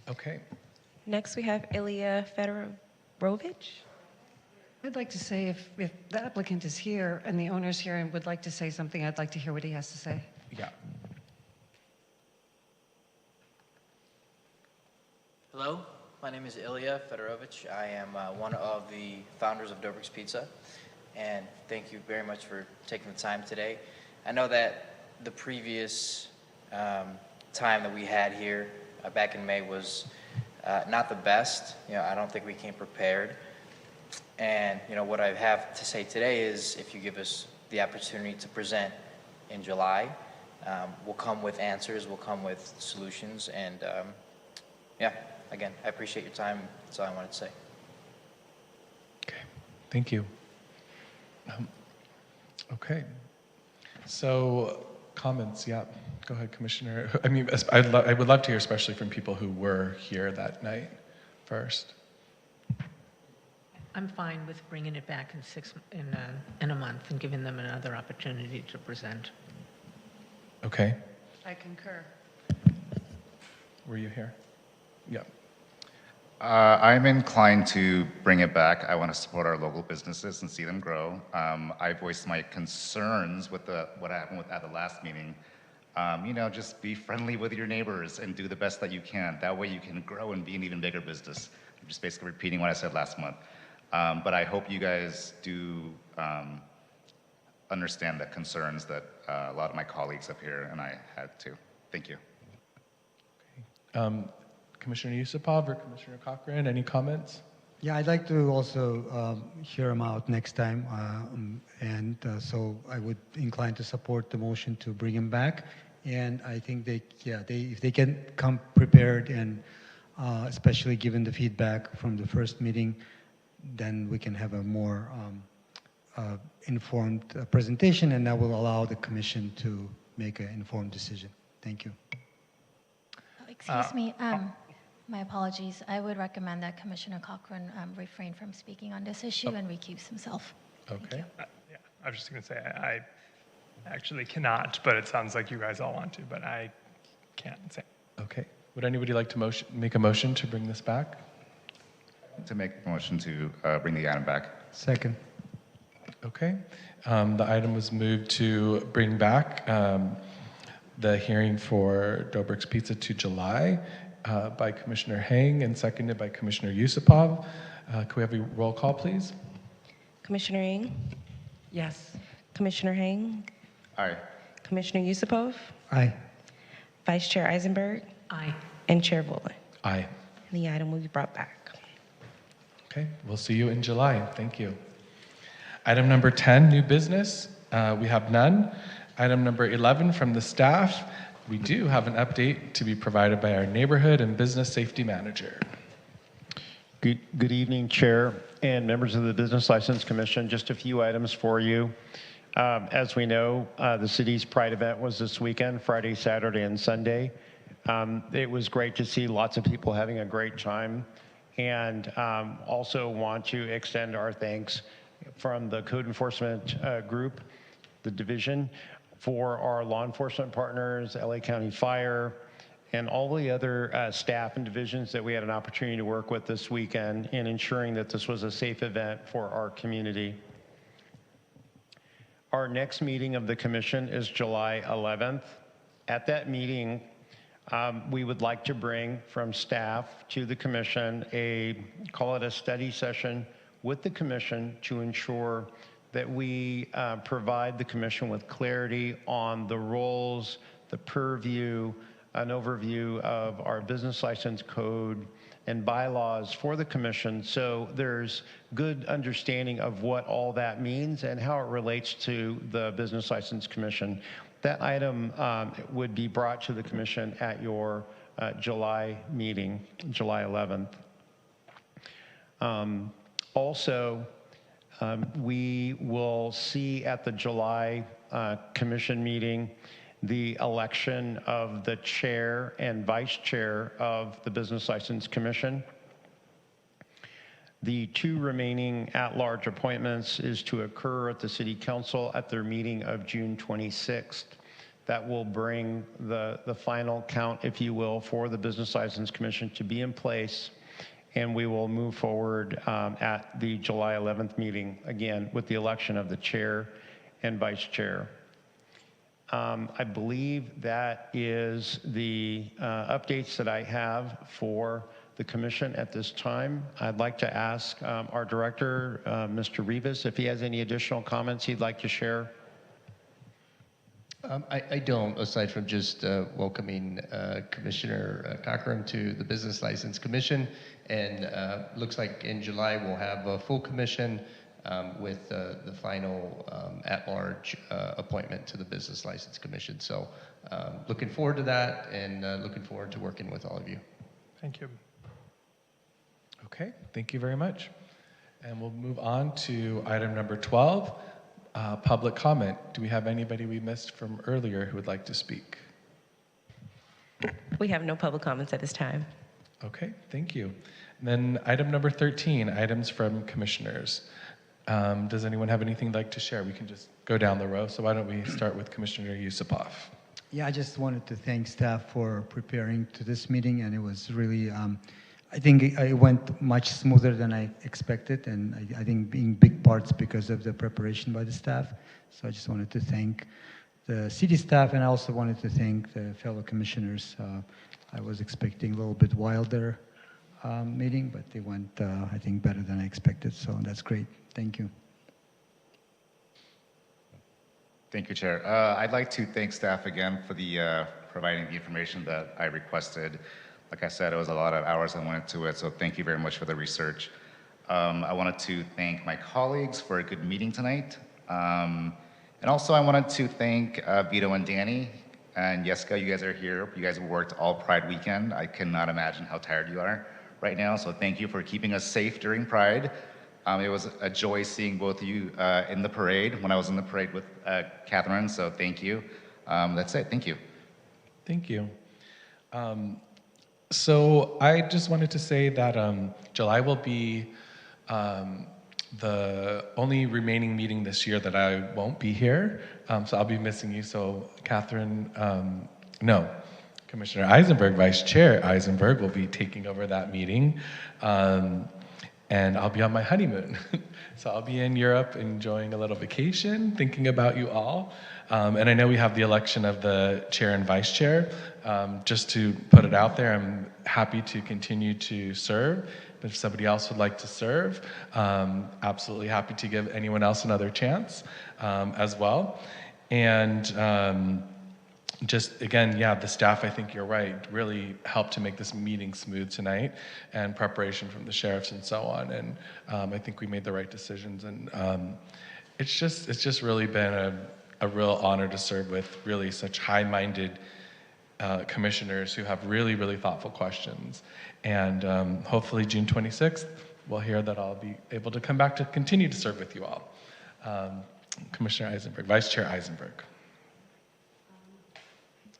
Okay. Next, we have Ilya Fedorovich. I'd like to say if the applicant is here and the owner's here and would like to say something, I'd like to hear what he has to say. Yeah. Hello, my name is Ilya Fedorovich. I am one of the founders of Dobrik's Pizza, and thank you very much for taking the time today. I know that the previous time that we had here back in May was not the best. You know, I don't think we came prepared. And you know, what I have to say today is if you give us the opportunity to present in July, we'll come with answers, we'll come with solutions, and yeah, again, I appreciate your time. That's all I wanted to say. Okay, thank you. Okay, so comments, yeah. Go ahead, Commissioner. I mean, I would love to hear especially from people who were here that night first. I'm fine with bringing it back in a month and giving them another opportunity to present. Okay, I concur. were you here? Yeah. I'm inclined to bring it back. I want to support our local businesses and see them grow. I voiced my concerns with what happened at the last meeting. You know, just be friendly with your neighbors and do the best that you can. That way you can grow and be an even bigger business. I'm just basically repeating what I said last month. But I hope you guys do understand the concerns that a lot of my colleagues up here and I had too. Thank you. Commissioner Yusupov or Commissioner Cochran, any comments? Yeah, I'd like to also hear them out next time, so I would incline to support the motion to bring him back. And I think if they can come prepared and especially given the feedback from the first meeting, then we can have a more informed presentation, and that will allow the commission to make an informed decision. Thank you. Excuse me, my apologies. I would recommend that Commissioner Cochran refrain from speaking on this issue and recuse himself. Okay. Yeah, I was just going to say, I actually cannot, but it sounds like you guys all want to, but I can't say. Okay. Would anybody like to make a motion to bring this back? To make a motion to bring the item back. Second. Okay. The item was moved to bring back the hearing for Dobrik's Pizza to July by Commissioner Hang and seconded by Commissioner Yusupov. Can we have a roll call, please? Commissioner Ng? Yes. Commissioner Hang? Aye. Commissioner Yusupov? Aye. Vice Chair Eisenberg? Aye. And Chair Volin. Aye. And the item will be brought back. Okay, we'll see you in July. Thank you. Item number 10, new business. We have none. Item number 11 from the staff. We do have an update to be provided by our neighborhood and business safety manager. Good evening, Chair and members of the Business License Commission. Just a few items for you. As we know, the city's Pride event was this weekend, Friday, Saturday, and Sunday. It was great to see lots of people having a great time, and also want to extend our thanks from the code enforcement group, the division, for our law enforcement partners, LA County Fire, and all the other staff and divisions that we had an opportunity to work with this weekend in ensuring that this was a safe event for our community. Our next meeting of the commission is July 11th. At that meeting, we would like to bring from staff to the commission call it a study session with the commission to ensure that we provide the commission with clarity on the roles, the purview, an overview of our business license code and bylaws for the commission, so there's good understanding of what all that means and how it relates to the Business License Commission. That item would be brought to the commission at your July meeting, July 11th. Also, we will see at the July commission meeting the election of the chair and vice chair of the Business License Commission. The 2 remaining at-large appointments is to occur at the City Council at their meeting of June 26th. That will bring the final count, if you will, for the Business License Commission to be in place, and we will move forward at the July 11th meeting, again, with the election of the chair and vice chair. I believe that is the updates that I have for the commission at this time. I'd like to ask our director, Mr. Rivas, if he has any additional comments he'd like to share. I don't, aside from just welcoming Commissioner Cochran to the Business License Commission. And looks like in July we'll have a full commission with the final at-large appointment to the Business License Commission. So looking forward to that, and looking forward to working with all of you. Thank you. Okay, thank you very much. And we'll move on to item number 12, public comment. Do we have anybody we missed from earlier who would like to speak? We have no public comments at this time. Okay, thank you. And then item number 13, items from commissioners. Does anyone have anything they'd like to share? We can just go down the row. So why don't we start with Commissioner Yusupov? Yeah, I just wanted to thank staff for preparing to this meeting, and it was really, I think it went much smoother than I expected, and I think in big parts because of the preparation by the staff. So I just wanted to thank the city staff, and I also wanted to thank the fellow commissioners. I was expecting a little bit wilder meeting, but they went, I think, better than I expected, so that's great. Thank you. Thank you, Chair. I'd like to thank staff again for the providing the information that I requested. Like I said, it was a lot of hours I went into it, so thank you very much for the research. I wanted to thank my colleagues for a good meeting tonight. And also I wanted to thank Vito and Danny and Jessica. You guys are here. You guys worked all Pride weekend. I cannot imagine how tired you are right now, so thank you for keeping us safe during Pride. It was a joy seeing both of you in the parade when I was in the parade with Catherine, so thank you. That's it, thank you. Thank you. So I just wanted to say that July will be the only remaining meeting this year that I won't be here. So I'll be missing you. So Catherine, Commissioner Eisenberg, Vice Chair Eisenberg will be taking over that meeting. And I'll be on my honeymoon. So I'll be in Europe enjoying a little vacation, thinking about you all. And I know we have the election of the chair and vice chair. Just to put it out there, I'm happy to continue to serve. But if somebody else would like to serve, absolutely happy to give anyone else another chance as well. And just again, yeah, the staff, I think you're right, really helped to make this meeting smooth tonight, and preparation from the sheriffs and so on. And I think we made the right decisions. And it's just really been a real honor to serve with really such high-minded commissioners who have really, really thoughtful questions. And hopefully June 26th, we'll hear that I'll be able to come back to continue to serve with you all. Commissioner Eisenberg, Vice Chair Eisenberg.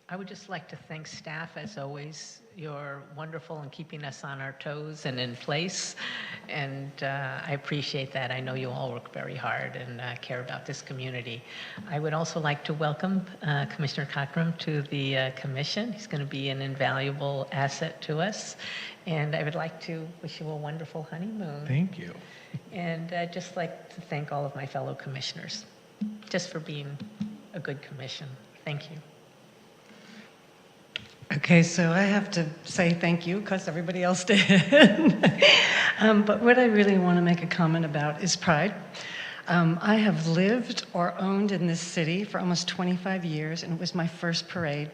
I would just like to thank staff, as always. You're wonderful in keeping us on our toes and in place, and I appreciate that. I know you all work very hard and care about this community. I would also like to welcome Commissioner Cochran to the commission. He's going to be an invaluable asset to us, and I would like to wish you a wonderful honeymoon. Thank you. And I'd just like to thank all of my fellow commissioners just for being a good commission. Thank you. Okay, so I have to say thank you because everybody else did. But what I really want to make a comment about is Pride. I have lived or owned in this city for almost 25 years, and it was my first parade.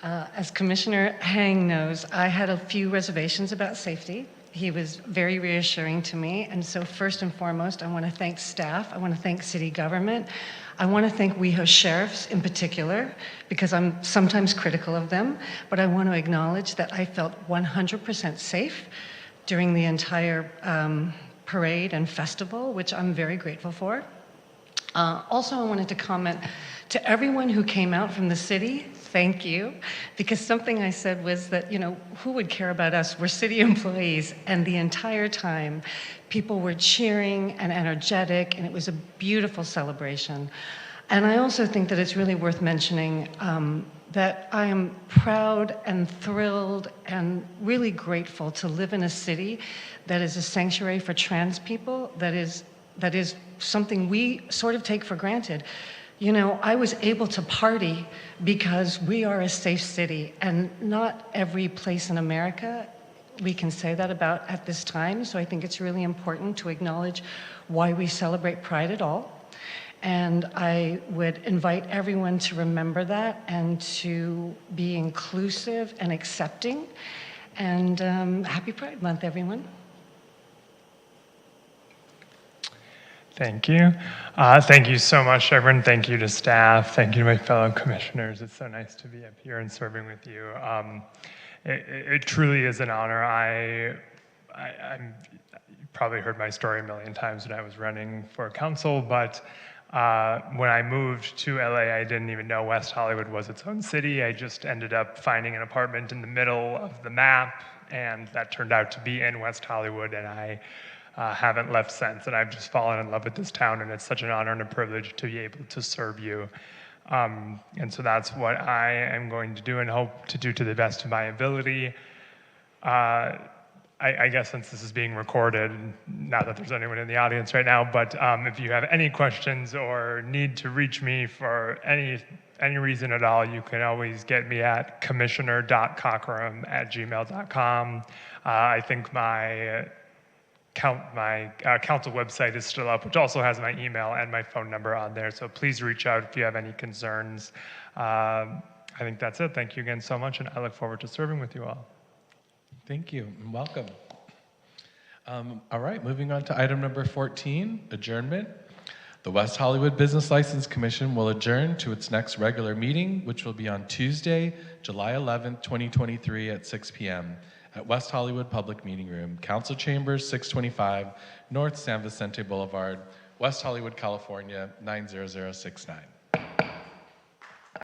As Commissioner Hang knows, I had a few reservations about safety. He was very reassuring to me, and so first and foremost, I want to thank staff. I want to thank city government. I want to thank WeHo sheriffs in particular, because I'm sometimes critical of them, but I want to acknowledge that I felt 100% safe during the entire parade and festival, which I'm very grateful for. Also, I wanted to comment to everyone who came out from the city, thank you, because something I said was that, you know, who would care about us? We're city employees, and the entire time, people were cheering and energetic, and it was a beautiful celebration. And I also think that it's really worth mentioning that I am proud and thrilled and really grateful to live in a city that is a sanctuary for trans people, that is something we sort of take for granted. You know, I was able to party because we are a safe city, and not every place in America we can say that about at this time. So I think it's really important to acknowledge why we celebrate Pride at all. And I would invite everyone to remember that and to be inclusive and accepting. And happy Pride Month, everyone. Thank you. Thank you so much, everyone. Thank you to staff. Thank you to my fellow commissioners. It's so nice to be up here and serving with you. It truly is an honor. You probably heard my story a million times when I was running for council, but when I moved to LA, I didn't even know West Hollywood was its own city. I just ended up finding an apartment in the middle of the map, and that turned out to be in West Hollywood, and I haven't left since, and I've just fallen in love with this town, and it's such an honor and a privilege to be able to serve you. And so that's what I am going to do and hope to do to the best of my ability. I guess since this is being recorded, not that there's anyone in the audience right now, but if you have any questions or need to reach me for any reason at all, you can always get me at commissioner.cockrum@gmail.com. I think my council website is still up, which also has my email and my phone number on there. So please reach out if you have any concerns. I think that's it. Thank you again so much, and I look forward to serving with you all. Thank you, and welcome. All right, moving on to item number 14, adjournment. The West Hollywood Business License Commission will adjourn to its next regular meeting, which will be on Tuesday, July 11th, 2023 at 6 p.m. at West Hollywood Public Meeting Room, Council Chambers, 625 North San Vicente Boulevard, West Hollywood, California, 90069.